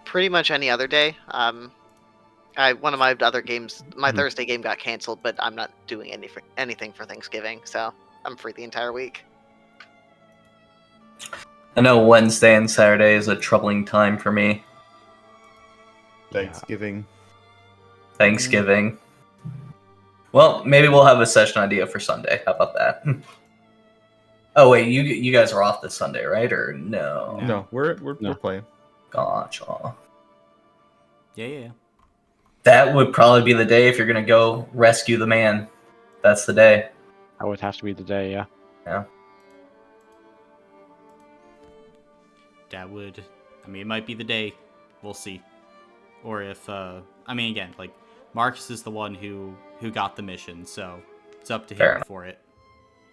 pretty much any other day. One of my other games, my Thursday game got canceled, but I'm not doing anything for Thanksgiving, so I'm free the entire week. I know Wednesday and Saturday is a troubling time for me. Thanksgiving. Thanksgiving. Well, maybe we'll have a session idea for Sunday. How about that? Oh wait, you guys are off this Sunday, right? Or no? No, we're No. playing. Gotcha. Yeah. That would probably be the day if you're gonna go rescue the man. That's the day. That would have to be the day, yeah. That would. I mean, it might be the day. We'll see. Or if, I mean, again, like, Marcus is the one who got the mission, so it's up to him Fair enough. for it.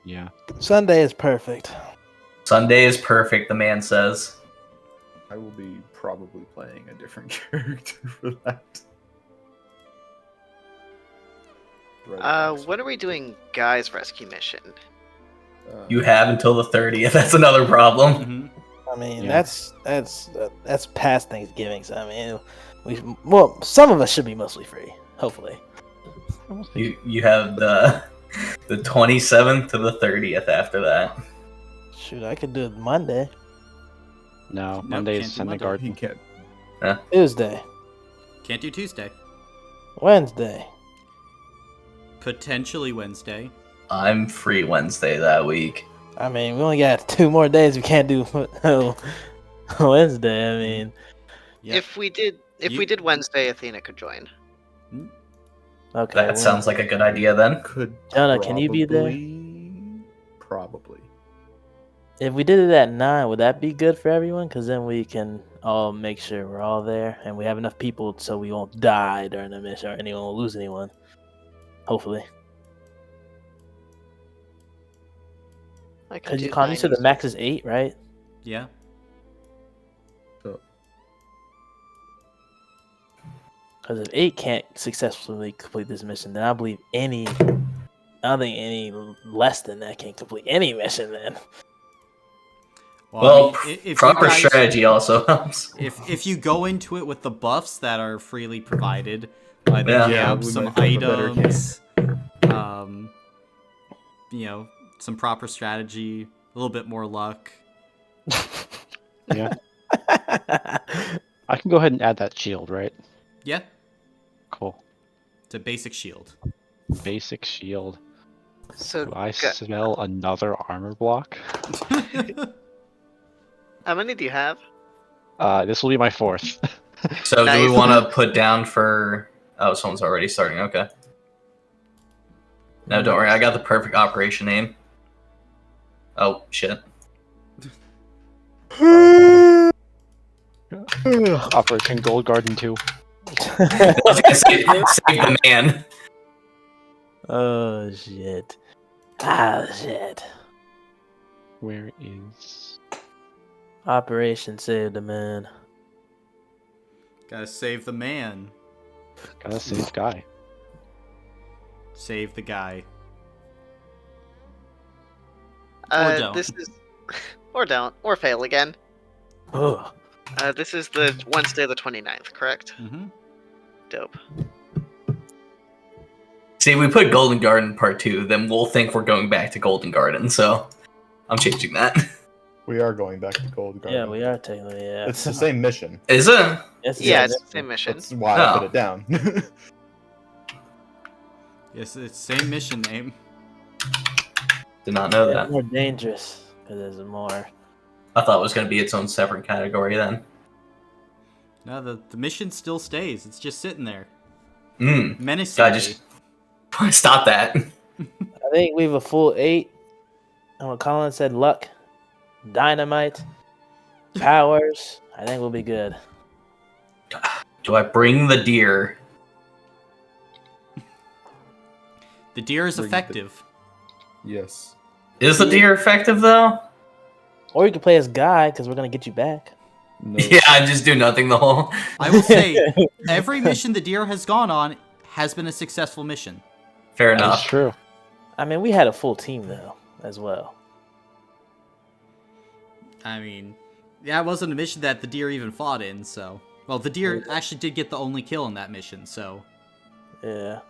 Yeah. Sunday is perfect. Sunday is perfect, the man says. I will be probably playing a different character for that. When are we doing Guy's rescue mission? You have until the 30th. That's another problem. Mm-hmm. I mean, Yeah. that's past Thanksgiving. So I mean, some of us should be mostly free. Hopefully. You have the 27th to the 30th after that. Shoot, I could do it Monday, No, Nope, Monday can't is do Sunday Monday. Garden. He can't. Tuesday, Can't do Tuesday. Wednesday. Potentially Wednesday. I'm free Wednesday that week. I mean, we only got 2 more days. We can't do Wednesday. I mean, Yep. If we did Wednesday, Athena could join. okay. That well, sounds like a good idea then. Could Jonah, can you be there? Probably. If we did it at 9, would that be good for everyone? Because then we can all make sure we're all there and we have enough people so we won't die during the mission or anyone will lose anyone. Hopefully. I can Because do you call you said the 90s. max is 8, right? Yeah. So Because if 8 can't successfully complete this mission, then I believe I don't think any less than that can complete any mission. Then Well, if you proper guys, strategy also helps. if you go into it with the buffs that are freely provided by the Yeah. Yeah, camp, we some might have a better items, you know, some proper strategy, a little bit more luck. Yeah. I can go ahead and add that shield, right? Yeah, Cool. it's a basic shield. Basic shield. So, Do I smell another armor block? how many do you have? This will be my 4th. So do we Nice. want to put down for... Oh, someone's already starting. Okay. No, don't worry. I got the perfect operation name. Oh, shit. Operation Gold Garden 2. I was gonna say, save the man. Oh shit! Ah shit! Where is... Operation Save the Man. Gotta save the man. Gotta save Guy. Save the guy. Or don't. This is, or don't, or fail again. Ugh. This is the Wednesday the 29th, correct? Mm-hmm. Dope. See, if we put Golden Garden Part 2, then we'll think we're going back to Golden Garden, so I'm changing that. We are going back to Gold Garden. Yeah, we are technically. Yeah, It's the same mission. Is it? It's Yeah, the it's the same mission. That's why I put Oh. it down. Yes, it's same mission name. Did not know It's that. more dangerous because there's more. I thought it was going to be its own separate category then. No, the mission still stays. It's just sitting there. Menacingly. Menacingly. God, just stop that. I think we have a full 8. And what Colin said, luck, dynamite, powers. I think we'll be good. Do I bring the deer? The deer is Bring the- effective. yes. Is the deer effective though? Or you can play as Guy because we're gonna get you back. No. Yeah, I just do nothing the whole. I will say, every mission the deer has gone on has been a successful mission. Fair That's enough. true. I mean, we had a full team though, as well. I mean, yeah, it wasn't a mission that the deer even fought in, so... Well, the deer actually did get the only kill in that mission, so... Yeah.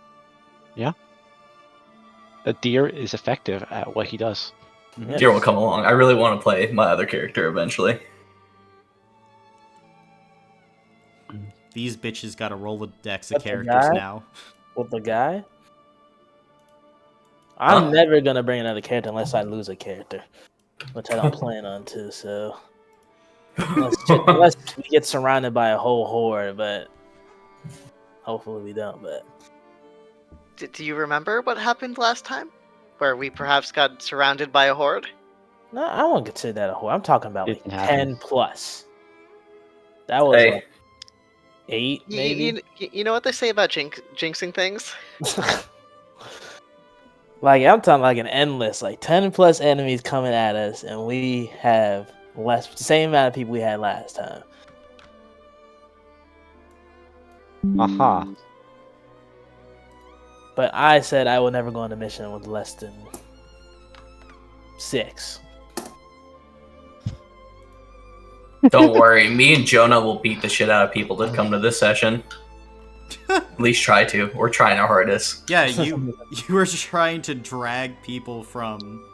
A deer is effective at what he does. Yeah. Deer will come along. I really want to play my other character eventually. These bitches got a Rolodex of That's the characters guy? now. With the Guy. I'm Huh? never gonna bring another character unless I lose a character, which I don't plan on to. So unless we get surrounded by a whole horde, but hopefully we don't. But Do you remember what happened last time? Where we perhaps got surrounded by a horde? no, I won't consider that a horde. I'm talking about like Didn't happen. 10 plus. That was Hey. like 8, You- maybe. You know what they say about jinxing things? Like I'm talking like an endless, like 10 plus enemies coming at us, and we have same amount of people we had last time. Aha. But I said I would never go on a mission with less than 6. Don't worry, me and Jonah will beat the shit out of people that come to this session. At least try to. We're trying our hardest. Yeah, you were trying to drag people from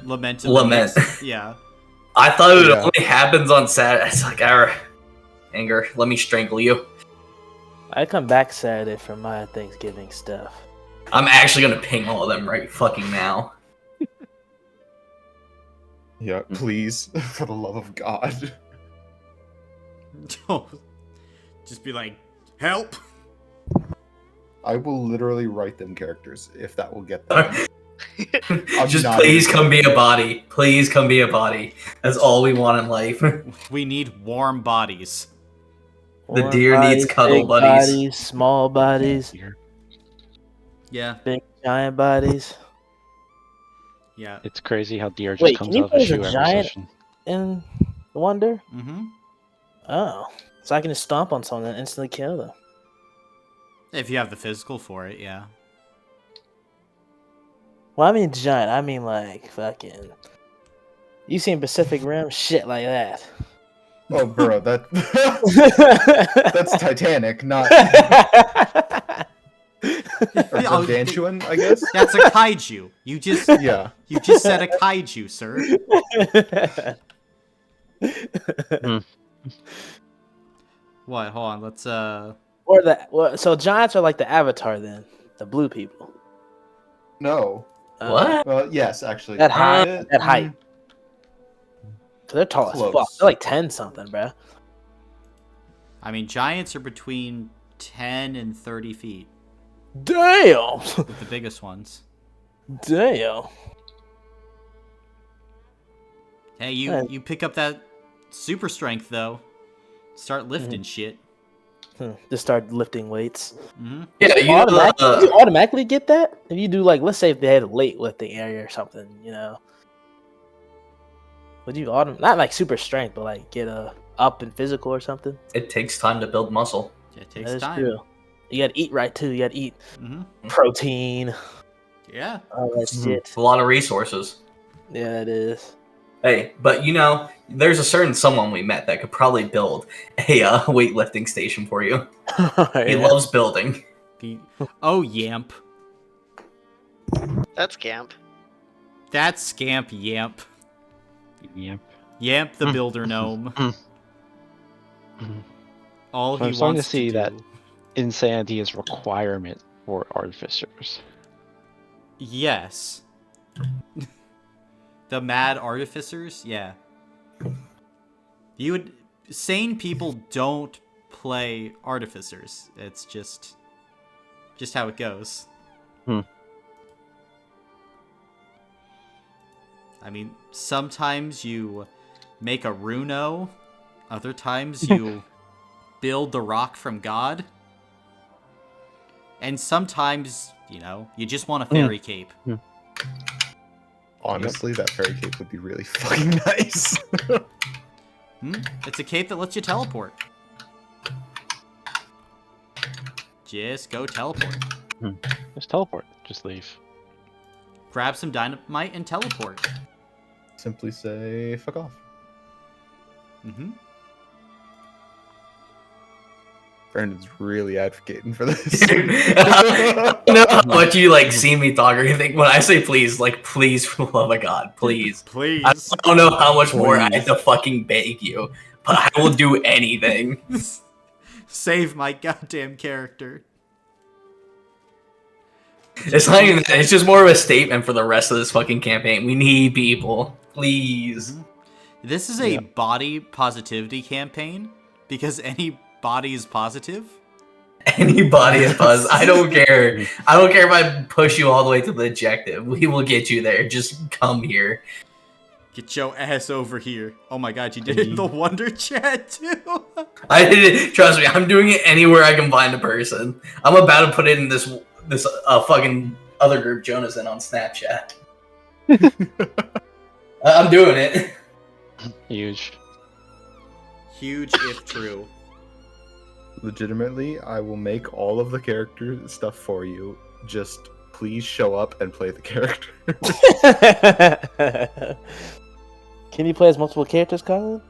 Lament to Lament. Yeah. I thought it Yeah. only happens on Saturday. It's like, anger, let me strangle you. I come back Saturday for my Thanksgiving stuff. I'm actually gonna ping all of them right fucking now. Yeah, please, for the love of God. Just be like, help! I will literally write them characters if that will get them. I'm Just not please even- come be a body. Please come be a body. That's all we want in life. We need warm bodies. The Warm deer needs cuddle big buddies. small bodies, Yeah. big giant bodies. Yeah. It's crazy how deer just Wait, comes can you out of a play as a shoe every giant? session. In Wonder? Mm-hmm. Oh. So I can just stomp on someone and instantly kill them. If you have the physical for it, yeah. Well, I mean giant. I mean like fucking. You seen Pacific Rim? Shit like that. Oh, bro, that's Titanic, not or Oh, gargantuan, I guess. That's a kaiju. You just Yeah. said a kaiju, sir. What? Hold on. Let's So giants are like the Avatar then, the blue people. No. What? Well, yes, actually. That height. Uh, That height. So they're tall as fuck. Close. They're like 10 something, bro. I mean, giants are between 10 and 30 feet. Damn. With the biggest ones. Damn. Hey, you pick up that super strength though. Start lifting shit. Just start lifting weights. Mm-hmm. Yeah, You automatically get that if you do like, let's say if they had a late lifting area or something, you know. Would you not like super strength, but like get a up in physical or something? It takes time to build muscle. It takes That is time. true. You gotta eat right too. You gotta eat Mm-hmm. protein. Yeah. All that shit. It's a lot of resources. Yeah, it is. Hey, but you know, there's a certain someone we met that could probably build a weightlifting station for you. He loves building. Oh, Yamp. That's camp. That's Scamp Yamp. Yep. Yamp the Builder Gnome. All So he I'm starting to wants see do. that insanity is requirement for artificers. Yes. The mad artificers? Yeah. Sane people don't play artificers. It's just how it goes. I mean, sometimes you make a runo, other times you build the rock from God, and sometimes, you just want a fairy cape. Honestly, that fairy cape would be really fucking nice. It's a cape that lets you teleport. Just go teleport. Just teleport. Just leave. Grab some dynamite and teleport. Simply say, fuck off. Mm-hmm. Brandon's really advocating for this. I know how much you see me talk or anything. When I say please, please for the love of God, please. Please. I don't know how much more I have to fucking beg you, but I will do anything. Save my goddamn character. It's not even that. It's just more of a statement for the rest of this fucking campaign. We need people. Please. This is a body positivity campaign because any body is positive. Anybody is positive. I don't care. I don't care if I push you all the way to the objective. We will get you there. Just come here. Get your ass over here. Oh my god, you did it in the Wonder chat too. I did it. Trust me, I'm doing it anywhere I can find a person. I'm about to put it in this fucking other group Jonah's in on Snapchat. I'm doing it. Huge. Huge if true. Legitimately, I will make all of the character stuff for you. Just please show up and play the character. Can you play as multiple characters, Colin?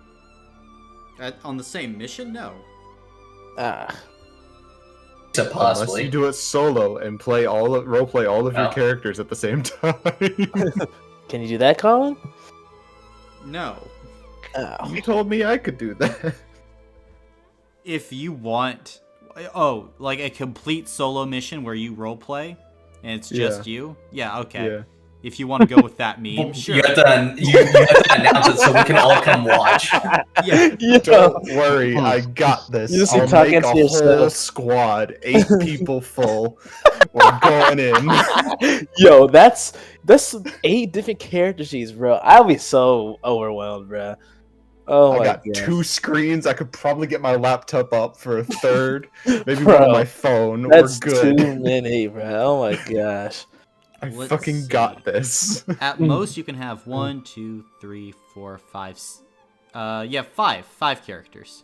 On the same mission? No. Unless you do it solo and roleplay all of your characters at the same time. Can you do that, Colin? No. You told me I could do that. If you want, like a complete solo mission where you roleplay and it's just you, okay. Yeah. If you want to go with that meme, sure. You have to announce it so we can all come watch. Yeah. Don't worry, I got this. I'll make a whole squad, 8 people full. We're going in. Yo, that's 8 different character sheets, bro. I'll be so overwhelmed, bro. Oh I got God. 2 screens. I could probably get my laptop up for a third. Maybe one on my phone. That's We're good. too many, bro. Oh my gosh. I Let's fucking see. got this. At most, you can have 1, 2, 3, 4, 5. Five characters.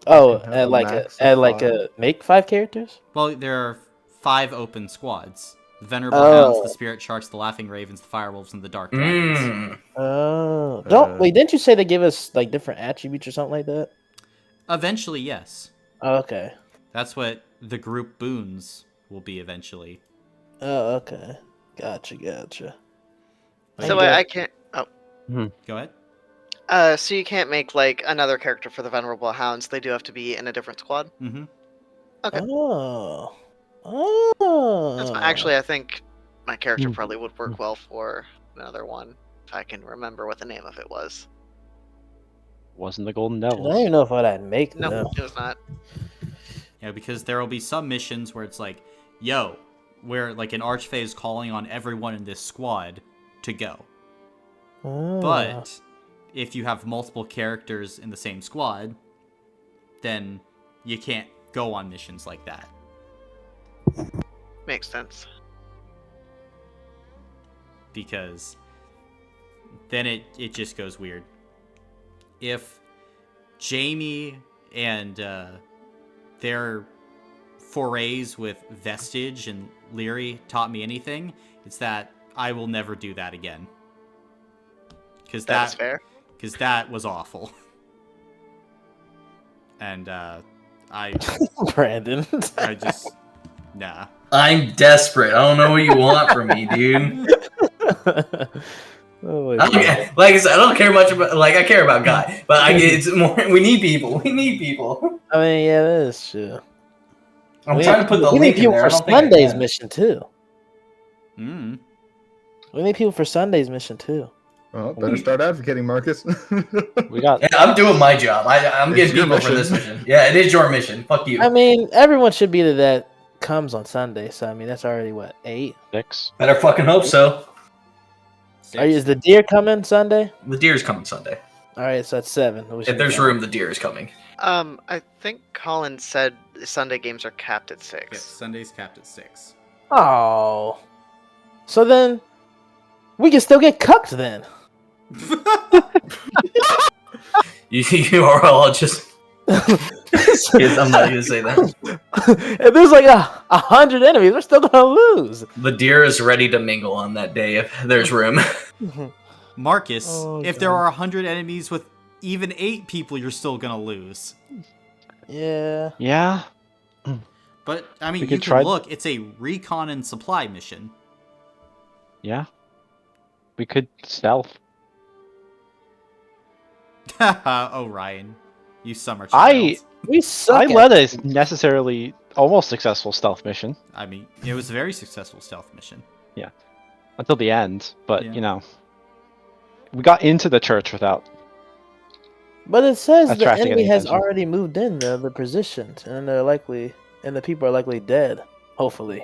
Oh, have at a like max a of 5. make 5 characters. Well, there are 5 open squads: the Venerable Oh. Hounds, the Spirit Sharks, the Laughing Ravens, the Firewolves, and the Dark Dragons. Oh, Uh, didn't you say they give us like different attributes or something like that? Eventually, yes. Oh, okay. That's what the group boons will be eventually. Oh, okay. Gotcha. So I can't. Oh, Go ahead. so you can't make like another character for the Venerable Hounds. They do have to be in a different squad. Mm-hmm. Okay. Oh. That's Oh. actually, I think my character probably would work well for another one if I can remember what the name of it was. Wasn't the Golden I don't Devils. even know if I'd make No, them. it was not. Yeah, because there will be some missions where it's like, yo, where like an archfey is calling on everyone in this squad to go. Oh. But if you have multiple characters in the same squad, then you can't go on missions like that. Makes sense. Because then it just goes weird. If Jamie and their forays with Vestige and Leary taught me anything, it's that I will never do that again. Because That's fair. Because that was awful. And Brandon. I just nah. I'm desperate. I don't know what you want from me, dude. Oh my I don't, God. like I said, I don't care much about. Like I care about Guy, but it's more. We need people. We need people. I mean, yeah, that is true. I'm trying to put the we link need in people there. I for don't think I Sunday's can. mission too. Mm. We need people for Sunday's mission too. Well, better start advocating, Marcus. We got Yeah, I'm doing my job. I'm It's getting your people for this mission. Yeah, it is your mission. Fuck you. I mean, everyone should be there that comes on Sunday. So I mean, that's already what 8. 6. Better fucking hope so. Is the deer coming Sunday? The deer's coming Sunday. All right, so that's 7. If there's room, the deer is coming. I think Colin said Sunday games are capped at 6. Yes, Sunday's capped at 6. Oh, so then we can still get cucked then. You are all just kids. I'm not gonna say that. If there's like 100 enemies, we're still gonna lose. The deer is ready to mingle on that day if there's room. Marcus, Oh, if God. there are 100 enemies with even 8 people, you're still gonna lose. Yeah. Yeah. But I mean, We you could can try- look. It's a recon and supply mission. Yeah. We could stealth. Oh, Ryan, you summer I- child. We suck. I at led a necessarily almost successful stealth mission I mean, it was a very successful stealth mission. until the end, but Yeah. you know, we got into the church without. But it says the Attracting enemy any has attention. already moved in the positions, and the people are likely dead. Hopefully.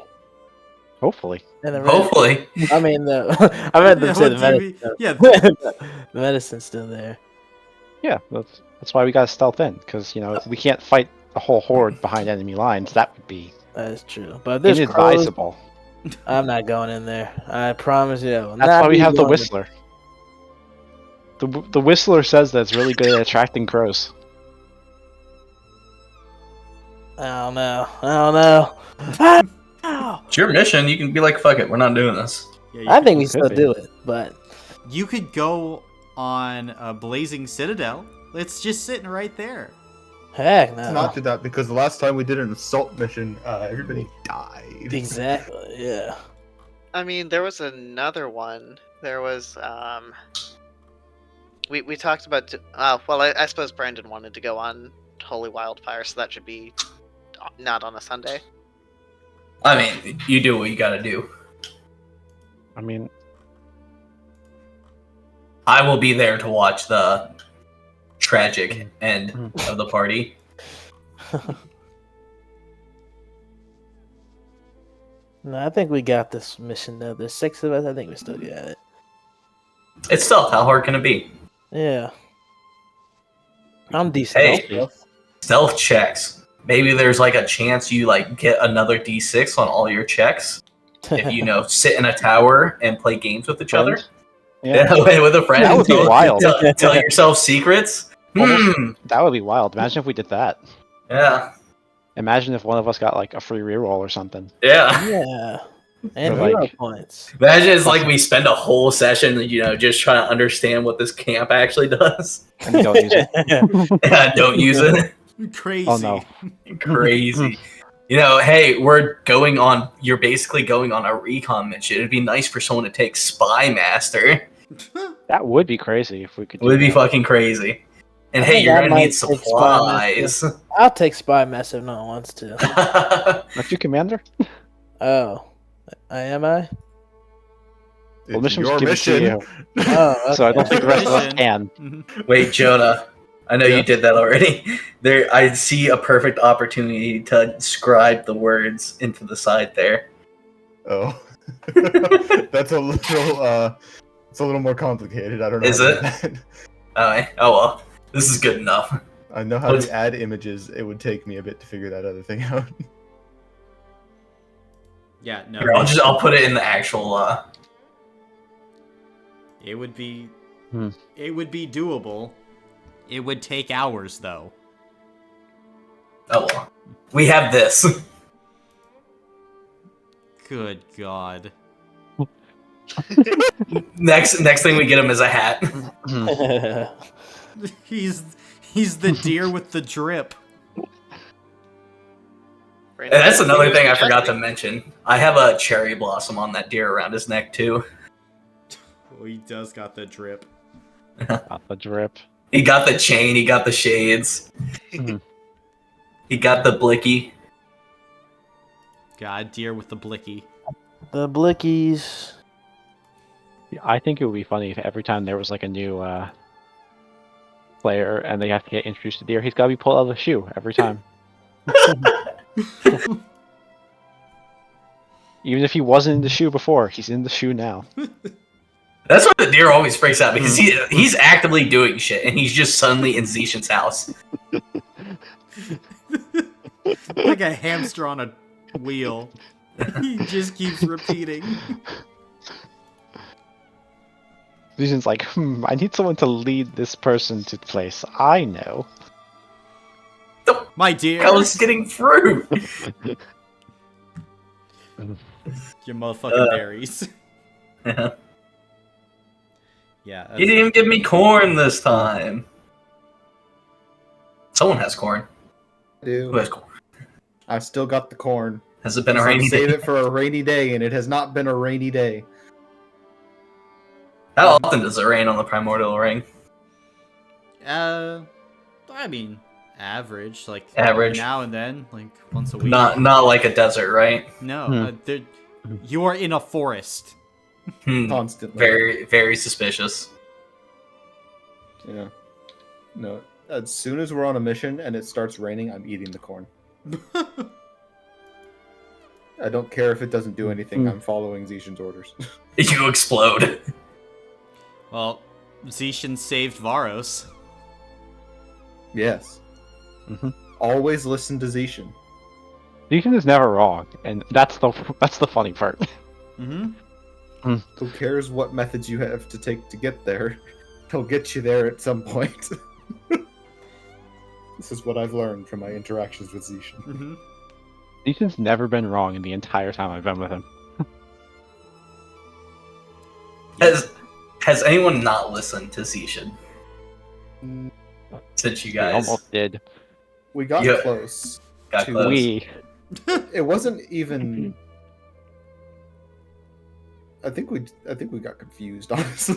Hopefully, And the Hopefully. I mean, I meant to Yeah, say what the do you medicine. mean? Yeah. The medicine's still there. yeah. That's why we got to stealth in, because you know we can't fight a whole horde behind enemy lines. That would be That is true. But if there's crows, inadvisable. I'm not going in there. I promise you. I will That's not why we be have the going whistler. The whistler says that it's really good at attracting crows. I don't know. Ow! It's your mission. You can be like, fuck it, we're not doing this. Yeah, you I think we could still be. do it, but You could go on a Blazing Citadel. It's just sitting right there. heck Let's no. not do that because the last time we did an assault mission, everybody died. Exactly. Yeah. I mean, there was another one. There was we talked about well, I suppose Brandon wanted to go on Holy Wildfire, so that should be not on a Sunday. I mean, you do what you gotta do. I mean, I will be there to watch the tragic end of the party. No, I think we got this mission though. There's 6 of us. I think we still got it. It's stealth. How hard can it be? Yeah. I'm decent. Hey, stealth checks. Maybe there's like a chance you like get another D6 on all your checks. if you sit in a tower and play games with each other. Yeah. With a friend. That would be wild. Tell yourself secrets. That would be wild. Imagine if we did that. Yeah. Imagine if one of us got like a free reroll or something. Yeah. Yeah. And Or, hero like- points. Imagine it's like we spend a whole session, just trying to understand what this camp actually does. And we don't use it. Yeah, don't use it. Crazy. Oh no. Crazy. Hey, you're basically going on a recon mission. It'd be nice for someone to take Spy Master. That would be crazy if we could It would be that. fucking crazy. And I hey, think you're I gonna might need take Spy supplies. I'll take Spy Master if no one wants to. Aren't you commander? Oh. Am I? Well, It's mission was your given mission. to you, Oh, so I don't okay. think the rest of us Mission. can. Mhm. Wait, Jonah. I know you did that already. I see a perfect opportunity to scribe the words into the side there. Oh, that's a little. It's a little more complicated. I don't know. Is how to it? do that. Oh well, this is good enough. I know how What's- to add images. It would take me a bit to figure that other thing out. Yeah, no. Here, I'll put it in the actual. It would be. Hmm. It would be doable. It would take hours, though. Oh well, we have this. Good God. Next thing we get him is a hat. He's the deer with the drip. And that's another thing I forgot to mention. I have a cherry blossom on that deer around his neck too. Oh, he does got the drip. Got the drip. He got the chain. He got the shades. Mhm. He got the blicky. God, deer with the blicky. The Blickies. I think it would be funny if every time there was like a new player and they have to get introduced to deer, he's got to be pulled out of the shoe every time. Even if he wasn't in the shoe before, he's in the shoe now. That's why the deer always freaks out because he's actively doing shit and he's just suddenly in Zishan's house. Like a hamster on a wheel. He just keeps repeating. Vision's like, I need someone to lead this person to place. I know. My dear. I was getting fruit. Your motherfucking berries. Yeah. Yeah. He didn't even give me corn this time. Someone has corn. Who has corn? I've still got the corn. Has it been a So rainy save day? it for a rainy day, and it has not been a rainy day. How often does it rain on the primordial ring? I mean, average. Like Average. now and then, like once a week. Not like a desert, right? No, you are in a forest. Constantly. Very, very suspicious. Yeah. No. As soon as we're on a mission and it starts raining, I'm eating the corn. I don't care if it doesn't do anything. I'm following Zishan's orders. You explode. Well, Zishan saved Varos. Yes. Mhm. Always listen to Zishan. Vision is never wrong, and that's the funny part. Mm-hmm. Who cares what methods you have to take to get there? He'll get you there at some point. This is what I've learned from my interactions with Zishan. Mm-hmm. Vision's never been wrong in the entire time I've been with him. Has anyone not listened to Zishan? Since you We guys almost did. We got Yeah. close. got to- close. It wasn't even. I think we got confused, honestly.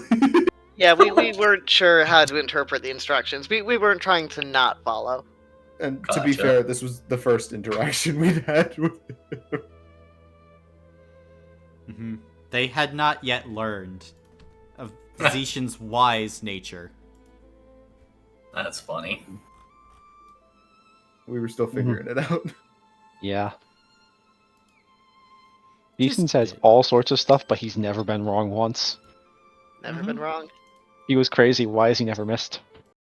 Yeah, we weren't sure how to interpret the instructions. We weren't trying to not follow. And to be Gotcha. fair, this was the first interaction we'd had with him. Mm-hmm. They had not yet learned of Zishan's wise nature. That's funny. We were still figuring it out. Yeah. Just Vision says bit. all sorts of stuff, but he's never been wrong once. Never Mhm. been wrong. He was crazy. Why has he never missed?